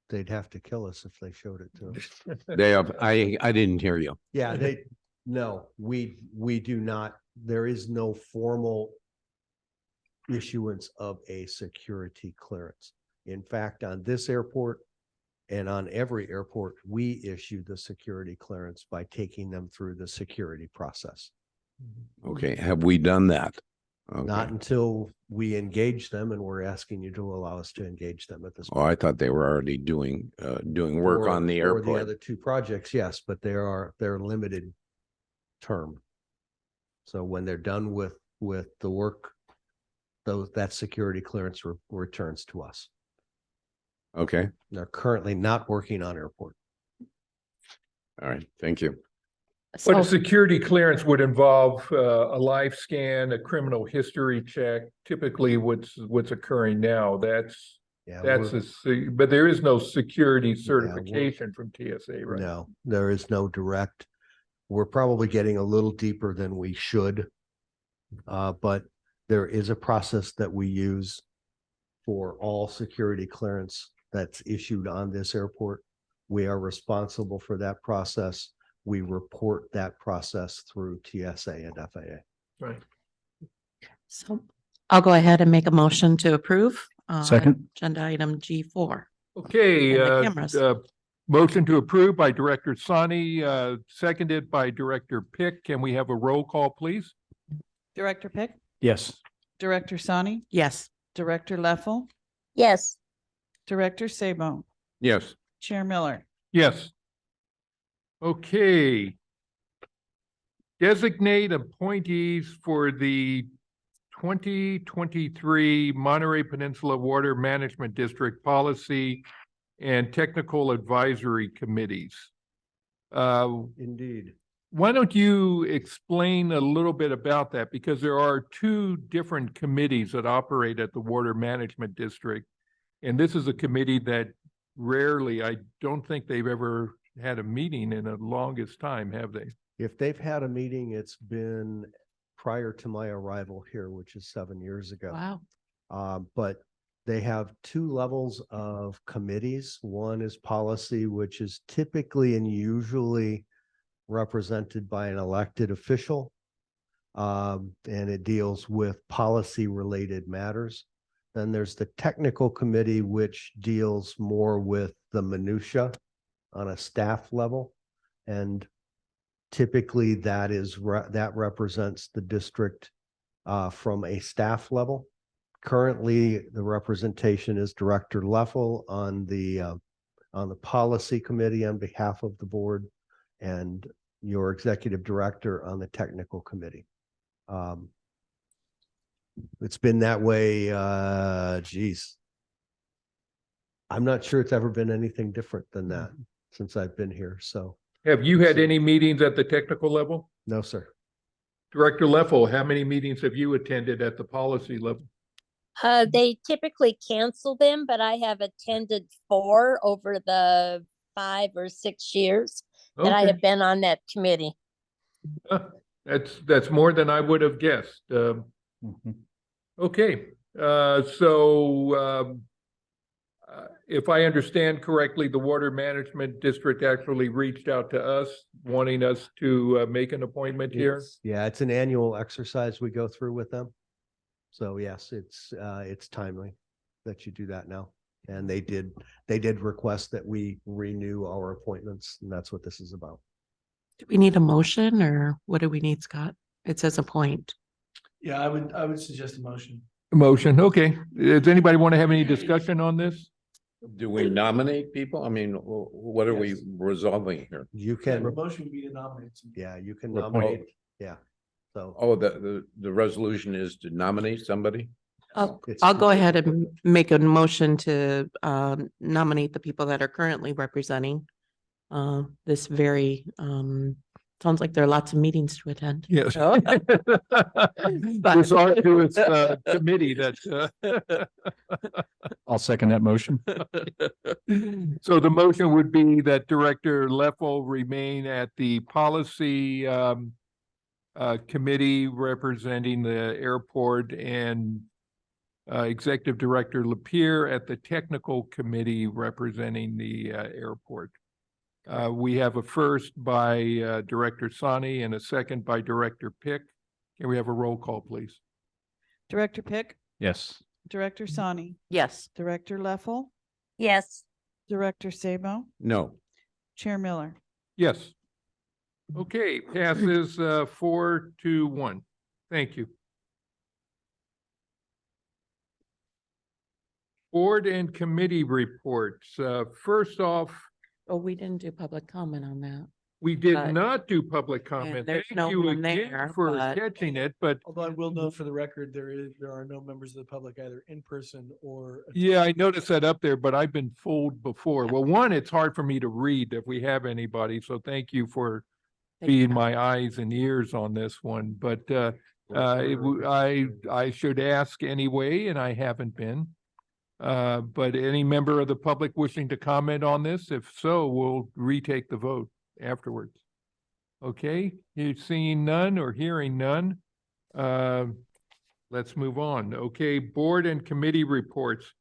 [SPEAKER 4] They'd have to kill us if they showed it to us.
[SPEAKER 5] They have, I didn't hear you.
[SPEAKER 4] Yeah, no, we do not, there is no formal issuance of a security clearance. In fact, on this airport and on every airport, we issue the security clearance by taking them through the security process.
[SPEAKER 5] Okay, have we done that?
[SPEAKER 4] Not
[SPEAKER 5] Okay.
[SPEAKER 4] until we engage them, and we're asking you to allow us to engage them at this.
[SPEAKER 5] Oh, I thought they were already doing work on the
[SPEAKER 4] For the
[SPEAKER 5] airport.
[SPEAKER 4] other two projects, yes, but they're limited term. So when they're done with the work, that security clearance returns to us.
[SPEAKER 5] Okay,
[SPEAKER 4] They're currently not working on airport.
[SPEAKER 5] all right, thank you.
[SPEAKER 1] But a
[SPEAKER 6] So,
[SPEAKER 1] security clearance would involve a live scan, a criminal history check, typically what's occurring now. That's
[SPEAKER 4] Yeah,
[SPEAKER 1] but there is no security certification from TSA, right?
[SPEAKER 4] no, there is no direct. We're probably getting a little deeper than we should. But there is a process that we use for all security clearance that's issued on this airport. We are responsible for that process. We report that process through TSA and FAA.
[SPEAKER 1] Right.
[SPEAKER 6] so I'll go ahead and make a motion to approve.
[SPEAKER 7] Second.
[SPEAKER 6] Agenda item G4.
[SPEAKER 1] Okay,
[SPEAKER 6] And the cameras.
[SPEAKER 1] motion to approve by Director Sani, seconded by Director Pick. Can we have a roll call, please?
[SPEAKER 2] Director Pick,
[SPEAKER 7] Yes.
[SPEAKER 2] Director Sani,
[SPEAKER 6] Yes.
[SPEAKER 2] Director Leffel,
[SPEAKER 3] Yes,
[SPEAKER 2] Director Sabo,
[SPEAKER 5] Yes,
[SPEAKER 2] Chair Miller.
[SPEAKER 1] Yes. Okay. Designate appointees for the 2023 Monterey Peninsula Water Management District Policy and Technical Advisory Committees.
[SPEAKER 4] Indeed.
[SPEAKER 1] Why don't you explain a little bit about that? Because there are two different committees that operate at the Water Management District. And this is a committee that rarely, I don't think they've ever had a meeting in the longest time, have they?
[SPEAKER 4] If they've had a meeting, it's been prior to my arrival here, which is 7 years ago.
[SPEAKER 6] Wow.
[SPEAKER 4] But they have two levels of committees. One is policy, which is typically and usually represented by an elected official. And it deals with policy related matters. Then there's the technical committee, which deals more with the minutia on a staff level. And typically that represents the district from a staff level. Currently, the representation is Director Leffel on the policy committee on behalf of the board, and your executive director on the technical committee. It's been that way, geez. I'm not sure it's ever been anything different than that since I've been here, so.
[SPEAKER 1] Have you had any meetings at the technical level?
[SPEAKER 4] No, sir.
[SPEAKER 1] Director Leffel, how many meetings have you attended at the policy level?
[SPEAKER 3] they typically cancel them, but I have attended 4 over the 5 or 6 years. that I
[SPEAKER 1] Okay.
[SPEAKER 3] have been on that committee.
[SPEAKER 1] That's more than I would have guessed. Okay, if I understand correctly, the Water Management District actually reached out to us, wanting us to make an appointment here.
[SPEAKER 4] Yeah, it's an annual exercise we go through with them. So yes, it's timely that you do that now. And they did request that we renew our appointments, and that's what this is about.
[SPEAKER 6] Do we need a motion or what do we need, Scott? It says appoint.
[SPEAKER 11] Yeah, I would suggest a motion.
[SPEAKER 1] Motion, okay. Does anybody want to have any discussion on this?
[SPEAKER 5] Do we nominate people? I mean, what are we
[SPEAKER 11] Yes.
[SPEAKER 5] resolving here?
[SPEAKER 4] You
[SPEAKER 11] The
[SPEAKER 4] can,
[SPEAKER 11] motion would be to nominate. somebody.
[SPEAKER 4] yeah, you can
[SPEAKER 1] Appoint.
[SPEAKER 4] nominate, yeah. So.
[SPEAKER 5] Oh, the resolution is to nominate somebody?
[SPEAKER 6] I'll go ahead and make a motion to nominate the people that are currently representing this very sounds like there are lots of meetings to attend.
[SPEAKER 1] Yes.
[SPEAKER 6] Oh.
[SPEAKER 1] This arduous committee that.
[SPEAKER 7] I'll second that motion.
[SPEAKER 1] So the motion would be that Director Leffel remain at the policy committee representing the airport, and Executive Director Lapierre at the technical committee representing the airport. We have a first by Director Sani and a second by Director Pick. Can we have a roll call, please?
[SPEAKER 2] Director Pick,
[SPEAKER 7] Yes.
[SPEAKER 2] Director Sani,
[SPEAKER 6] Yes.
[SPEAKER 2] Director Leffel,
[SPEAKER 3] Yes,
[SPEAKER 2] Director Sabo,
[SPEAKER 5] No.
[SPEAKER 2] Chair Miller.
[SPEAKER 1] Yes. Okay, passes 4-1. Thank you. Board and committee reports. First off,
[SPEAKER 6] Oh, we didn't do public comment on that.
[SPEAKER 1] we did
[SPEAKER 6] But-
[SPEAKER 1] not do public comment.
[SPEAKER 6] there's
[SPEAKER 1] Thank
[SPEAKER 6] no
[SPEAKER 1] you
[SPEAKER 6] one
[SPEAKER 1] again
[SPEAKER 6] there,
[SPEAKER 1] for
[SPEAKER 6] but-
[SPEAKER 1] catching it, but
[SPEAKER 11] Although I will note for the record, there are no members of the public either in person or.
[SPEAKER 1] yeah, I noticed that up there, but I've been fooled before. Well, one, it's hard for me to read if we have anybody, so thank you for
[SPEAKER 6] Thank you.
[SPEAKER 1] being my eyes and ears on this one, but I should ask anyway, and I haven't been. But any member of the public wishing to comment on this? If so, we'll retake the vote afterwards. Okay, you seeing none or hearing none? Let's move on. Okay, board and committee reports.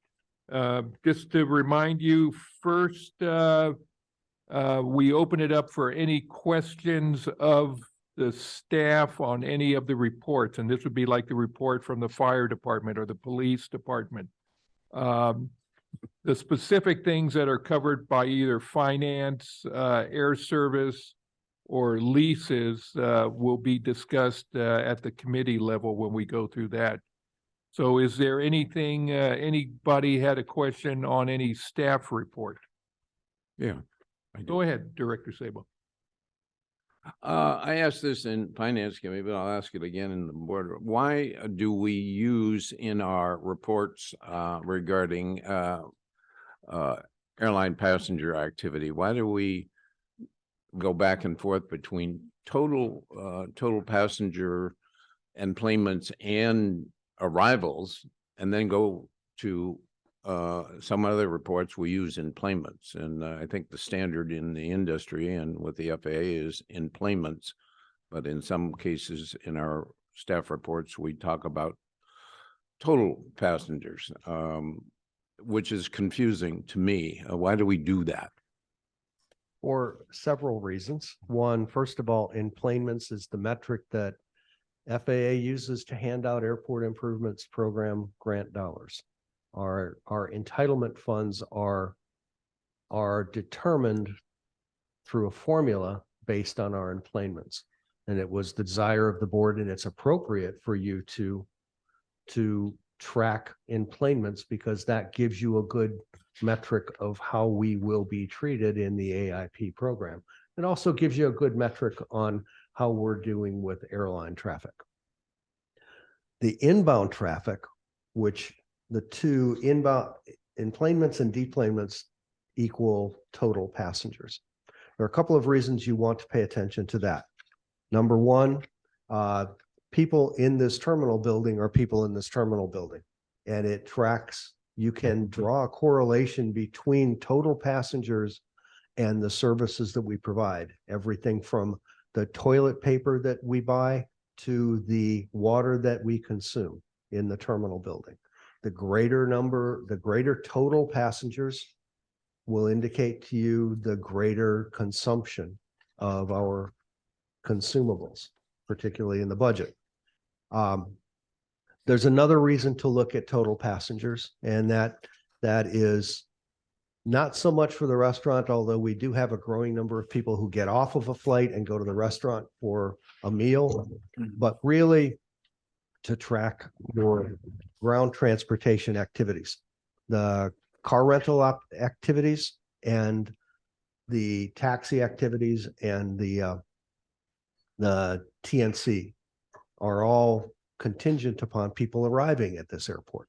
[SPEAKER 1] Just to remind you, first, we open it up for any questions of the staff on any of the reports, and this would be like the report from the fire department or the police department. The specific things that are covered by either finance, air service, or leases will be discussed at the committee level when we go through that. So is there anything, anybody had a question on any staff report?
[SPEAKER 5] Yeah. I
[SPEAKER 1] Go
[SPEAKER 5] do.
[SPEAKER 1] ahead, Director Sabo.
[SPEAKER 5] I asked this in finance committee, but I'll ask it again in the board. Why do we use in our reports regarding airline passenger activity? Why do we go back and forth between total passenger enplanements and arrivals, and then go to some other reports we use enplanements? And I think the standard in the industry and with the FAA is enplanements, but in some cases in our staff reports, we talk about total passengers, which is confusing to me. Why do we do that?
[SPEAKER 4] For several reasons. One, first of all, enplanements is the metric that FAA uses to hand out airport improvements program grant dollars. Our entitlement funds are determined through a formula based on our enplanements. And it was the desire of the board, and it's appropriate for you to track enplanements, because that gives you a good metric of how we will be treated in the AIP program. It also gives you a good metric on how we're doing with airline traffic. The inbound traffic, which the two inbound enplanements and deplanements equal total passengers. There are a couple of reasons you want to pay attention to that. Number one, people in this terminal building are people in this terminal building, and it tracks. You can draw a correlation between total passengers and the services that we provide, everything from the toilet paper that we buy to the water that we consume in the terminal building. The greater total passengers will indicate to you the greater consumption of our consumables, particularly in the budget. There's another reason to look at total passengers, and that is not so much for the restaurant, although we do have a growing number of people who get off of a flight and go to the restaurant for a meal, but really to track your ground transportation activities, the car rental activities and the taxi activities and the TNC are all contingent upon people arriving at this airport.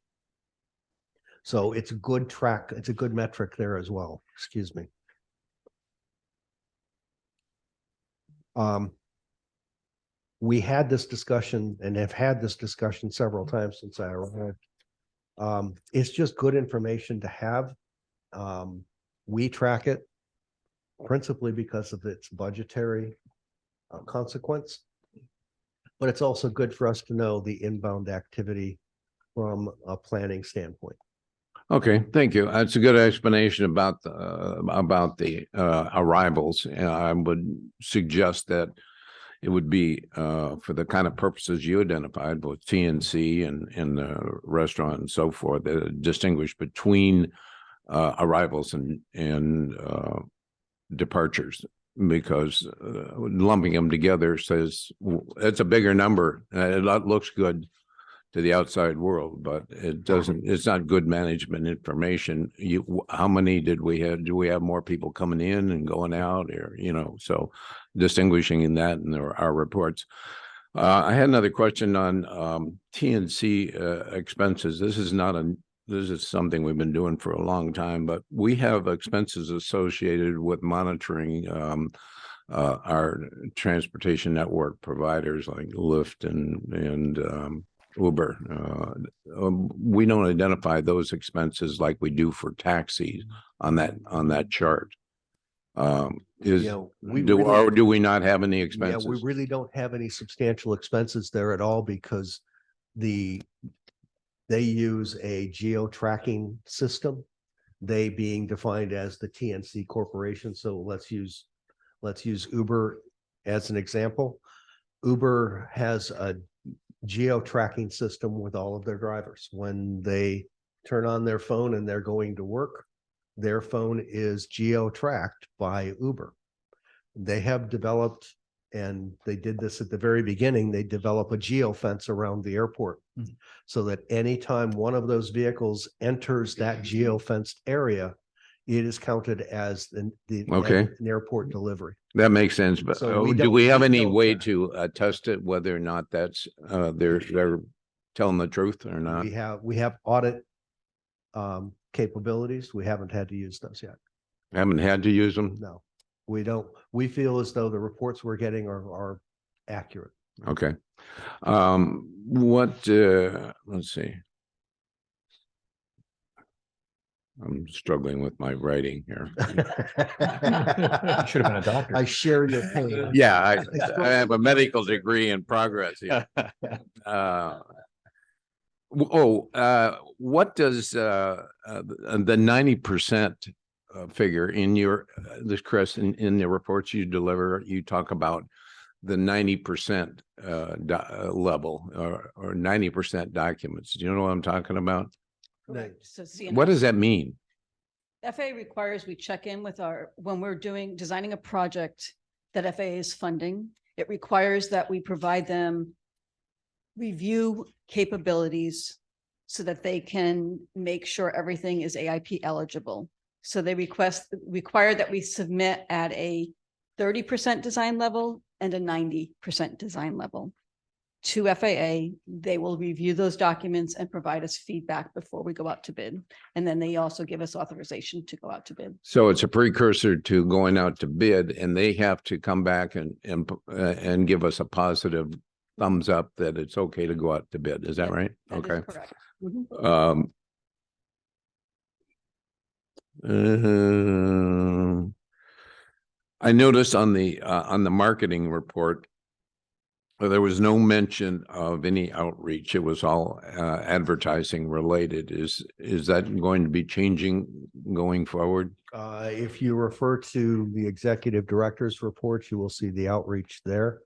[SPEAKER 4] So it's a good track. It's a good metric there as well. Excuse me. We had this discussion and have had this discussion several times since I arrived. It's just good information to have. We track it principally because of its budgetary consequence, but it's also good for us to know the inbound activity from a planning standpoint.
[SPEAKER 5] Okay, thank you. That's a good explanation about the arrivals. I would suggest that it would be for the kind of purposes you identified, both TNC and the restaurant and so forth, distinguish between arrivals and departures, because lumping them together says it's a bigger number. It looks good to the outside world, but it doesn't, it's not good management information. How many did we have? Do we have more people coming in and going out, or, so distinguishing in that in our reports. I had another question on TNC expenses. This is something we've been doing for a long time, but we have expenses associated with monitoring our transportation network providers like Lyft and Uber. We don't identify those expenses like we do for taxis on that chart. Do we not have any expenses?
[SPEAKER 4] Yeah, we really don't have any substantial expenses there at all, because they use a geo-tracking system, they being defined as the TNC Corporation. So let's use Uber as an example. Uber has a geo-tracking system with all of their drivers. When they turn on their phone and they're going to work, their phone is geo-tracked by Uber. They have developed, and they did this at the very beginning, they develop a geo fence around the airport so that anytime one of those vehicles enters that geo fenced area, it is counted as an airport delivery.
[SPEAKER 5] That makes sense, but
[SPEAKER 4] So
[SPEAKER 5] do we have any way to test it, whether or not that's they're telling the truth or not?
[SPEAKER 4] We have audit capabilities. We haven't had to use those yet.
[SPEAKER 5] Haven't had to use them?
[SPEAKER 4] No, we don't. We feel as though the reports we're getting are accurate.
[SPEAKER 5] Okay. Let's see. I'm struggling with my writing here.
[SPEAKER 7] Should have been a doctor.
[SPEAKER 4] I share your pain.
[SPEAKER 5] Yeah, I have a medical degree in progress. Yeah. What does the 90% figure in your Chris, in the reports you deliver, you talk about the 90% level or 90% documents. Do you know what I'm talking about?
[SPEAKER 13] Correct. So
[SPEAKER 5] What does that mean?
[SPEAKER 13] FAA requires we check in with when we're designing a project that FAA is funding, it requires that we provide them review capabilities so that they can make sure everything is AIP eligible. So they require that we submit at a 30% design level and a 90% design level to FAA. They will review those documents and provide us feedback before we go out to bid. And then they also give us authorization to go out to bid.
[SPEAKER 5] So it's a precursor to going out to bid, and they have to come back and give us a positive thumbs up that it's okay to go out to bid. Is that right?
[SPEAKER 13] That is
[SPEAKER 5] Okay.
[SPEAKER 13] correct.
[SPEAKER 5] I noticed on the marketing report, there was no mention of any outreach. It was all advertising related. Is that going to be changing going forward?
[SPEAKER 4] If you refer to the executive director's report, you will see the outreach there.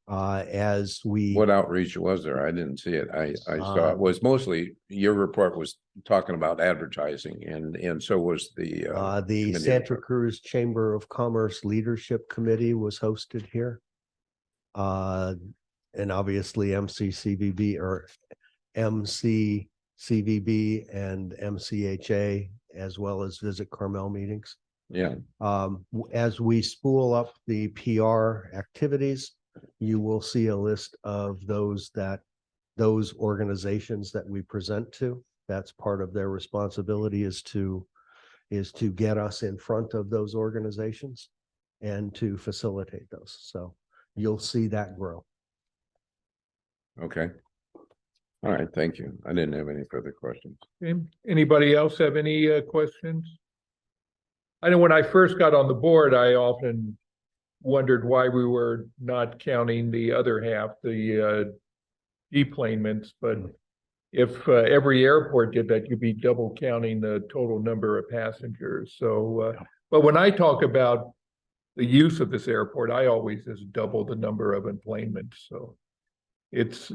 [SPEAKER 4] As we.
[SPEAKER 5] What outreach was there? I didn't see it. I saw it was mostly, your report was talking about advertising and so was the committee
[SPEAKER 4] Santa
[SPEAKER 5] report.
[SPEAKER 4] Cruz Chamber of Commerce Leadership Committee was hosted here. And obviously MCCVB or MCCVB and MCHA, as well as Visit Carmel meetings.
[SPEAKER 5] Yeah.
[SPEAKER 4] As we spool up the PR activities, you will see a list of those organizations that we present to. That's part of their responsibility is to get us in front of those organizations and to facilitate those. So you'll see that grow.
[SPEAKER 5] Okay. All right. Thank you. I didn't have any further questions.
[SPEAKER 1] Okay. Anybody else have any questions? I know when I first got on the board, I often wondered why we were not counting the other half, the deplanements, but if every airport did that, you'd be double counting the total number of passengers. So, but when I talk about the use of this airport, I always just double the number of enplanements. So it's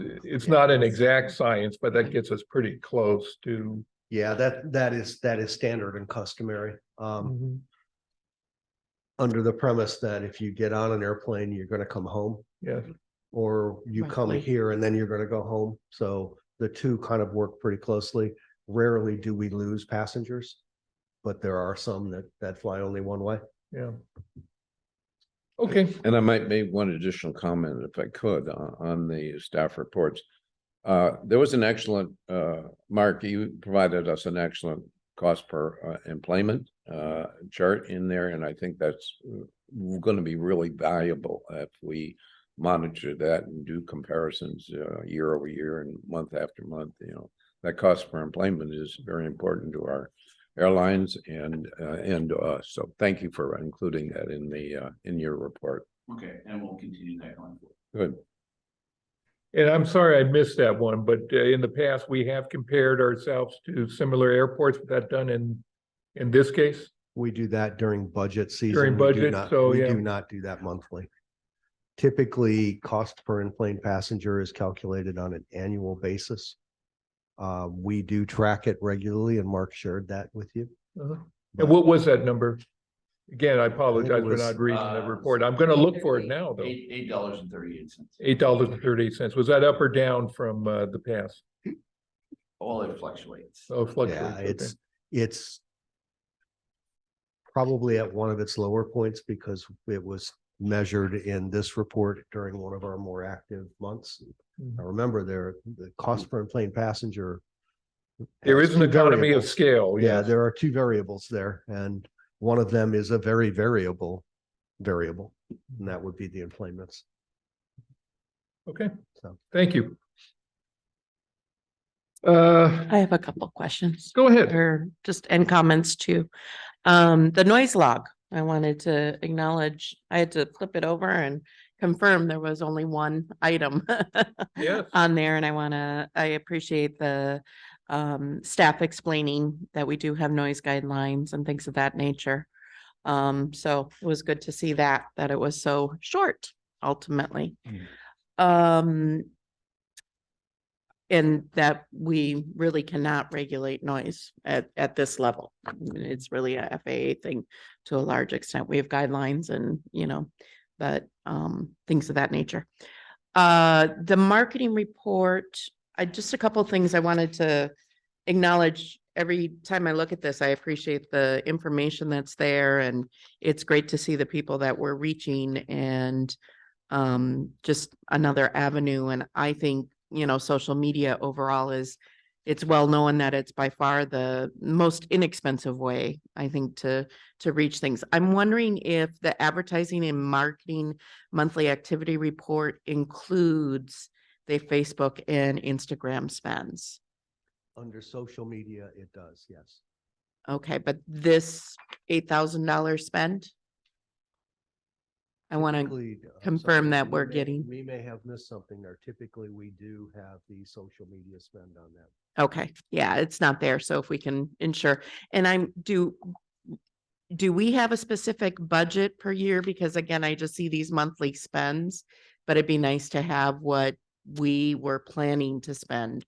[SPEAKER 1] not an exact science, but that gets us pretty close to.
[SPEAKER 4] Yeah, that is standard and customary. Under the premise that if you get on an airplane, you're going to come home.
[SPEAKER 1] Yeah.
[SPEAKER 4] Or you come
[SPEAKER 6] Roughly.
[SPEAKER 4] here and then you're going to go home. So the two kind of work pretty closely. Rarely do we lose passengers, but there are some that fly only one way.
[SPEAKER 1] Yeah. Okay.
[SPEAKER 5] And I might make one additional comment if I could on the staff reports. There was an excellent, Mark, you provided us an excellent cost per employment chart in there. And I think that's going to be really valuable if we monitor that and do comparisons year over year and month after month. You know, that cost per employment is very important to our airlines and to us. So thank you for including that in your report.
[SPEAKER 14] Okay, and we'll continue that going forward.
[SPEAKER 5] Good.
[SPEAKER 1] And I'm sorry I missed that one, but in the past, we have compared ourselves to similar airports. Was that done in this case?
[SPEAKER 4] We do that during budget season.
[SPEAKER 1] During
[SPEAKER 4] We do
[SPEAKER 1] budget,
[SPEAKER 4] not-
[SPEAKER 1] so,
[SPEAKER 4] we
[SPEAKER 1] yeah.
[SPEAKER 4] do not do that monthly. Typically, cost per in-plane passenger is calculated on an annual basis. We do track it regularly, and Mark shared that with you.
[SPEAKER 1] And what was that number? Again, I apologize for
[SPEAKER 4] was,
[SPEAKER 1] not reading the report. I'm going to look for it now, though.
[SPEAKER 14] $8.38.
[SPEAKER 1] $8.38. Was that up or down from the past?
[SPEAKER 14] Well, it fluctuates.
[SPEAKER 1] Oh, it fluctuates.
[SPEAKER 4] Yeah,
[SPEAKER 1] Okay.
[SPEAKER 4] it's probably at one of its lower points because it was measured in this report during one of our more active months.
[SPEAKER 1] Mhm.
[SPEAKER 4] I remember the cost per plane passenger.
[SPEAKER 1] There
[SPEAKER 4] has
[SPEAKER 1] is an
[SPEAKER 4] two
[SPEAKER 1] economy of
[SPEAKER 4] variables.
[SPEAKER 1] scale.
[SPEAKER 4] Yeah,
[SPEAKER 1] Yes.
[SPEAKER 4] there are two variables there, and one of them is a very variable, and that would be the employments.
[SPEAKER 1] Okay.
[SPEAKER 4] So.
[SPEAKER 1] Thank you.
[SPEAKER 6] I have a couple questions.
[SPEAKER 1] Go ahead.
[SPEAKER 6] Or just and comments too. The noise log, I wanted to acknowledge, I had to flip it over and confirm there was only one item
[SPEAKER 1] Yes.
[SPEAKER 6] on there, and I appreciate the staff explaining that we do have noise guidelines and things of that nature. So it was good to see that it was so short ultimately. And that we really cannot regulate noise at this level. It's really a FAA thing to a large extent. We have guidelines and, but things of that nature. The marketing report, just a couple of things I wanted to acknowledge. Every time I look at this, I appreciate the information that's there, and it's great to see the people that we're reaching and just another avenue. And I think, social media overall it's well known that it's by far the most inexpensive way, I think, to reach things. I'm wondering if the advertising and marketing monthly activity report includes the Facebook and Instagram spends.
[SPEAKER 4] Under social media, it does, yes.
[SPEAKER 6] Okay, but this $8,000 spend? I want to
[SPEAKER 4] Typically,
[SPEAKER 6] confirm
[SPEAKER 4] sorry,
[SPEAKER 6] that
[SPEAKER 4] we
[SPEAKER 6] we're
[SPEAKER 4] may-
[SPEAKER 6] getting.
[SPEAKER 4] We may have missed something there. Typically, we do have the social media spend on that.
[SPEAKER 6] Okay, yeah, it's not there. So if we can ensure, and do we have a specific budget per year? Because again, I just see these monthly spends, but it'd be nice to have what we were planning to spend.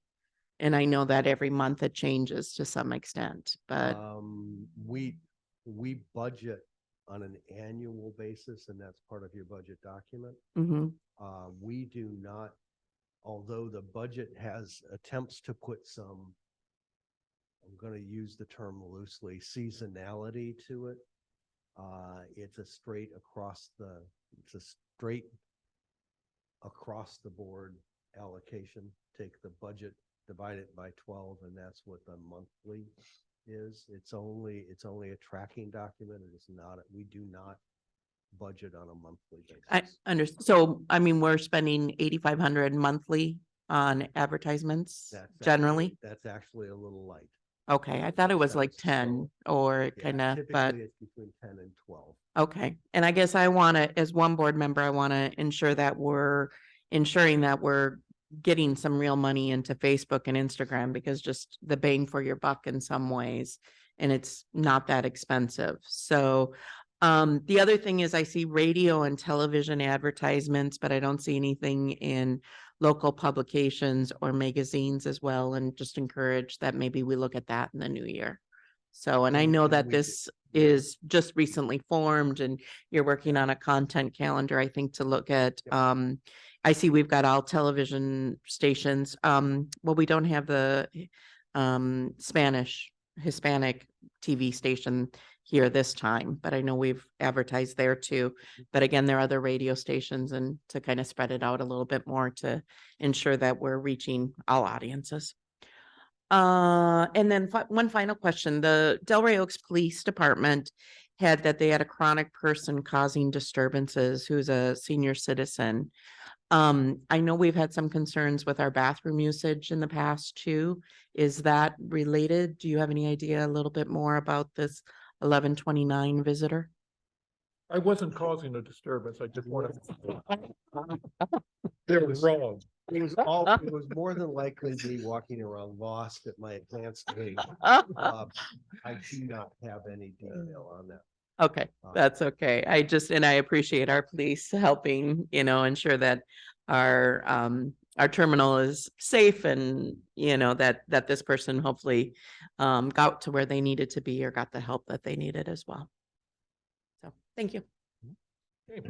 [SPEAKER 6] And I know that every month it changes to some extent, but
[SPEAKER 4] We budget on an annual basis, and that's part of your budget document.
[SPEAKER 6] mhm,
[SPEAKER 4] We do not, although the budget has attempts to put some, I'm going to use the term loosely, seasonality to it. It's a straight across the board allocation. Take the budget, divide it by 12, and that's what the monthly is. It's only a tracking document. It is not, we do not budget on a monthly
[SPEAKER 6] I
[SPEAKER 4] basis.
[SPEAKER 6] understand. So, I mean, we're spending 8,500 monthly on advertisements generally.
[SPEAKER 4] That's actually a little light.
[SPEAKER 6] Okay, I thought it was like
[SPEAKER 4] So-
[SPEAKER 6] 10 or
[SPEAKER 4] Yeah,
[SPEAKER 6] kind of, but.
[SPEAKER 4] typically it's between 10 and 12.
[SPEAKER 6] Okay, and I guess I want to, as one board member, I want to ensure that we're ensuring that we're getting some real money into Facebook and Instagram, because just the bang for your buck in some ways, and it's not that expensive. So the other thing is I see radio and television advertisements, but I don't see anything in local publications or magazines as well, and just encourage that maybe we look at that in the new year. So, and I know
[SPEAKER 4] And
[SPEAKER 6] that
[SPEAKER 4] we do.
[SPEAKER 6] this is just recently formed and you're working on a content calendar, I think, to look at, I see we've got all television stations. Well, we don't have the Hispanic TV station here this time, but I know we've advertised there too. But again, there are other radio stations, and to kind of spread it out a little bit more to ensure that we're reaching all audiences. And then one final question, the Delray Oaks Police Department had that they had a chronic person causing disturbances who's a senior citizen. I know we've had some concerns with our bathroom usage in the past too. Is that related? Do you have any idea a little bit more about this 1129 visitor?
[SPEAKER 1] I wasn't causing a disturbance. I just wanted. They're wrong.
[SPEAKER 4] It was more than likely me walking around lost at my advanced age. I do not have any detail on that.
[SPEAKER 6] Okay, that's okay. And I appreciate our police helping, ensure that our terminal is safe, and, that this person hopefully got to where they needed to be or got the help that they needed as well. So, thank you.
[SPEAKER 1] Okay.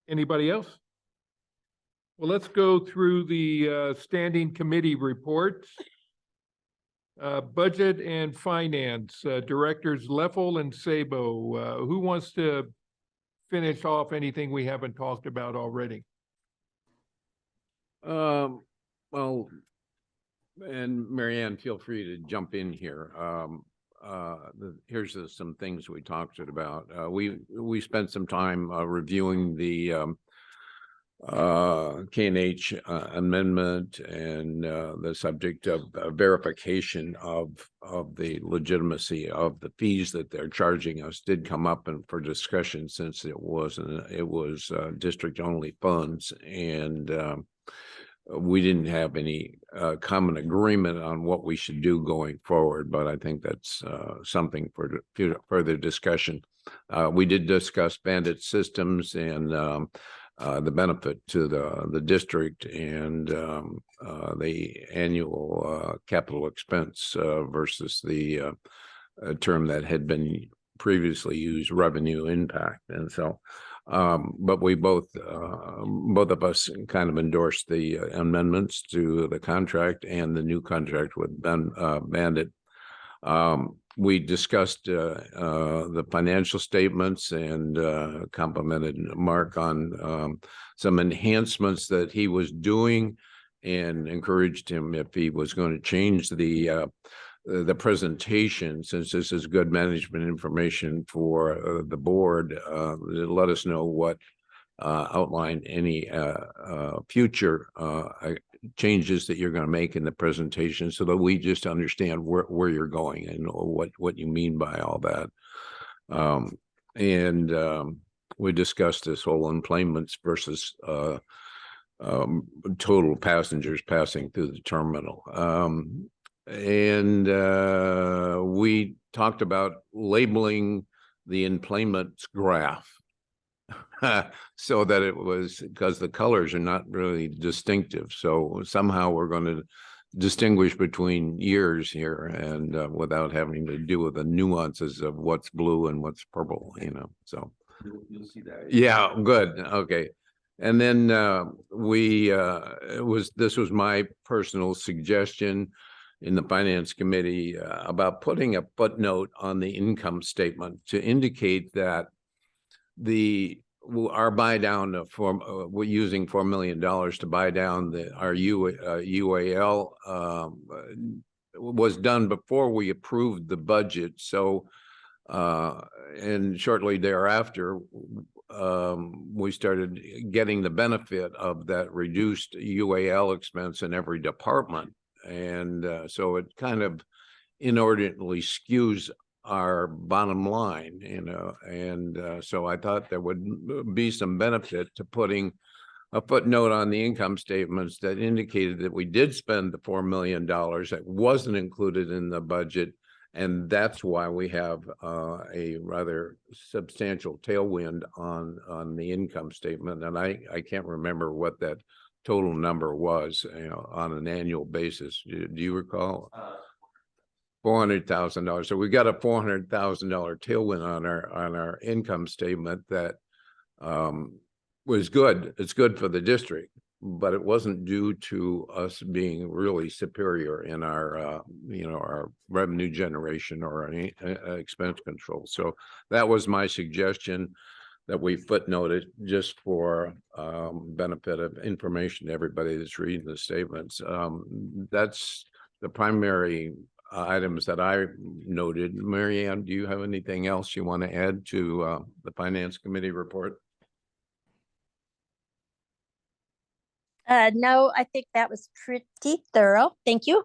[SPEAKER 1] Anybody else? Well, let's go through the standing committee reports. Budget and Finance, Directors Leffel and Sabo. Who wants to finish off anything we haven't talked about already?
[SPEAKER 5] Well, and Marianne, feel free to jump in here. Here's some things we talked about. We spent some time reviewing the K&H amendment and the subject of verification of the legitimacy of the fees that they're charging us did come up and for discussion, since it was district only funds, and we didn't have any common agreement on what we should do going forward, but I think that's something for further discussion. We did discuss bandit systems and the benefit to the district, and the annual capital expense versus the term that had been previously used, revenue impact. And so but we both of us kind of endorsed the amendments to the contract and the new contract with Bandit. We discussed the financial statements and complimented Mark on some enhancements that he was doing, and encouraged him, if he was going to change the presentation, since this is good management information for the board, let us know what outline any future changes that you're going to make in the presentation so that we just understand where you're going and what you mean by all that. We discussed this whole employments versus total passengers passing through the terminal. We talked about labeling the employments graph so that it was, because the colors are not really distinctive. So somehow we're going to distinguish between years here and without having to deal with the nuances of what's blue and what's purple, you know, so.
[SPEAKER 14] You'll see that.
[SPEAKER 5] Yeah, good. Okay. And then this was my personal suggestion in the finance committee about putting a footnote on the income statement to indicate that our buy down we're using $4 million to buy down our UAL was done before we approved the budget. So and shortly thereafter, we started getting the benefit of that reduced UAL expense in every department. And so it kind of inordinately skews our bottom line, you know, and so I thought there would be some benefit to putting a footnote on the income statements that indicated that we did spend the $4 million that wasn't included in the budget. And that's why we have a rather substantial tailwind on the income statement. And I can't remember what that total number was, you know, on an annual basis. Do you recall? $400,000. So we got a $400,000 tailwind on our income statement that was good. It's good for the district, but it wasn't due to us being really superior in our you know, our revenue generation or any expense control. So that was my suggestion, that we footnoted just for benefit of information to everybody that's reading the statements. That's the primary items that I noted. Mary Ann, do you have anything else you want to add to the Finance Committee report?
[SPEAKER 3] No, I think that was pretty thorough. Thank you.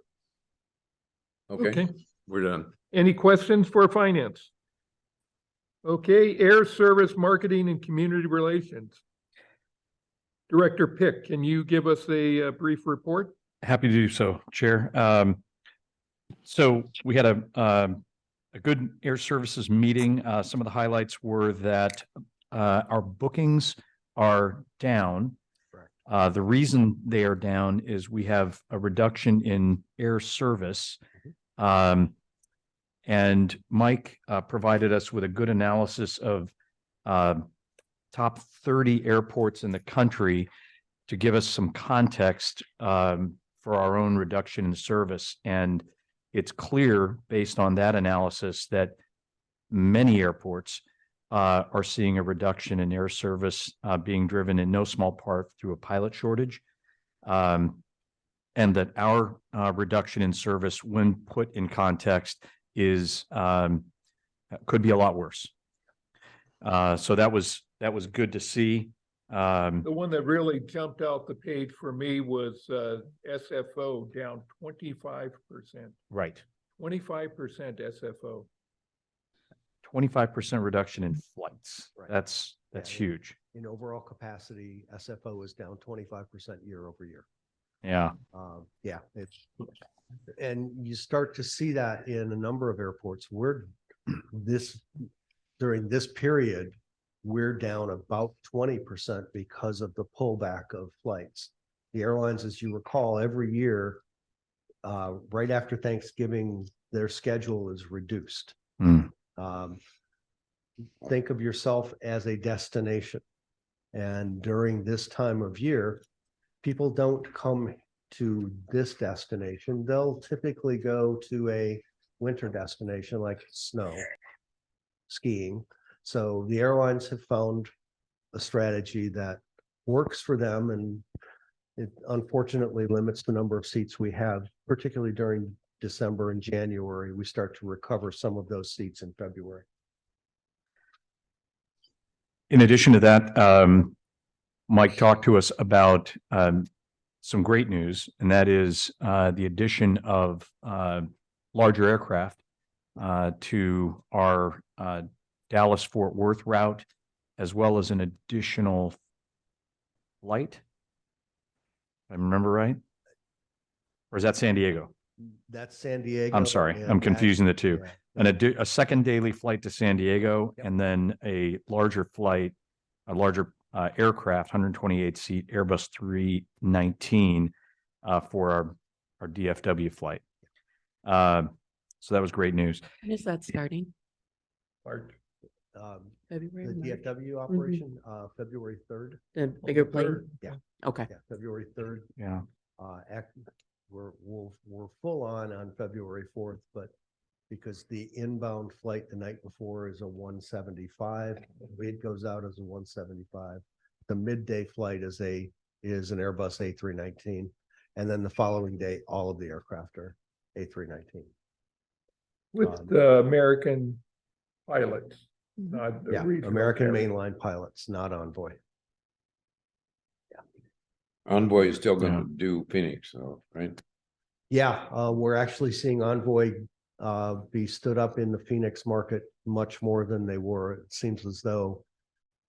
[SPEAKER 5] Okay, we're done.
[SPEAKER 1] Any questions for finance? Okay, Air Service Marketing and Community Relations. Director Pick, can you give us a brief report?
[SPEAKER 7] Happy to do so, Chair. So we had a good air services meeting. Some of the highlights were that our bookings are down. The reason they are down is we have a reduction in air service. And Mike provided us with a good analysis of top 30 airports in the country to give us some context for our own reduction in service. And it's clear based on that analysis that many airports are seeing a reduction in air service being driven in no small part through a pilot shortage. And that our reduction in service, when put in context, is could be a lot worse. So that was good to see.
[SPEAKER 1] The one that really jumped out the page for me was SFO down 25%.
[SPEAKER 7] Right.
[SPEAKER 1] 25% SFO.
[SPEAKER 7] 25% reduction in flights.
[SPEAKER 4] Right.
[SPEAKER 7] That's huge.
[SPEAKER 4] In overall capacity, SFO is down 25% year over year.
[SPEAKER 7] Yeah.
[SPEAKER 4] Yeah, and you start to see that in a number of airports. During this period, we're down about 20% because of the pullback of flights. The airlines, as you recall, every year, right after Thanksgiving, their schedule is reduced. Think of yourself as a destination. And during this time of year, people don't come to this destination. They'll typically go to a winter destination like snow, skiing. So the airlines have found a strategy that works for them, and it unfortunately limits the number of seats we have, particularly during December and January. We start to recover some of those seats in February.
[SPEAKER 7] In addition to that, Mike talked to us about some great news, and that is the addition of larger aircraft to our Dallas-Fort Worth route, as well as an additional flight. If I remember right? Or is that San Diego?
[SPEAKER 4] That's San Diego.
[SPEAKER 7] I'm sorry,
[SPEAKER 4] and
[SPEAKER 7] I'm
[SPEAKER 4] that-
[SPEAKER 7] confusing the two.
[SPEAKER 4] yeah.
[SPEAKER 7] A second daily flight to San Diego,
[SPEAKER 4] Yep.
[SPEAKER 7] and then a larger flight, a larger aircraft, 128 seat Airbus 319 for our DFW flight. So that was great news.
[SPEAKER 6] When is that starting?
[SPEAKER 1] March.
[SPEAKER 6] February?
[SPEAKER 4] The
[SPEAKER 6] March?
[SPEAKER 4] DFW operation, February 3rd.
[SPEAKER 6] The bigger plane?
[SPEAKER 1] Third.
[SPEAKER 4] Yeah,
[SPEAKER 6] Okay.
[SPEAKER 4] yeah, February 3rd.
[SPEAKER 7] Yeah.
[SPEAKER 4] We're full on February 4th, but because the inbound flight the night before is a 175, it goes out as a 175. The midday flight is an Airbus A319, and then the following day, all of the aircraft are A319.
[SPEAKER 1] With the American pilots, not the
[SPEAKER 4] Yeah,
[SPEAKER 1] regional
[SPEAKER 4] American
[SPEAKER 1] carrier.
[SPEAKER 4] mainline pilots, not Envoy.
[SPEAKER 5] Envoy is still gonna
[SPEAKER 7] Yeah.
[SPEAKER 5] do Phoenix, so, right?
[SPEAKER 4] Yeah, we're actually seeing Envoy be stood up in the Phoenix market much more than they were. It seems as though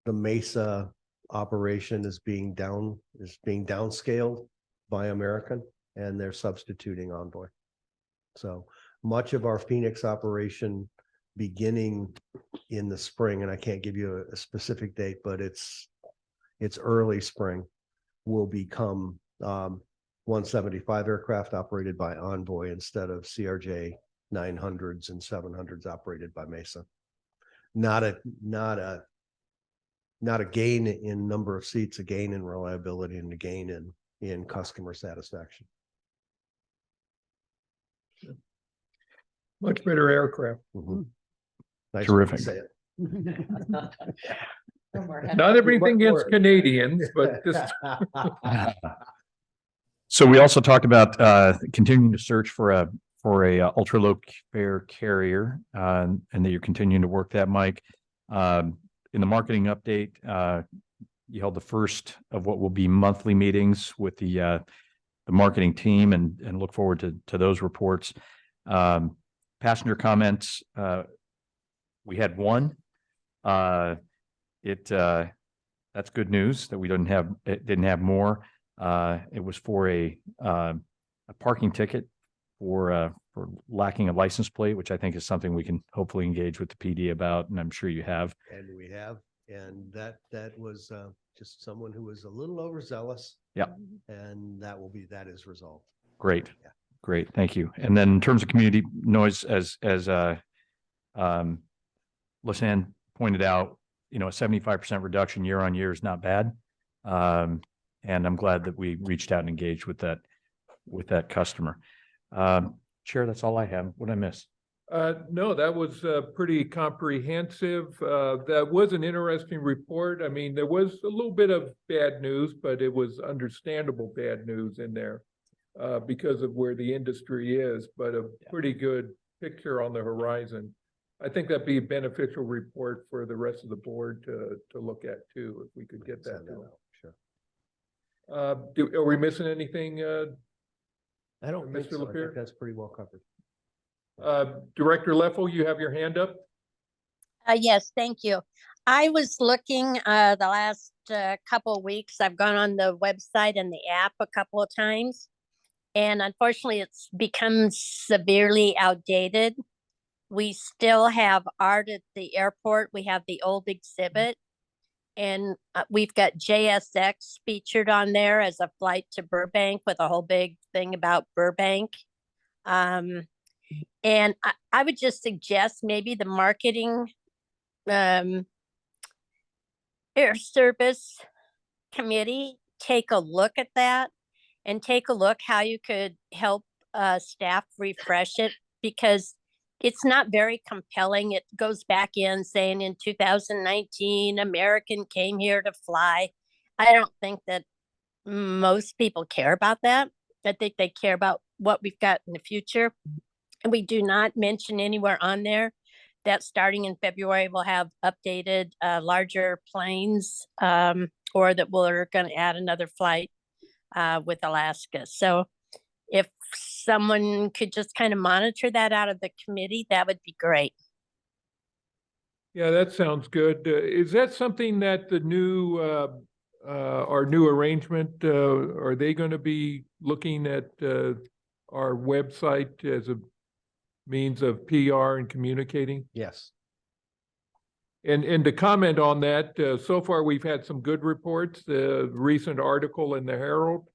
[SPEAKER 4] the Mesa operation is being downscaled by American, and they're substituting Envoy. So much of our Phoenix operation beginning in the spring, and I can't give you a specific date, but it's early spring, will become 175 aircraft operated by Envoy instead of CRJ 900s and 700s operated by Mesa. Not a gain in number of seats, a gain in reliability, and a gain in customer satisfaction.
[SPEAKER 1] Much better aircraft.
[SPEAKER 4] Mhm. Nice way to
[SPEAKER 7] Terrific.
[SPEAKER 4] say it.
[SPEAKER 1] Not everything against Canadians, but just
[SPEAKER 7] So we also talked about continuing to search for a ultra low fare carrier, and that you're continuing to work that, Mike. In the marketing update, you held the first of what will be monthly meetings with the marketing team, and look forward to those reports. Passenger comments, we had one. That's good news that we didn't have more. It was for a parking ticket for lacking a license plate, which I think is something we can hopefully engage with the PD about, and I'm sure you have.
[SPEAKER 4] And we have, and that was just someone who was a little overzealous.
[SPEAKER 7] Yeah.
[SPEAKER 4] And that is resolved.
[SPEAKER 7] Great.
[SPEAKER 4] Yeah.
[SPEAKER 7] Great. Thank you. And then in terms of community noise, as Lisanne pointed out, a 75% reduction year on year is not bad. And I'm glad that we reached out and engaged with that customer. Chair, that's all I have. What did I miss?
[SPEAKER 1] no, that was pretty comprehensive. That was an interesting report. I mean, there was a little bit of bad news, but it was understandable bad news in there because of where the industry is, but a pretty good picture on the horizon. I think that'd be a beneficial report for the rest of the board to look at too, if we could get that.
[SPEAKER 4] Send out, Sure.
[SPEAKER 1] Are we missing anything?
[SPEAKER 4] I don't think
[SPEAKER 1] Mr.
[SPEAKER 4] so. I
[SPEAKER 1] Lapierre?
[SPEAKER 4] think that's pretty well covered.
[SPEAKER 1] Director Leffel, you have your hand up?
[SPEAKER 3] Yes, thank you. I was looking the last couple of weeks. I've gone on the website and the app a couple of times, and unfortunately, it's become severely outdated. We still have art at the airport. We have the old exhibit, and we've got JSX featured on there as a flight to Burbank with a whole big thing about Burbank. And I would just suggest maybe the marketing air service committee take a look at that and take a look how you could help staff refresh it, because it's not very compelling. It goes back in saying in 2019, American came here to fly. I don't think that most people care about that. I think they care about what we've got in the future. And we do not mention anywhere on there that starting in February, we'll have updated larger planes or that we're going to add another flight with Alaska. So if someone could just kind of monitor that out of the committee, that would be great.
[SPEAKER 1] Yeah, that sounds good. Is that something that the new, our new arrangement, are they going to be looking at our website as a means of PR and communicating?
[SPEAKER 4] Yes.
[SPEAKER 1] And to comment on that, so far we've had some good reports. The recent article in the Herald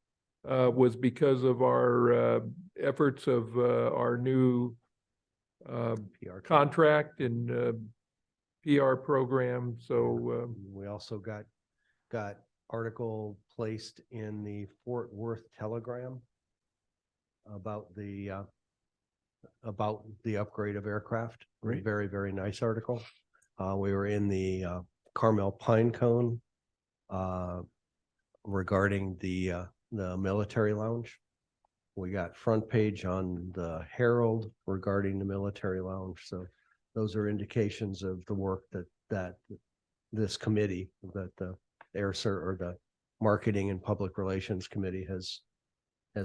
[SPEAKER 1] was because of our efforts of our new
[SPEAKER 4] PR
[SPEAKER 1] contract and PR program. So
[SPEAKER 4] we also got article placed in the Fort Worth Telegram about the upgrade of aircraft.
[SPEAKER 1] Great.
[SPEAKER 4] Very, very nice article. We were in the Carmel Pine Cone regarding the military lounge. We got front page on the Herald regarding the military lounge. So those are indications of the work that this committee, that the or the Marketing and Public Relations Committee has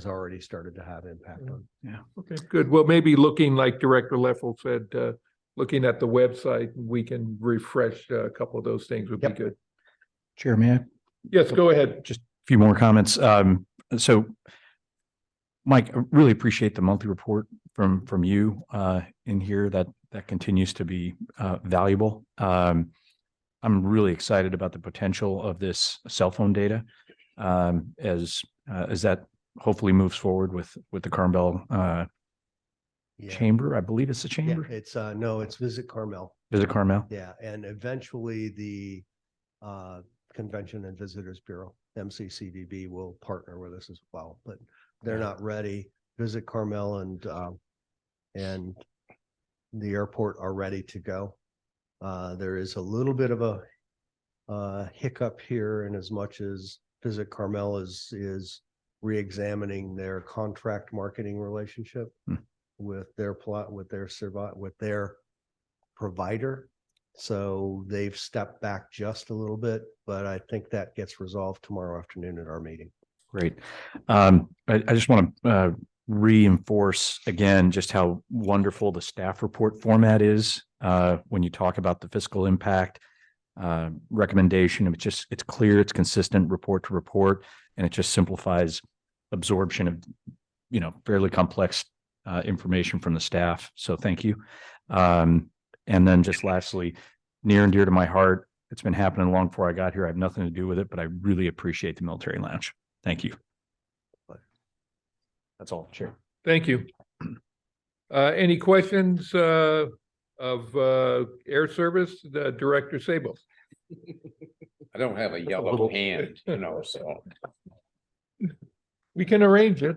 [SPEAKER 4] already started to have impact on.
[SPEAKER 1] yeah, okay, good. Well, maybe looking like Director Leffel said, looking at the website, we can refresh a couple of those things would be good.
[SPEAKER 7] Chair, may I?
[SPEAKER 1] Yes, go ahead.
[SPEAKER 7] Just a few more comments. So Mike, I really appreciate the monthly report from you in here. That continues to be valuable. I'm really excited about the potential of this cell phone data as that hopefully moves forward with the Carmel chamber. I believe it's the
[SPEAKER 4] Yeah,
[SPEAKER 7] chamber.
[SPEAKER 4] it's no, it's Visit Carmel.
[SPEAKER 7] Visit Carmel.
[SPEAKER 4] Yeah, and eventually the Convention and Visitors Bureau, MCCVB, will partner with us as well, but they're not ready. Visit Carmel and the airport are ready to go. There is a little bit of a hiccup here, in as much as Visit Carmel is re-examining their contract marketing relationship with their provider. So they've stepped back just a little bit, but I think that gets resolved tomorrow afternoon at our meeting.
[SPEAKER 7] Great. I just want to reinforce again just how wonderful the staff report format is when you talk about the fiscal impact recommendation. It's clear, it's consistent report to report, and it just simplifies absorption of fairly complex information from the staff. So thank you. And then just lastly, near and dear to my heart, it's been happening long before I got here. I have nothing to do with it, but I really appreciate the military lounge. Thank you. That's all, Chair.
[SPEAKER 1] Thank you. Any questions of Air Service, Director Sabo?
[SPEAKER 5] I don't have a yellow hand, so.
[SPEAKER 1] We can arrange it.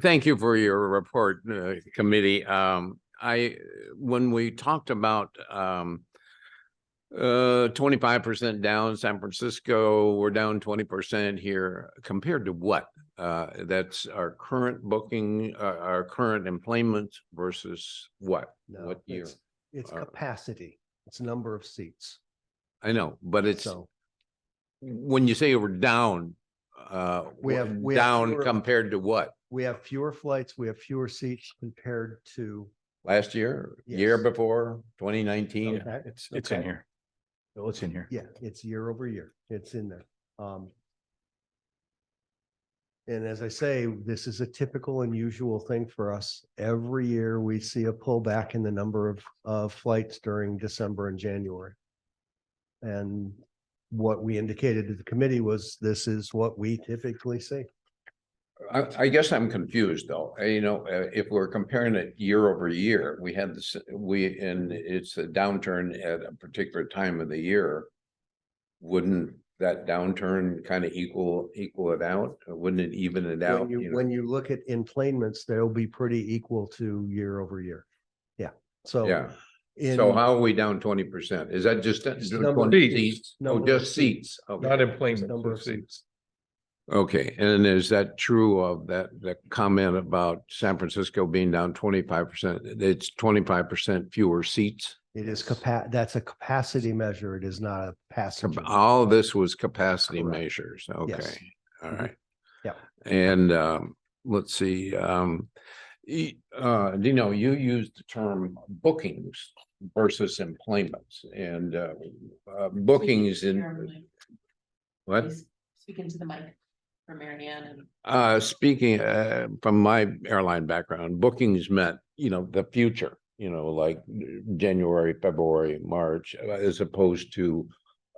[SPEAKER 5] Thank you for your report, committee. When we talked about 25% down, San Francisco, we're down 20% here, compared to what? That's our current booking, our current employment versus what?
[SPEAKER 4] No,
[SPEAKER 5] What year?
[SPEAKER 4] It's capacity. It's number of seats.
[SPEAKER 5] I know, but it's,
[SPEAKER 4] So
[SPEAKER 5] when you say we're down,
[SPEAKER 4] we have
[SPEAKER 5] down
[SPEAKER 4] fewer-
[SPEAKER 5] compared to what?
[SPEAKER 4] we have fewer flights, we have fewer seats compared to.
[SPEAKER 5] Last year, year
[SPEAKER 4] Yes.
[SPEAKER 5] before, 2019?
[SPEAKER 4] Okay.
[SPEAKER 7] It's in here. Well, it's in here.
[SPEAKER 4] Yeah, it's year over year. It's in there. And as I say, this is a typical and usual thing for us. Every year we see a pullback in the number of flights during December and January. And what we indicated to the committee was, this is what we typically see.
[SPEAKER 5] I guess I'm confused though. If we're comparing it year over year, we had this, and it's a downturn at a particular time of the year. Wouldn't that downturn kind of equal it out? Wouldn't it even it out?
[SPEAKER 4] When you look at enplanements, they'll be pretty equal to year over year. Yeah, so.
[SPEAKER 5] Yeah.
[SPEAKER 4] in-
[SPEAKER 5] So how are we down 20%? Is that just
[SPEAKER 4] number of
[SPEAKER 5] 20
[SPEAKER 1] seats.
[SPEAKER 5] seats? Oh,
[SPEAKER 4] Number of
[SPEAKER 5] just seats. Okay.
[SPEAKER 1] Not employment.
[SPEAKER 4] Number of seats.
[SPEAKER 5] Okay, and is that true of that comment about San Francisco being down 25%? It's 25% fewer seats?
[SPEAKER 4] It is that's a capacity measure. It is not a passenger.
[SPEAKER 5] All this was capacity
[SPEAKER 4] Correct.
[SPEAKER 5] measures.
[SPEAKER 4] Yes.
[SPEAKER 5] Okay, all right.
[SPEAKER 4] Yep.
[SPEAKER 5] And let's see, Dino, you used the term bookings versus employments and bookings in what?
[SPEAKER 6] Speaking to the mic for Marianne and.
[SPEAKER 5] Speaking from my airline background, bookings meant, the future, like January, February, March, as opposed to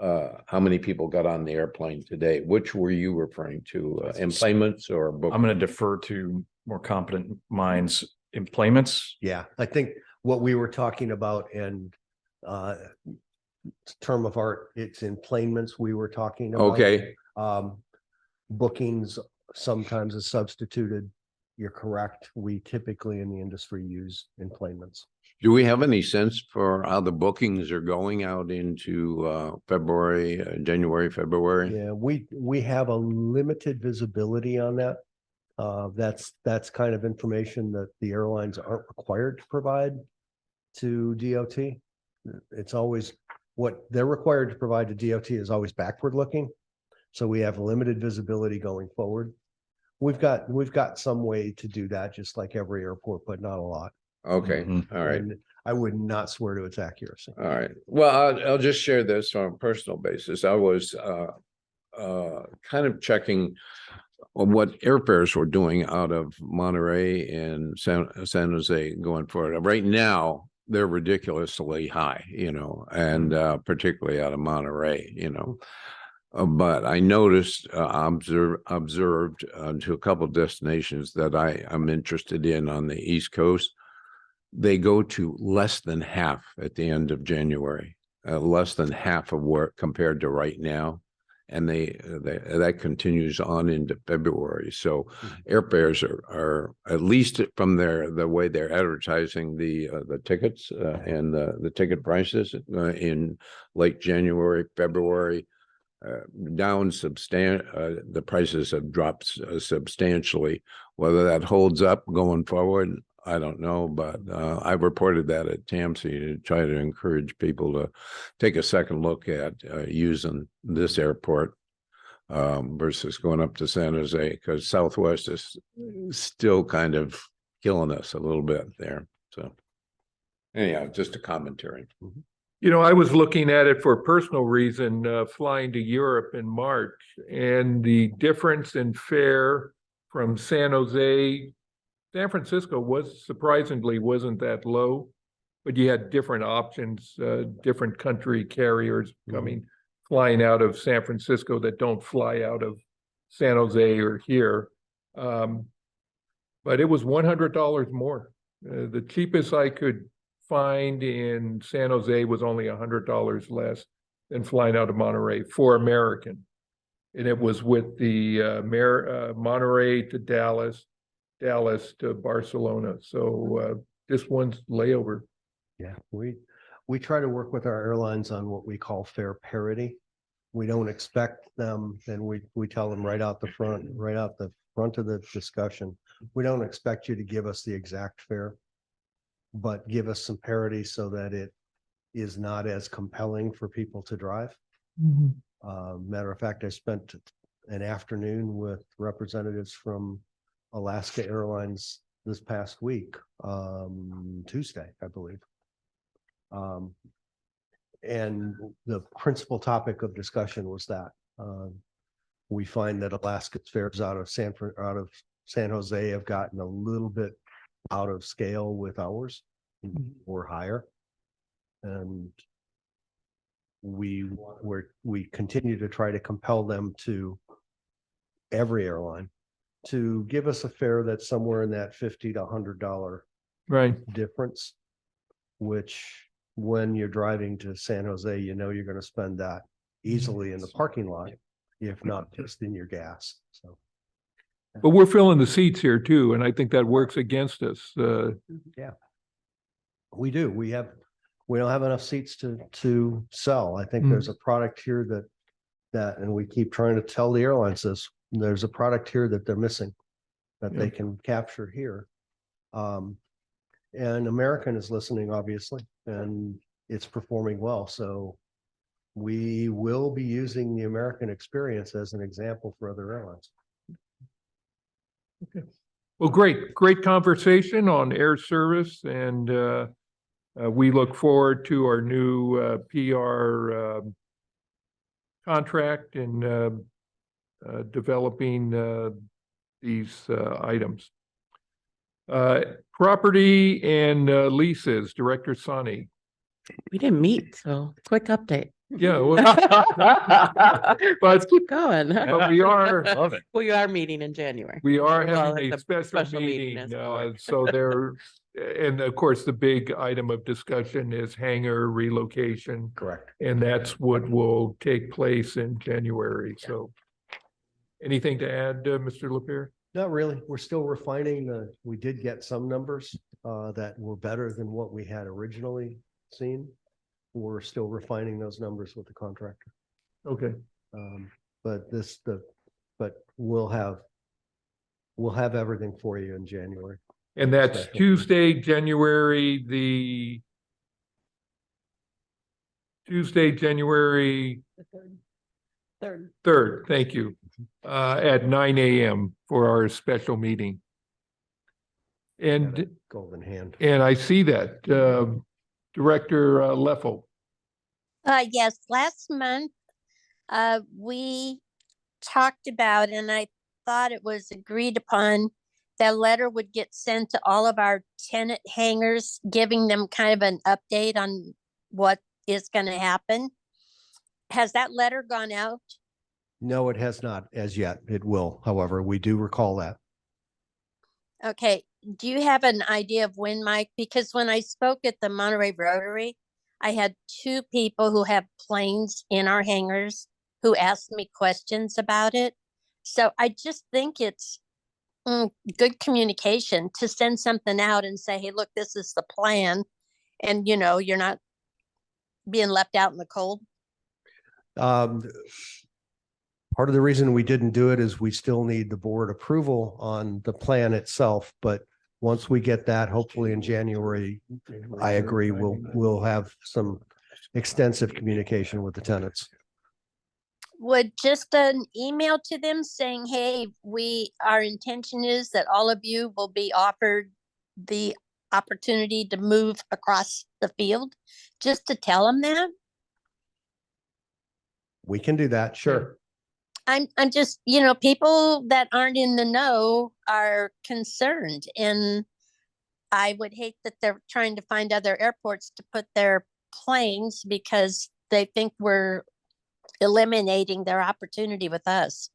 [SPEAKER 5] how many people got on the airplane today. Which were you referring to, employments or bookings?
[SPEAKER 7] I'm going to defer to more competent minds. Employments.
[SPEAKER 4] Yeah, I think what we were talking about in term of art, it's employments we were talking about.
[SPEAKER 5] Okay,
[SPEAKER 4] Bookings sometimes is substituted. You're correct. We typically in the industry use employments.
[SPEAKER 5] do we have any sense for how the bookings are going out into February, January, February?
[SPEAKER 4] Yeah, we have a limited visibility on that. That's kind of information that the airlines aren't required to provide to DOT. It's always what they're required to provide to DOT is always backward looking. So we have limited visibility going forward. We've got some way to do that, just like every airport, but not a lot.
[SPEAKER 5] Okay, all right.
[SPEAKER 4] And I would not swear to its accuracy.
[SPEAKER 5] All right. Well, I'll just share this on a personal basis. I was kind of checking on what airfares were doing out of Monterey and San Jose going forward. Right now, they're ridiculously high, and particularly out of Monterey, but I noticed, observed to a couple of destinations that I'm interested in on the East Coast. They go to less than half at the end of January, less than half of where compared to right now. And that continues on into February. So airfares are at least from the way they're advertising the tickets and the ticket prices in late January, February, down the prices have dropped substantially. Whether that holds up going forward, I don't know, but I reported that at TAMC to try to encourage people to take a second look at using this airport versus going up to San Jose, because Southwest is still kind of killing us a little bit there. So anyhow, just a commentary.
[SPEAKER 1] I was looking at it for a personal reason, flying to Europe in March, and the difference in fare from San Jose, San Francisco wasn't that low, but you had different options, different country carriers flying out of San Francisco that don't fly out of San Jose or here. But it was $100 more. The cheapest I could find in San Jose was only $100 less than flying out of Monterey for American. And it was with the Monterey to Dallas to Barcelona. So this one's layover.
[SPEAKER 4] Yeah, we try to work with our airlines on what we call fare parity. We don't expect them, and we tell them right out the front of the discussion, we don't expect you to give us the exact fare, but give us some parity so that it is not as compelling for people to drive. Matter of fact, I spent an afternoon with representatives from Alaska Airlines this past week, Tuesday, I believe. And the principal topic of discussion was that we find that Alaska's fares out of San Jose have gotten a little bit out of scale with ours or higher. And we continue to try to compel them to every airline to give us a fare that's somewhere in that $50 to $100 difference, which when you're driving to San Jose, you're going to spend that easily in the parking lot, if not just in your gas. So,
[SPEAKER 1] but we're filling the seats here too, and I think that works against us.
[SPEAKER 4] Yeah, we do. We don't have enough seats to sell. I think there's a product here that, and we keep trying to tell the airlines this, there's a product here that they're missing that
[SPEAKER 1] Yeah.
[SPEAKER 4] they can capture here. And American is listening, obviously, and it's performing well. So we will be using the American experience as an example for other airlines.
[SPEAKER 1] Well, great conversation on air service, and we look forward to our new PR contract and developing these items. Property and leases, Director Sonny.
[SPEAKER 6] We didn't meet, so quick update.
[SPEAKER 1] Yeah, well,
[SPEAKER 6] Let's keep going.
[SPEAKER 1] but we are,
[SPEAKER 7] Love it.
[SPEAKER 6] We are meeting in January.
[SPEAKER 1] we are
[SPEAKER 6] Well,
[SPEAKER 1] having a
[SPEAKER 6] it's
[SPEAKER 1] special meeting,
[SPEAKER 6] as board.
[SPEAKER 1] so there, and of course, the big item of discussion is hangar relocation.
[SPEAKER 4] Correct.
[SPEAKER 1] And that's what will take place in January, so. Anything to add, Mr. Lapierre?
[SPEAKER 4] Not really. We're still refining we did get some numbers that were better than what we had originally seen. We're still refining those numbers with the contractor.
[SPEAKER 1] Okay,
[SPEAKER 4] But we'll have everything for you in January.
[SPEAKER 1] and that's
[SPEAKER 4] Special.
[SPEAKER 1] Tuesday, January
[SPEAKER 13] Third.
[SPEAKER 1] 3rd, thank you, at 9 a.m. for our special meeting. And,
[SPEAKER 4] Golden hand.
[SPEAKER 1] and I see that, Director Leffel.
[SPEAKER 3] Yes, last month, we talked about, and I thought it was agreed upon, that letter would get sent to all of our tenant hangars, giving them kind of an update on what is going to happen. Has that letter gone out?
[SPEAKER 4] No, it has not as yet. It will, however, we do recall that.
[SPEAKER 3] Okay, do you have an idea of when, Mike? Because when I spoke at the Monterey Rotary, I had 2 people who have planes in our hangars who asked me questions about it. So I just think it's good communication to send something out and say, hey, look, this is the plan. And, you know, you're not being left out in the cold.
[SPEAKER 4] Part of the reason we didn't do it is we still need the board approval on the plan itself, but once we get that, hopefully in January, I agree, we'll have some extensive communication with the tenants.
[SPEAKER 3] Would just an email to them saying, hey, our intention is that all of you will be offered the opportunity to move across the field, just to tell them that?
[SPEAKER 4] We can do that, sure.
[SPEAKER 3] I'm just, you know, people that aren't in the know are concerned, and I would hate that they're trying to find other airports to put their planes because they think we're eliminating their opportunity with us.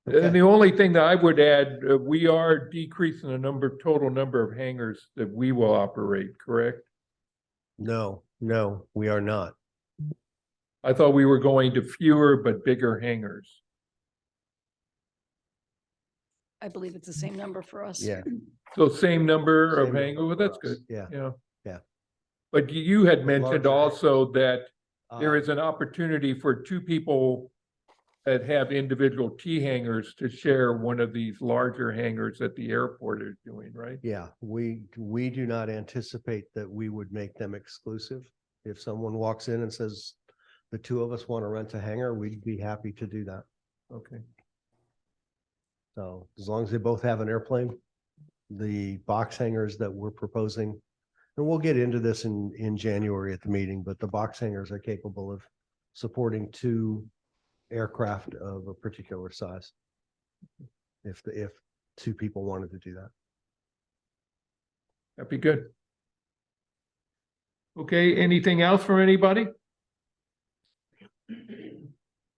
[SPEAKER 1] And the only thing that I would add, we are decreasing the total number of hangars that we will operate, correct?
[SPEAKER 4] No, we are not.
[SPEAKER 1] I thought we were going to fewer but bigger hangars.
[SPEAKER 13] I believe it's the same number for us.
[SPEAKER 4] Yeah.
[SPEAKER 1] So same number of
[SPEAKER 4] Same
[SPEAKER 1] hangars, well,
[SPEAKER 4] number
[SPEAKER 1] that's
[SPEAKER 4] for us.
[SPEAKER 1] good.
[SPEAKER 4] Yeah.
[SPEAKER 1] Yeah.
[SPEAKER 4] Yeah.
[SPEAKER 1] But you had
[SPEAKER 4] With
[SPEAKER 1] mentioned
[SPEAKER 4] larger
[SPEAKER 1] also that there
[SPEAKER 4] Uh,
[SPEAKER 1] is an opportunity for 2 people that have individual T hangars to share one of these larger hangars that the airport is doing, right?
[SPEAKER 4] Yeah, we do not anticipate that we would make them exclusive. If someone walks in and says, the 2 of us want to rent a hangar, we'd be happy to do that.
[SPEAKER 1] Okay.
[SPEAKER 4] So as long as they both have an airplane, the box hangars that we're proposing, and we'll get into this in January at the meeting, but the box hangars are capable of supporting 2 aircraft of a particular size. If 2 people wanted to do that.
[SPEAKER 1] That'd be good. Okay, anything else from anybody?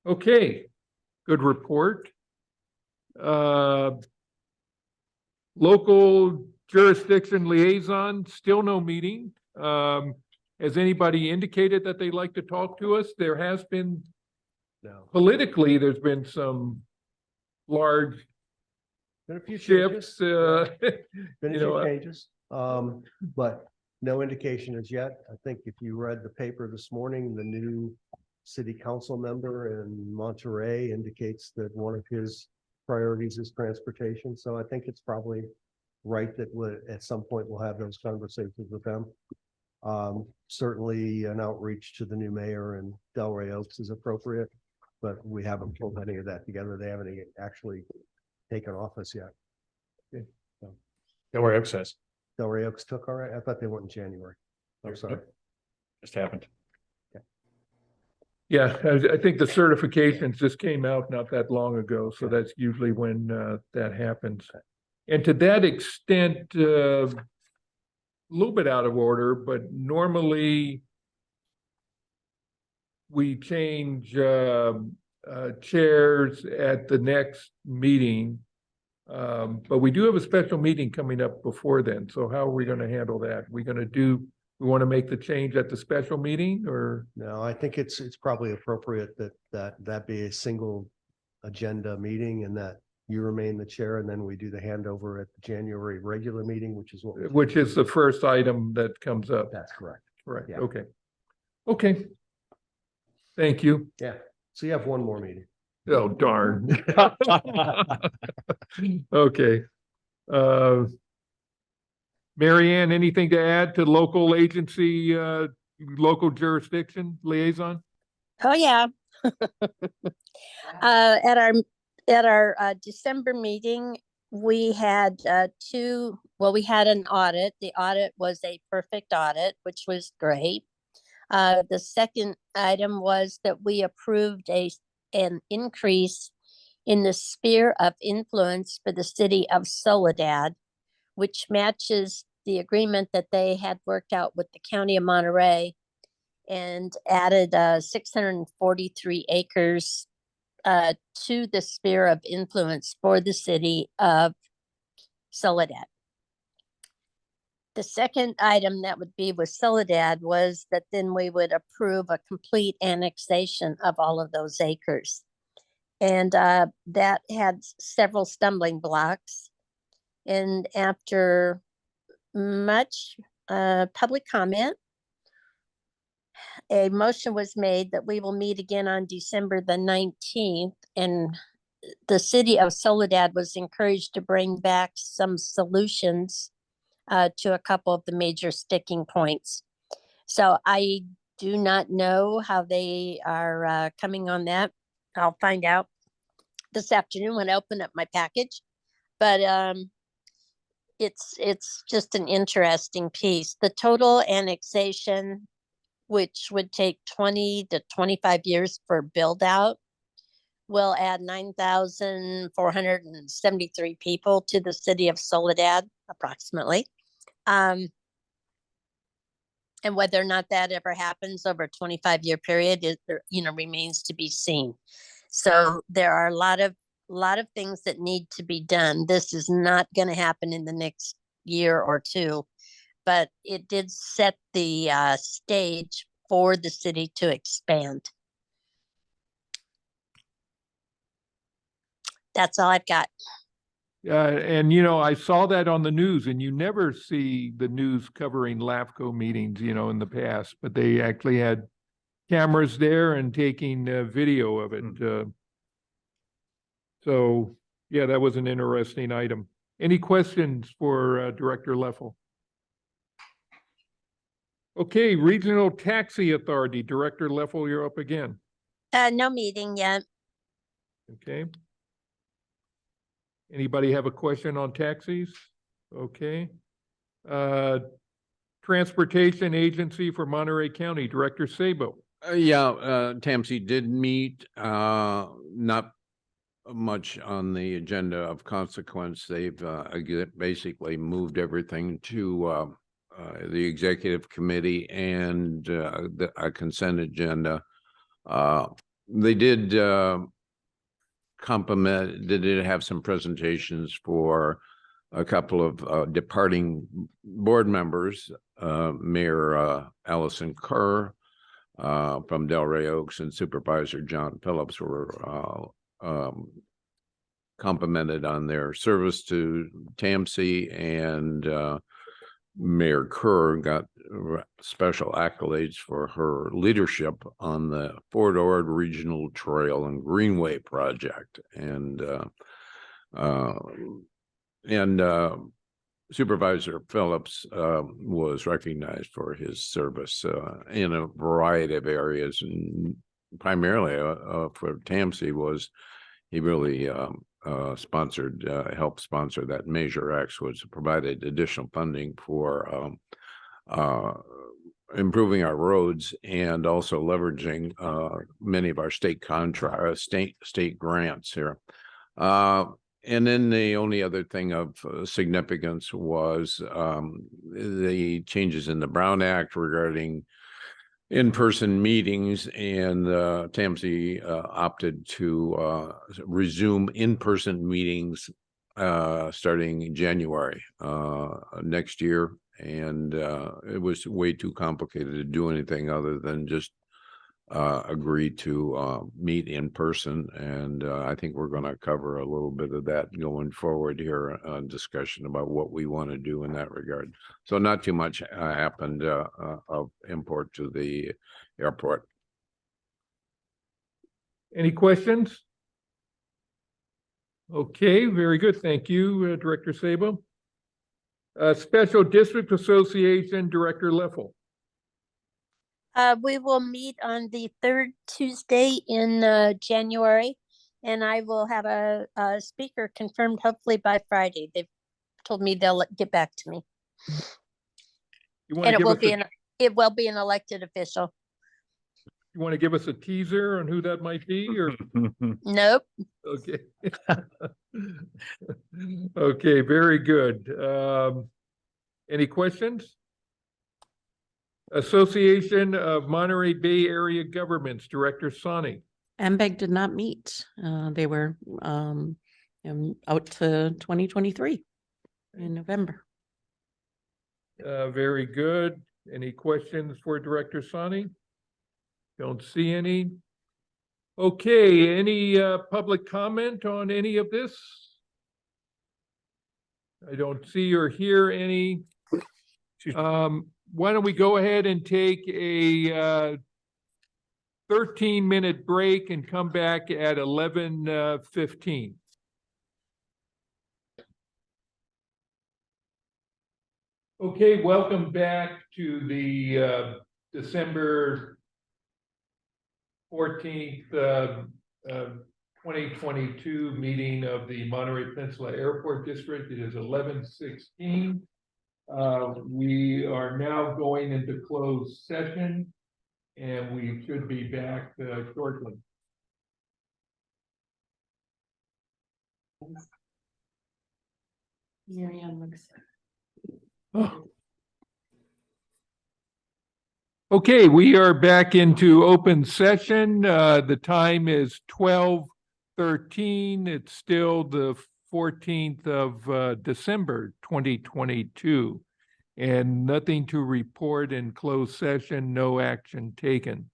[SPEAKER 1] Okay, good report. Local jurisdiction liaison, still no meeting. Has anybody indicated that they'd like to talk to us? There has been,
[SPEAKER 4] No.
[SPEAKER 1] politically, there's been some large
[SPEAKER 4] Been a few
[SPEAKER 1] shifts,
[SPEAKER 4] changes. Been
[SPEAKER 1] you
[SPEAKER 4] a
[SPEAKER 1] know,
[SPEAKER 4] few changes, but no indication as yet. I think if you read the paper this morning, the new city council member in Monterey indicates that one of his priorities is transportation. So I think it's probably right that at some point we'll have those conversations with them. Certainly an outreach to the new mayor in Delray Oaks is appropriate, but we haven't pulled any of that together. They haven't actually taken office yet.
[SPEAKER 7] Delray Oaks says.
[SPEAKER 4] Delray Oaks took all right. I thought they went in January. I'm sorry.
[SPEAKER 7] Just happened.
[SPEAKER 1] Yeah, I think the certifications just came out not that long ago, so that's usually when that happens. And to that extent, a little bit out of order, but normally we change chairs at the next meeting. But we do have a special meeting coming up before then. So how are we going to handle that? We want to make the change at the special meeting, or?
[SPEAKER 4] No, I think it's probably appropriate that be a single agenda meeting and that you remain the chair, and then we do the handover at the January regular meeting, which is
[SPEAKER 1] the first item that comes up.
[SPEAKER 4] That's correct.
[SPEAKER 1] Right.
[SPEAKER 4] Yeah.
[SPEAKER 1] Okay. Okay. Thank you.
[SPEAKER 4] Yeah. So you have one more meeting.
[SPEAKER 1] Oh, darn. Okay. Mary Ann, anything to add to local agency, local jurisdiction liaison?
[SPEAKER 3] Oh, yeah. At our December meeting, we had we had an audit. The audit was a perfect audit, which was great. The second item was that we approved an increase in the sphere of influence for the city of Soledad, which matches the agreement that they had worked out with the county of Monterey, and added 643 acres to the sphere of influence for the city of Soledad. The second item that would be with Soledad was that then we would approve a complete annexation of all of those acres. And that had several stumbling blocks. And after much public comment, a motion was made that we will meet again on December the 19th. And the city of Soledad was encouraged to bring back some solutions to a couple of the major sticking points. So I do not know how they are coming on that. I'll find out this afternoon when I open up my package. But it's just an interesting piece. The total annexation, which would take 20 to 25 years for build out, will add 9,473 people to the city of Soledad, approximately. And whether or not that ever happens over a 25-year period, remains to be seen. So there are a lot of things that need to be done. This is not going to happen in the next year or two, but it did set the stage for the city to expand. That's all I've got.
[SPEAKER 1] And I saw that on the news, and you never see the news covering LAFCO meetings, in the past, but they actually had cameras there and taking video of it. So yeah, that was an interesting item. Any questions for Director Leffel? Okay, Regional Taxi Authority, Director Leffel, you're up again.
[SPEAKER 3] No meeting yet.
[SPEAKER 1] Okay. Anybody have a question on taxis? Okay. Transportation Agency for Monterey County, Director Sabo.
[SPEAKER 5] Tansy did meet, not much on the agenda of consequence. They've basically moved everything to the executive committee and a consent agenda. They did they did have some presentations for a couple of departing board members, Mayor Allison Kerr from Delray Oaks and Supervisor John Phillips were complimented on their service to Tansy, and Mayor Kerr got special accolades for her leadership on the Fort Ord Regional Trail and Greenway project. And Supervisor Phillips was recognized for his service in a variety of areas, and primarily for Tamsi was he really sponsored, helped sponsor that Measure X, which provided additional funding for improving our roads and also leveraging many of our state state grants here. And then the only other thing of significance was the changes in the Brown Act regarding in-person meetings, and Tamsi opted to resume in-person meetings starting January next year. And it was way too complicated to do anything other than just agree to meet in person. And I think we're going to cover a little bit of that going forward here, discussion about what we want to do in that regard. So not too much happened of import to the airport.
[SPEAKER 1] Any questions? Okay, very good. Thank you, Director Sabo. Special District Association Director Leffel.
[SPEAKER 3] We will meet on the third Tuesday in January, and I will have a speaker confirmed hopefully by Friday. They've told me they'll get back to me. And it will be an elected official.
[SPEAKER 1] You want to give us a teaser on who that might be, or?
[SPEAKER 3] Nope.
[SPEAKER 1] Okay. Okay, very good. Any questions? Association of Monterey Bay Area Governments, Director Sani.
[SPEAKER 6] MPAD did not meet. They were out to 2023 in November.
[SPEAKER 1] Very good. Any questions for Director Sani? Don't see any. Okay, any public comment on any of this? I don't see or hear any. Why don't we go ahead and take a 13-minute break and come back at 11:15. Okay, welcome back to the December 14th, 2022 meeting of the Monterey Peninsula Airport District. It is 11:16. We are now going into closed session, and we should be back shortly.
[SPEAKER 6] Marianne looks.
[SPEAKER 1] Okay, we are back into open session. The time is 12:13. It's still the 14th of December 2022, and nothing to report in closed session, no action taken.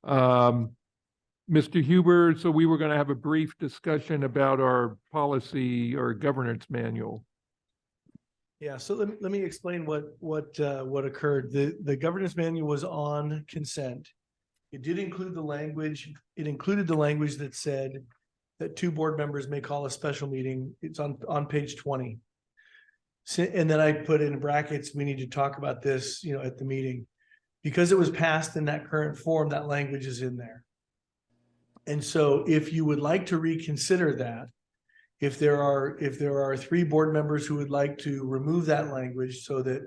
[SPEAKER 1] Mr. Huber, so we were going to have a brief discussion about our policy or governance manual.
[SPEAKER 11] Yeah, so let me explain what occurred. The governance manual was on consent. It did include the language. It included the language that said that 2 board members may call a special meeting. It's on page 20. And then I put in brackets, we need to talk about this, at the meeting. Because it was passed in that current form, that language is in there. And so if you would like to reconsider that, if there are 3 board members who would like to remove that language so that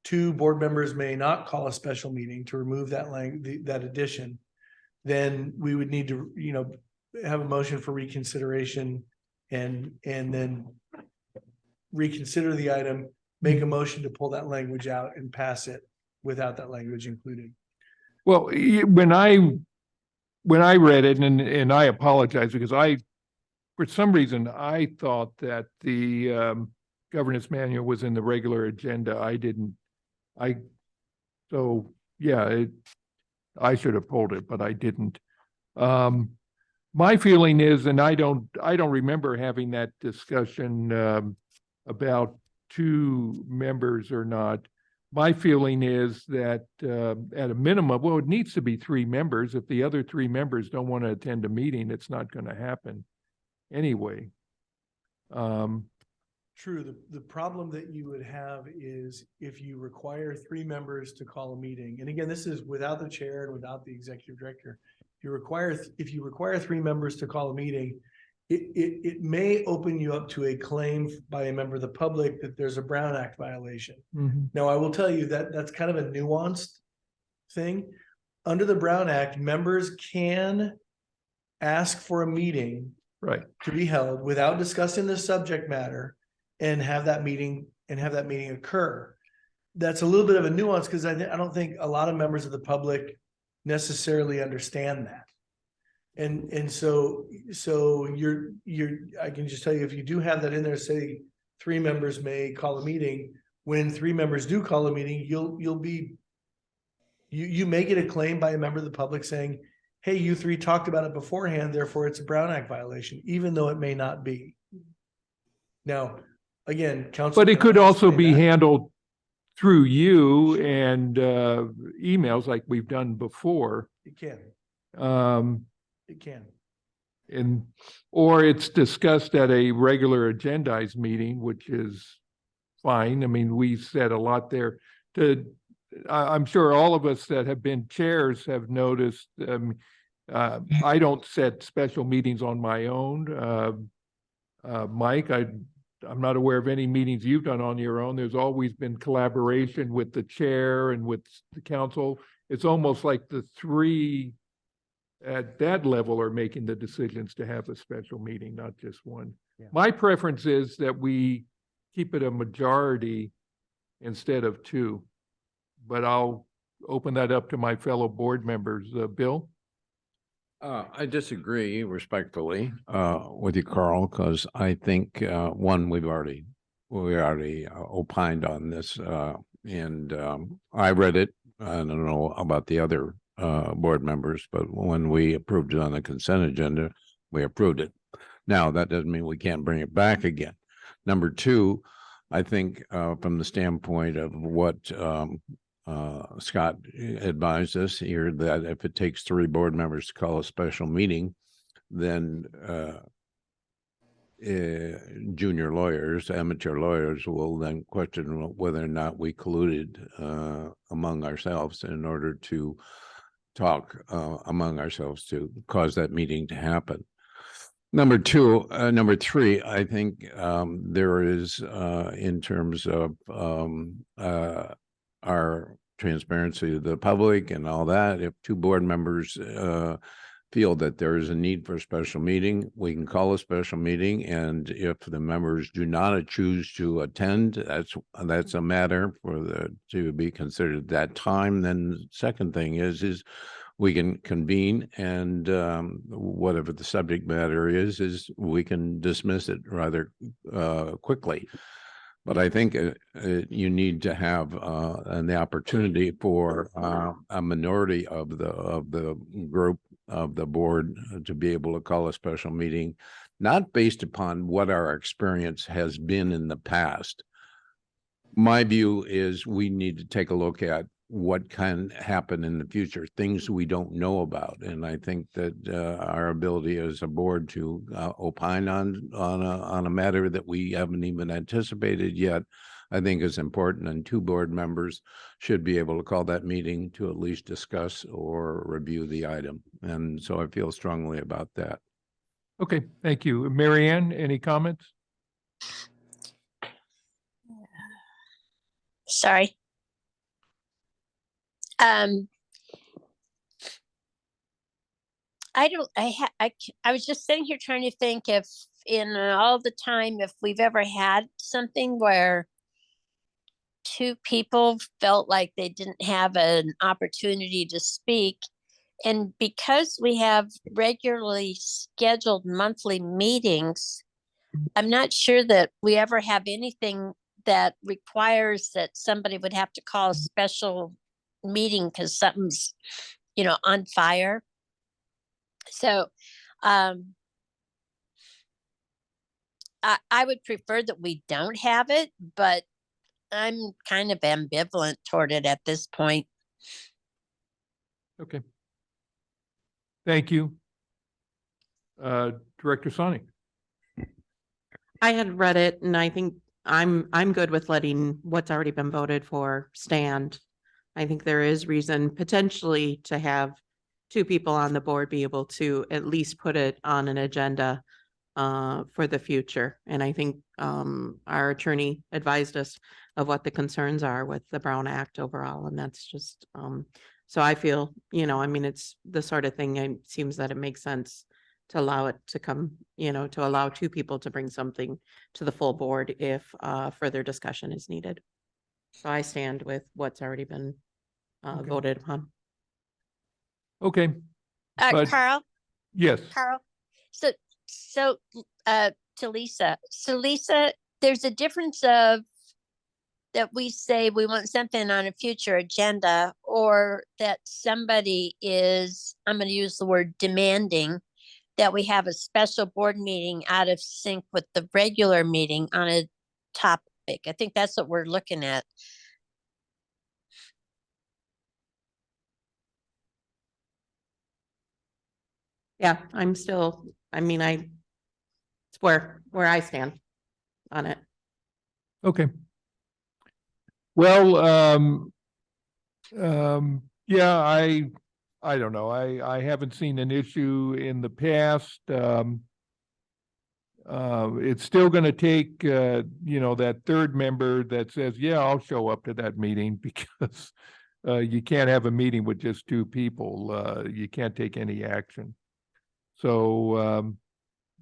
[SPEAKER 11] 2 board members may not call a special meeting, to remove that that addition, then we would need to, have a motion for reconsideration and then reconsider the item, make a motion to pull that language out and pass it without that language included.
[SPEAKER 1] Well, when I read it, and I apologize because for some reason, I thought that the governance manual was in the regular agenda. I should have pulled it, but I didn't. My feeling is, and I don't remember having that discussion about 2 members or not. My feeling is that at a minimum, well, it needs to be 3 members. If the other 3 members don't want to attend a meeting, it's not going to happen anyway.
[SPEAKER 11] True. The problem that you would have is if you require 3 members to call a meeting, and again, this is without the chair and without the executive director. If you require 3 members to call a meeting, it may open you up to a claim by a member of the public that there's a Brown Act violation. Now, I will tell you that that's kind of a nuanced thing. Under the Brown Act, members can ask for a meeting
[SPEAKER 1] Right.
[SPEAKER 11] to be held without discussing the subject matter and have that meeting occur. That's a little bit of a nuance because I don't think a lot of members of the public necessarily understand that. And so I can just tell you, if you do have that in there, say 3 members may call a meeting, when 3 members do call a meeting, you may get a claim by a member of the public saying, hey, you 3 talked about it beforehand, therefore it's a Brown Act violation, even though it may not be. Now, again, council.
[SPEAKER 1] But it could
[SPEAKER 11] cannot
[SPEAKER 1] also
[SPEAKER 11] explain
[SPEAKER 1] be
[SPEAKER 11] that.
[SPEAKER 1] handled through you and emails like we've done before.
[SPEAKER 11] It can. It can.
[SPEAKER 1] Or it's discussed at a regular agendized meeting, which is fine. I mean, we said a lot there. I'm sure all of us that have been chairs have noticed. I don't set special meetings on my own. Mike, I'm not aware of any meetings you've done on your own. There's always been collaboration with the chair and with the council. It's almost like the 3 at that level are making the decisions to have a special meeting, not just one.
[SPEAKER 11] Yeah.
[SPEAKER 1] My preference is that we keep it a majority instead of 2, but I'll open that up to my fellow board members. Bill?
[SPEAKER 5] I disagree respectfully with you, Carl, because I think one, we already opined on this, and I read it. I don't know about the other board members, but when we approved it on the consent agenda, we approved it. Now, that doesn't mean we can't bring it back again. Number 2, I think from the standpoint of what Scott advised us here, that if it takes 3 board members to call a special meeting, then junior lawyers, amateur lawyers will then question whether or not we colluded among ourselves in order to talk among ourselves to cause that meeting to happen. Number 3, I think there is in terms of our transparency to the public and all that, if 2 board members feel that there is a need for a special meeting, we can call a special meeting. And if the members do not choose to attend, that's a matter to be considered at that time. Then second thing is we can convene, and whatever the subject matter is we can dismiss it rather quickly. But I think you need to have the opportunity for a minority of the group of the board to be able to call a special meeting, not based upon what our experience has been in the past. My view is we need to take a look at what can happen in the future, things we don't know about. And I think that our ability as a board to opine on a matter that we haven't even anticipated yet, I think is important. And 2 board members should be able to call that meeting to at least discuss or review the item. And so I feel strongly about that.
[SPEAKER 1] Okay, thank you. Mary Ann, any comments?
[SPEAKER 3] Sorry. I was just sitting here trying to think if in all the time, if we've ever had something where 2 people felt like they didn't have an opportunity to speak. And because we have regularly scheduled monthly meetings, I'm not sure that we ever have anything that requires that somebody would have to call a special meeting because something's, on fire. So I would prefer that we don't have it, but I'm kind of ambivalent toward it at this point.
[SPEAKER 1] Okay. Thank you. Director Sonic.
[SPEAKER 6] I had read it and I think I'm good with letting what's already been voted for stand. I think there is reason potentially to have two people on the board be able to at least put it on an agenda for the future. And I think our attorney advised us of what the concerns are with the Brown Act overall. And that's just so I feel, you know, I mean, it's the sort of thing, it seems that it makes sense to allow it to come, you know, to allow two people to bring something to the full board if further discussion is needed. So I stand with what's already been
[SPEAKER 1] Okay.
[SPEAKER 6] voted upon.
[SPEAKER 1] Okay. But-
[SPEAKER 3] Carl,
[SPEAKER 1] Yes.
[SPEAKER 3] So to Lisa, so Lisa, there's a difference of that we say we want something on a future agenda, or that somebody is, I'm going to use the word demanding, that we have a special board meeting out of sync with the regular meeting on a topic. I think that's what we're looking at.
[SPEAKER 6] Yeah, I'm still, I mean, it's where I stand on it.
[SPEAKER 1] Okay. Well, yeah, I don't know. I haven't seen an issue in the past. It's still going to take, you know, that third member that says, yeah, I'll show up to that meeting, because you can't have a meeting with just two people. You can't take any action. So,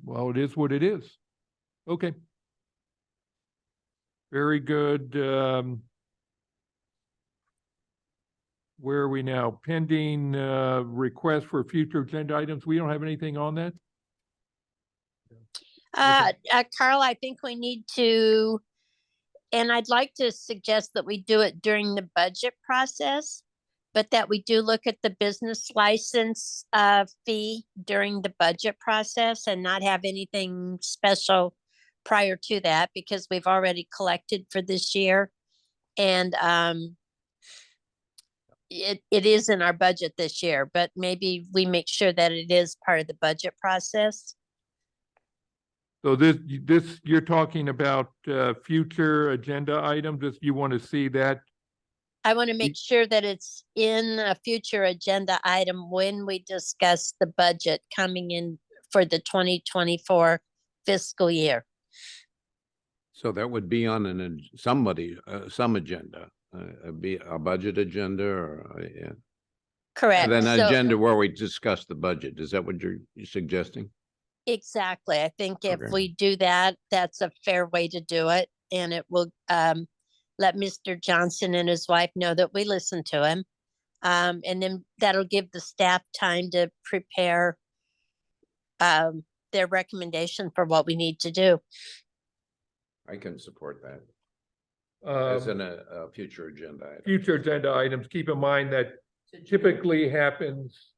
[SPEAKER 1] well, it is what it is. Okay. Very good. Where are we now? Pending request for future agenda items. We don't have anything on that?
[SPEAKER 3] Carl, I think we need to, and I'd like to suggest that we do it during the budget process, but that we do look at the business license fee during the budget process and not have anything special prior to that, because we've already collected for this year. And it is in our budget this year, but maybe we make sure that it is part of the budget process.
[SPEAKER 1] So this, you're talking about future agenda items, if you want to see that.
[SPEAKER 3] I want to make sure that it's in a future agenda item when we discuss the budget coming in for the 2024 fiscal year.
[SPEAKER 5] So that would be on some agenda, be a budget agenda, or yeah.
[SPEAKER 3] Correct.
[SPEAKER 5] Then an
[SPEAKER 3] So-
[SPEAKER 5] agenda where we discuss the budget. Is that what you're suggesting?
[SPEAKER 3] Exactly. I think if
[SPEAKER 5] Okay.
[SPEAKER 3] we do that, that's a fair way to do it. And it will let Mr. Johnson and his wife know that we listen to him. And then that'll give the staff time to prepare their recommendation for what we need to do.
[SPEAKER 5] I can support that as
[SPEAKER 1] Um,
[SPEAKER 5] a future agenda item.
[SPEAKER 1] Future agenda items, keep in mind that typically happens,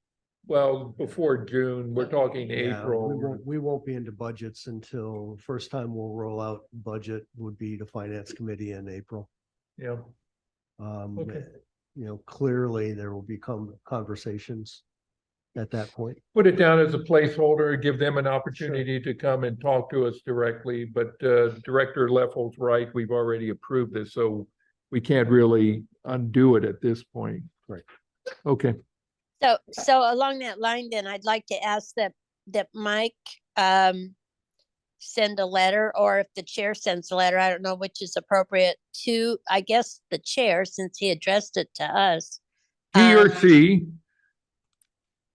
[SPEAKER 1] well, before June, we're talking
[SPEAKER 4] Yeah,
[SPEAKER 1] April.
[SPEAKER 4] we won't be into budgets until, first time we'll roll out budget would be the finance committee in April.
[SPEAKER 1] Yeah, Okay.
[SPEAKER 4] You know, clearly there will become conversations at that point.
[SPEAKER 1] put it down as a placeholder, give them an opportunity to come and talk to us directly, but Director Leffel's right, we've already approved this, so we can't really undo it at this point.
[SPEAKER 4] Right.
[SPEAKER 1] Okay,
[SPEAKER 3] So along that line, then I'd like to ask that Mike send a letter, or if the chair sends a letter, I don't know which is appropriate, to, I guess, the chair, since he addressed it to us.
[SPEAKER 1] he or
[SPEAKER 3] Um,
[SPEAKER 1] she,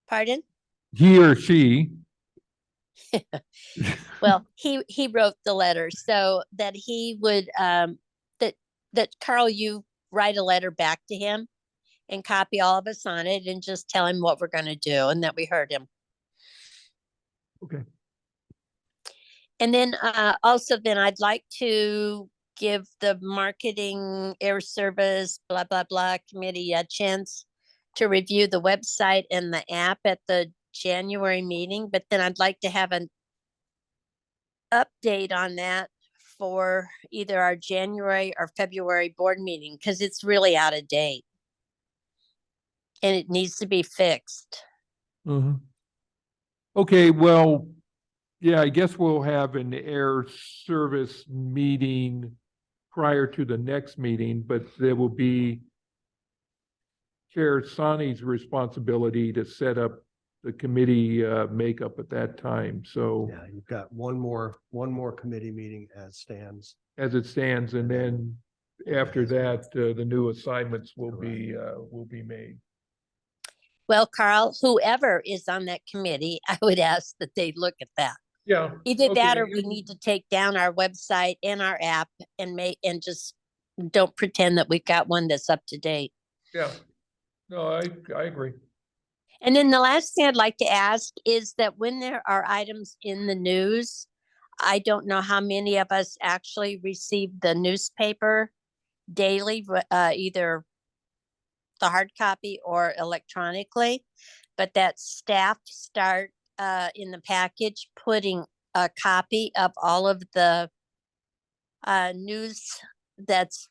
[SPEAKER 3] Pardon?
[SPEAKER 1] he or she,
[SPEAKER 3] Well, he wrote the letter, so that he would that Carl, you write a letter back to him and copy all of us on it and just tell him what we're gonna do and that we heard him.
[SPEAKER 1] Okay.
[SPEAKER 3] And then also then I'd like to give the marketing, air service, blah, blah, blah committee a chance to review the website and the app at the January meeting, but then I'd like to have update on that for either our January or February board meeting, because it's really out of date. And it needs to be fixed.
[SPEAKER 1] Mhm. Okay, well, yeah, I guess we'll have an air service meeting prior to the next meeting, but there will be Chair Sani's responsibility to set up the committee makeup at that time. So
[SPEAKER 4] Yeah, you've got one more committee meeting as stands.
[SPEAKER 1] as it stands, and then after that, the new assignments will be made.
[SPEAKER 3] Well, Carl, whoever is on that committee, I would ask that they look at that.
[SPEAKER 1] Yeah.
[SPEAKER 3] Either that
[SPEAKER 1] okay.
[SPEAKER 3] or we need to take down our website and our app and just don't pretend that we've got one that's up to date.
[SPEAKER 1] Yeah. No, I agree.
[SPEAKER 3] And then the last thing I'd like to ask is that when there are items in the news, I don't know how many of us actually receive the newspaper daily, either the hard copy or electronically, but that staff start in the package putting a copy of all of the news that's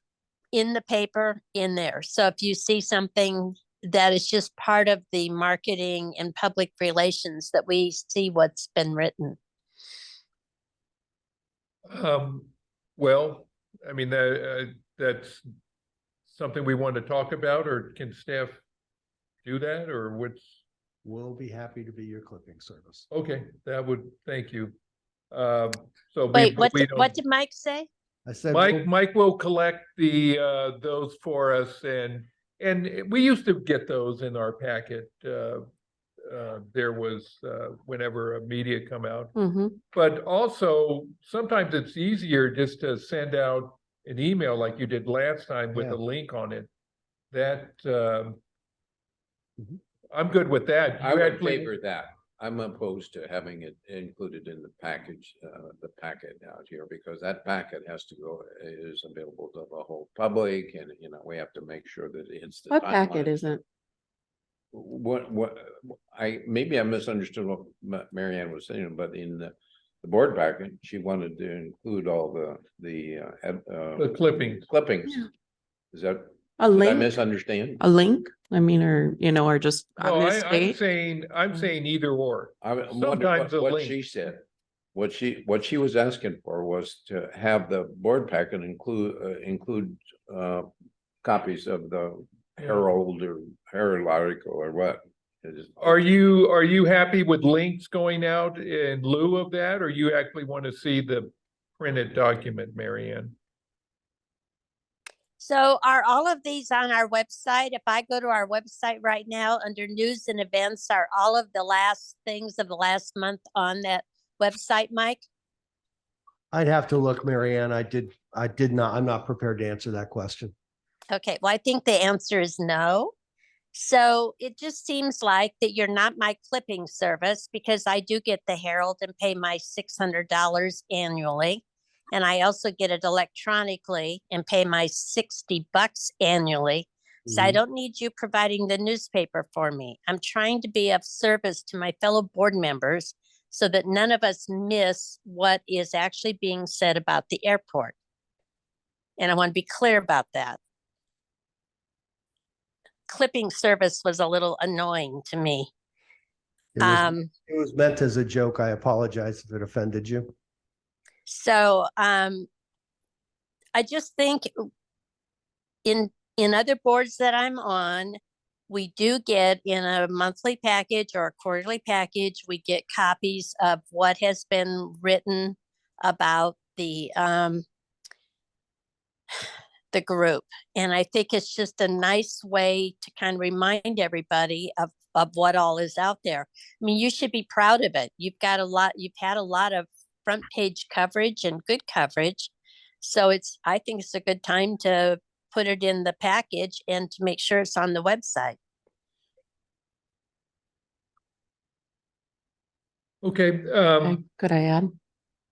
[SPEAKER 3] in the paper in there. So if you see something that is just part of the marketing and public relations, that we see what's been written.
[SPEAKER 1] Well, I mean, that's something we want to talk about, or can staff do that, or what's?
[SPEAKER 4] We'll be happy to be your clipping service.
[SPEAKER 1] Okay, thank you.
[SPEAKER 3] Wait, what did Mike say?
[SPEAKER 4] I said,
[SPEAKER 1] Mike will collect those for us, and we used to get those in our packet. There was whenever a media come out, but also sometimes it's easier just to send out an email like you did last time with a link on it. That I'm good with that.
[SPEAKER 5] I would favor that. I'm opposed to having it included in the package, the packet out here, because that packet is available to the whole public, and we have to make sure that it's the
[SPEAKER 6] What packet
[SPEAKER 5] timeline.
[SPEAKER 6] isn't?
[SPEAKER 5] Maybe I misunderstood what Marianne was saying, but in the board packet, she wanted to include all the
[SPEAKER 1] clippings.
[SPEAKER 5] Yeah. Is that
[SPEAKER 6] A
[SPEAKER 5] did I
[SPEAKER 6] link?
[SPEAKER 5] misunderstand?
[SPEAKER 6] A link? I mean, or just on
[SPEAKER 1] No,
[SPEAKER 6] this
[SPEAKER 1] I'm
[SPEAKER 6] date?
[SPEAKER 1] saying either or.
[SPEAKER 5] I'm wondering
[SPEAKER 1] Sometimes a
[SPEAKER 5] what
[SPEAKER 1] link.
[SPEAKER 5] she said. What she was asking for was to have the board packet include copies of the Herald or Herald article or what.
[SPEAKER 1] Are you happy with links going out in lieu of that, or you actually want to see the printed document, Marianne?
[SPEAKER 3] So are all of these on our website? If I go to our website right now, under news and events, are all of the last things of the last month on that website, Mike?
[SPEAKER 4] I'd have to look, Marianne. I did not, I'm not prepared to answer that question.
[SPEAKER 3] Okay, well, I think the answer is no. So it just seems like that you're not my clipping service, because I do get the Herald and pay my $600 annually. And I also get it electronically and pay my $60 annually. So I don't need you providing the newspaper for me. I'm trying to be of service to my fellow board members so that none of us miss what is actually being said about the airport. And I want to be clear about that. Clipping service was a little annoying to me.
[SPEAKER 4] It was meant as a joke. I apologize if it offended you.
[SPEAKER 3] So I just think in other boards that I'm on, we do get in a monthly package or a quarterly package, we get copies of what has been written about the group. And I think it's just a nice way to kind of remind everybody of what all is out there. I mean, you should be proud of it. You've had a lot of front page coverage and good coverage. So I think it's a good time to put it in the package and to make sure it's on the website.
[SPEAKER 1] Okay.
[SPEAKER 6] Could I add?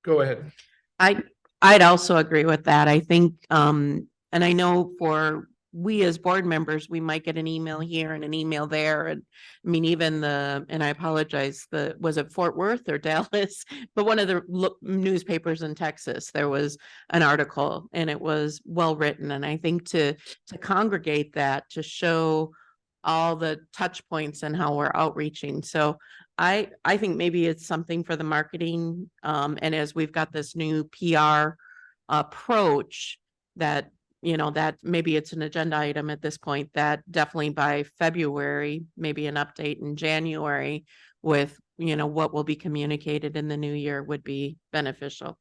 [SPEAKER 1] Go ahead.
[SPEAKER 6] I'd also agree with that. I think, and I know for we as board members, we might get an email here and an email there. And I mean, even and I apologize, was it Fort Worth or Dallas? But one of the newspapers in Texas, there was an article and it was well written. And I think to congregate that, to show all the touch points and how we're outreaching. So I think maybe it's something for the marketing. And as we've got this new PR approach that, that maybe it's an agenda item at this point, that definitely by February, maybe an update in January with, what will be communicated in the new year would be beneficial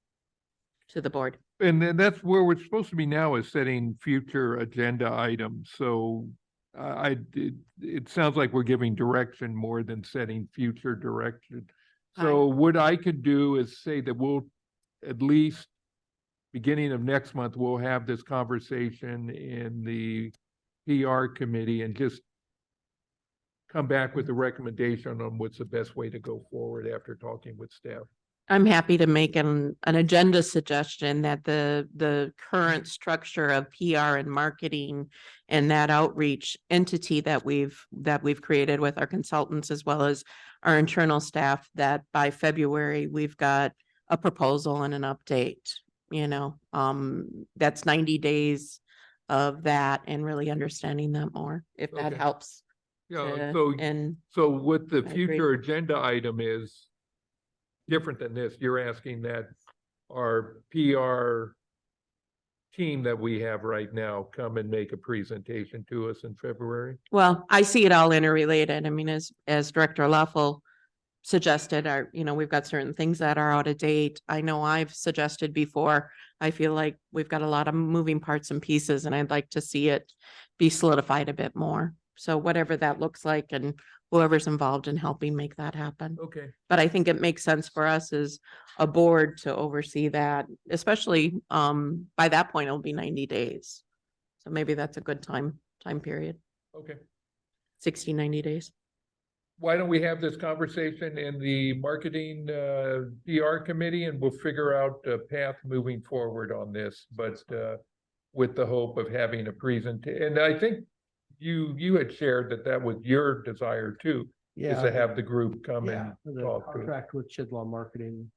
[SPEAKER 6] to the board.
[SPEAKER 1] And then that's where we're supposed to be now, is setting future agenda items. So it sounds like we're giving direction more than setting future direction. So what I could do is say that we'll at least beginning of next month, we'll have this conversation in the PR committee and just come back with a recommendation on what's the best way to go forward after talking with staff.
[SPEAKER 6] I'm happy to make an agenda suggestion that the current structure of PR and marketing and that outreach entity that we've created with our consultants as well as our internal staff, that by February, we've got a proposal and an update, that's 90 days of that and really understanding that more, if that
[SPEAKER 1] Okay.
[SPEAKER 6] helps.
[SPEAKER 1] Yeah,
[SPEAKER 6] And
[SPEAKER 1] so what the
[SPEAKER 6] I agree.
[SPEAKER 1] future agenda item is different than this. You're asking that our PR team that we have right now come and make a presentation to us in February.
[SPEAKER 6] well, I see it all interrelated. I mean, as Director Lawful suggested, we've got certain things that are out of date. I know I've suggested before, I feel like we've got a lot of moving parts and pieces and I'd like to see it be solidified a bit more. So whatever that looks like and whoever's involved in helping make that happen.
[SPEAKER 1] Okay.
[SPEAKER 6] But I think it makes sense for us as a board to oversee that, especially by that point, it'll be 90 days. So maybe that's a good time period,
[SPEAKER 1] Okay.
[SPEAKER 6] 60, 90 days.
[SPEAKER 1] Why don't we have this conversation in the marketing PR committee and we'll figure out a path moving forward on this, but with the hope of having a presentation. And I think you had shared that was your desire too, is to have the group come and
[SPEAKER 4] The
[SPEAKER 1] talk to.
[SPEAKER 4] contract with Chidlaw Marketing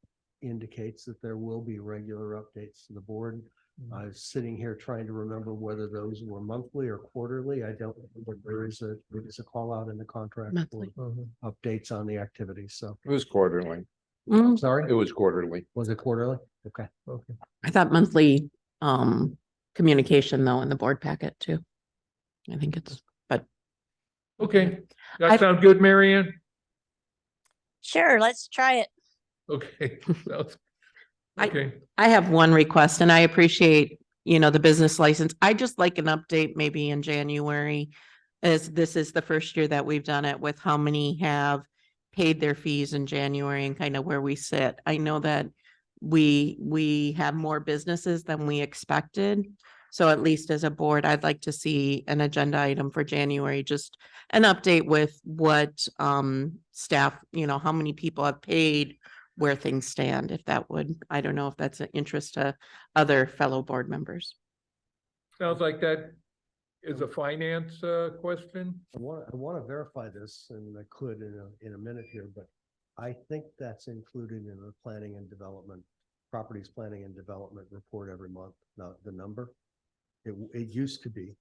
[SPEAKER 4] indicates that there will be regular updates to the board. I was sitting here trying to remember whether those were monthly or quarterly. I don't, but there is a call out in the contract for
[SPEAKER 6] Monthly.
[SPEAKER 4] updates on the activities. So,
[SPEAKER 5] It was quarterly.
[SPEAKER 6] Mm,
[SPEAKER 4] sorry,
[SPEAKER 5] It was quarterly.
[SPEAKER 4] was it quarterly? Okay.
[SPEAKER 1] Okay.
[SPEAKER 6] I thought monthly communication though in the board packet too. I think but
[SPEAKER 1] Okay. That
[SPEAKER 6] I've-
[SPEAKER 1] sound good, Marianne?
[SPEAKER 3] Sure, let's try it.
[SPEAKER 1] Okay.
[SPEAKER 6] I-
[SPEAKER 1] Okay.
[SPEAKER 6] I have one request and I appreciate, the business license. I just like an update maybe in January, as this is the first year that we've done it, with how many have paid their fees in January and kind of where we sit. I know that we have more businesses than we expected. So at least as a board, I'd like to see an agenda item for January, just an update with what staff, how many people have paid, where things stand, if that would, I don't know if that's an interest to other fellow board members.
[SPEAKER 1] Sounds like that is a finance question.
[SPEAKER 4] I want to verify this, and I could in a minute here, but I think that's included in the planning and development, properties planning and development report every month. Now, the number, it used to be.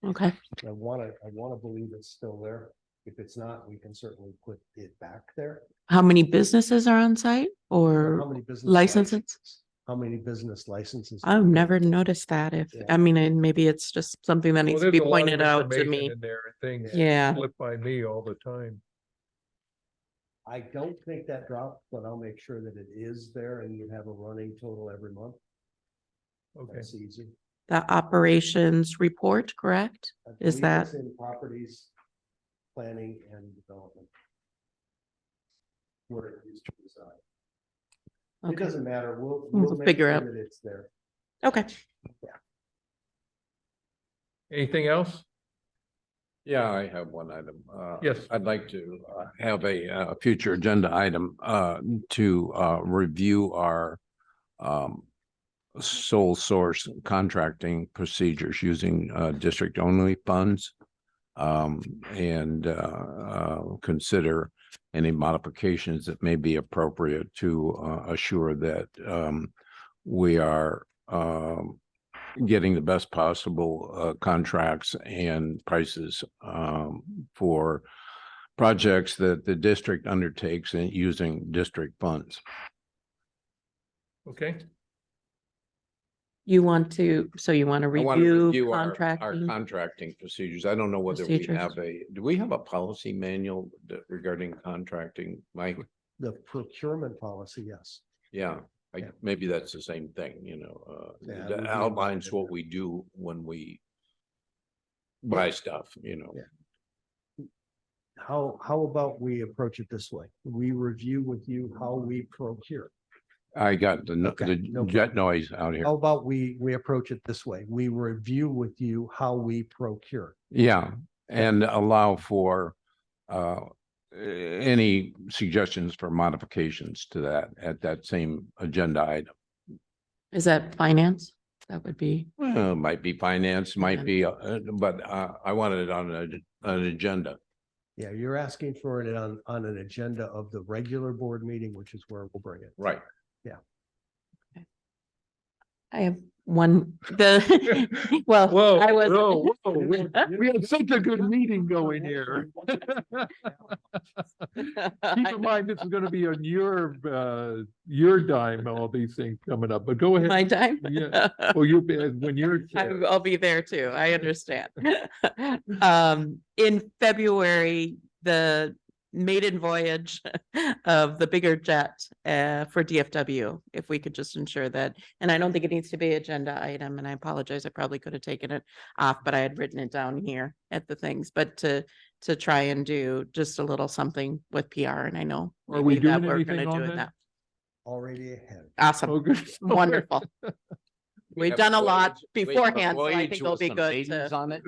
[SPEAKER 6] Okay,
[SPEAKER 4] I want to believe it's still there. If it's not, we can certainly put it back there.
[SPEAKER 6] how many businesses are on site
[SPEAKER 4] How
[SPEAKER 6] or
[SPEAKER 4] many business
[SPEAKER 6] licenses?
[SPEAKER 4] How many business licenses?
[SPEAKER 6] I've never noticed that. And maybe it's just something that needs to
[SPEAKER 1] Well,
[SPEAKER 6] be
[SPEAKER 1] there's a lot of
[SPEAKER 6] pointed out to
[SPEAKER 1] information
[SPEAKER 6] me.
[SPEAKER 1] in there, and things
[SPEAKER 6] Yeah.
[SPEAKER 1] slip by me all the time.
[SPEAKER 4] I don't think that dropped, but I'll make sure that it is there and you have a running total every month.
[SPEAKER 1] Okay.
[SPEAKER 4] That's easy.
[SPEAKER 6] The operations report, correct?
[SPEAKER 4] I
[SPEAKER 6] Is
[SPEAKER 4] believe
[SPEAKER 6] that-
[SPEAKER 4] it's in properties, planning and development. Where it used to reside. It
[SPEAKER 6] Okay,
[SPEAKER 4] doesn't matter.
[SPEAKER 6] We'll
[SPEAKER 4] We'll make
[SPEAKER 6] figure
[SPEAKER 4] sure
[SPEAKER 6] out.
[SPEAKER 4] that it's there.
[SPEAKER 6] okay.
[SPEAKER 1] Anything else?
[SPEAKER 5] Yeah, I have one item.
[SPEAKER 1] Yes.
[SPEAKER 5] I'd like to have a future agenda item to review our sole source contracting procedures using district only funds. And consider any modifications that may be appropriate to assure that we are getting the best possible contracts and prices for projects that the district undertakes and using district funds.
[SPEAKER 1] Okay,
[SPEAKER 6] You want to, so you want to
[SPEAKER 5] I want to
[SPEAKER 6] review
[SPEAKER 5] review our
[SPEAKER 6] contracting?
[SPEAKER 5] contracting procedures. I don't know whether
[SPEAKER 6] Procedures.
[SPEAKER 5] do we have a policy manual regarding contracting, Mike?
[SPEAKER 4] The procurement policy, yes.
[SPEAKER 5] Yeah,
[SPEAKER 4] Yeah.
[SPEAKER 5] maybe that's the same thing,
[SPEAKER 4] Yeah,
[SPEAKER 5] that
[SPEAKER 4] we do
[SPEAKER 5] outlines
[SPEAKER 4] have
[SPEAKER 5] what
[SPEAKER 4] that.
[SPEAKER 5] we do when we buy stuff,
[SPEAKER 4] Yeah. How about we approach it this way? We review with you how we procure.
[SPEAKER 5] I got the
[SPEAKER 4] Okay, no
[SPEAKER 5] jet
[SPEAKER 4] problem.
[SPEAKER 5] noise out here.
[SPEAKER 4] How about we approach it this way? We review with you how we procure.
[SPEAKER 5] Yeah, and allow for any suggestions for modifications to that at that same agenda item.
[SPEAKER 6] Is that finance? That would be,
[SPEAKER 5] Might be finance, might be, but I wanted it on an agenda.
[SPEAKER 4] Yeah, you're asking for it on an agenda of the regular board meeting, which is where we'll bring it.
[SPEAKER 5] Right.
[SPEAKER 6] I have one, well,
[SPEAKER 1] whoa,
[SPEAKER 6] I was.
[SPEAKER 1] whoa, whoa, we had such a good meeting going here. Keep in mind, this is gonna be on your dime, all these things coming up, but go ahead.
[SPEAKER 6] My time?
[SPEAKER 1] Yeah, well, you'll be, when you're.
[SPEAKER 6] I'll be there too. I understand. In February, the maiden voyage of the bigger jet for DFW, if we could just ensure that, and I don't think it needs to be agenda item, and I apologize, I probably could have taken it off, but I had written it down here at the things, but to try and do just a little something with PR, and I know
[SPEAKER 1] Are we
[SPEAKER 6] maybe that
[SPEAKER 1] doing
[SPEAKER 6] we're gonna
[SPEAKER 1] anything
[SPEAKER 6] do
[SPEAKER 1] on
[SPEAKER 6] it
[SPEAKER 1] that?
[SPEAKER 6] now.
[SPEAKER 4] Already ahead.
[SPEAKER 6] Awesome,
[SPEAKER 1] Oh, good.
[SPEAKER 6] wonderful. We've
[SPEAKER 5] have
[SPEAKER 6] done a lot
[SPEAKER 5] we have a
[SPEAKER 6] beforehand, so I
[SPEAKER 5] voyage
[SPEAKER 6] think it'll
[SPEAKER 5] with
[SPEAKER 6] be
[SPEAKER 5] some
[SPEAKER 6] good
[SPEAKER 5] maidens
[SPEAKER 6] to
[SPEAKER 5] on it.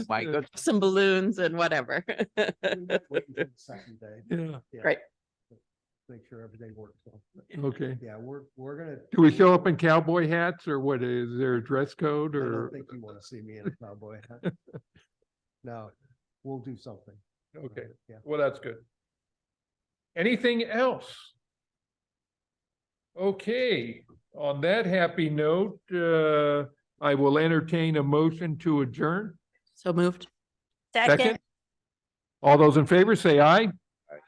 [SPEAKER 5] My goodness.
[SPEAKER 6] some balloons and whatever.
[SPEAKER 4] Wait until the second day.
[SPEAKER 1] Yeah,
[SPEAKER 6] Great.
[SPEAKER 4] Make sure everything works.
[SPEAKER 1] okay.
[SPEAKER 4] Yeah, we're gonna.
[SPEAKER 1] Do we show up in cowboy hats or what? Is there a dress code
[SPEAKER 4] I
[SPEAKER 1] or?
[SPEAKER 4] don't think you want to see me in a cowboy hat. No, we'll do something.
[SPEAKER 1] Okay,
[SPEAKER 4] Yeah.
[SPEAKER 1] well, that's good. Anything else? Okay, on that happy note, I will entertain a motion to adjourn.
[SPEAKER 6] So moved.
[SPEAKER 3] Second.
[SPEAKER 1] All those in favor say aye.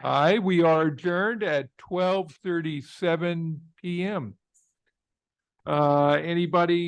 [SPEAKER 1] Aye, we are adjourned at 12:37 PM. Anybody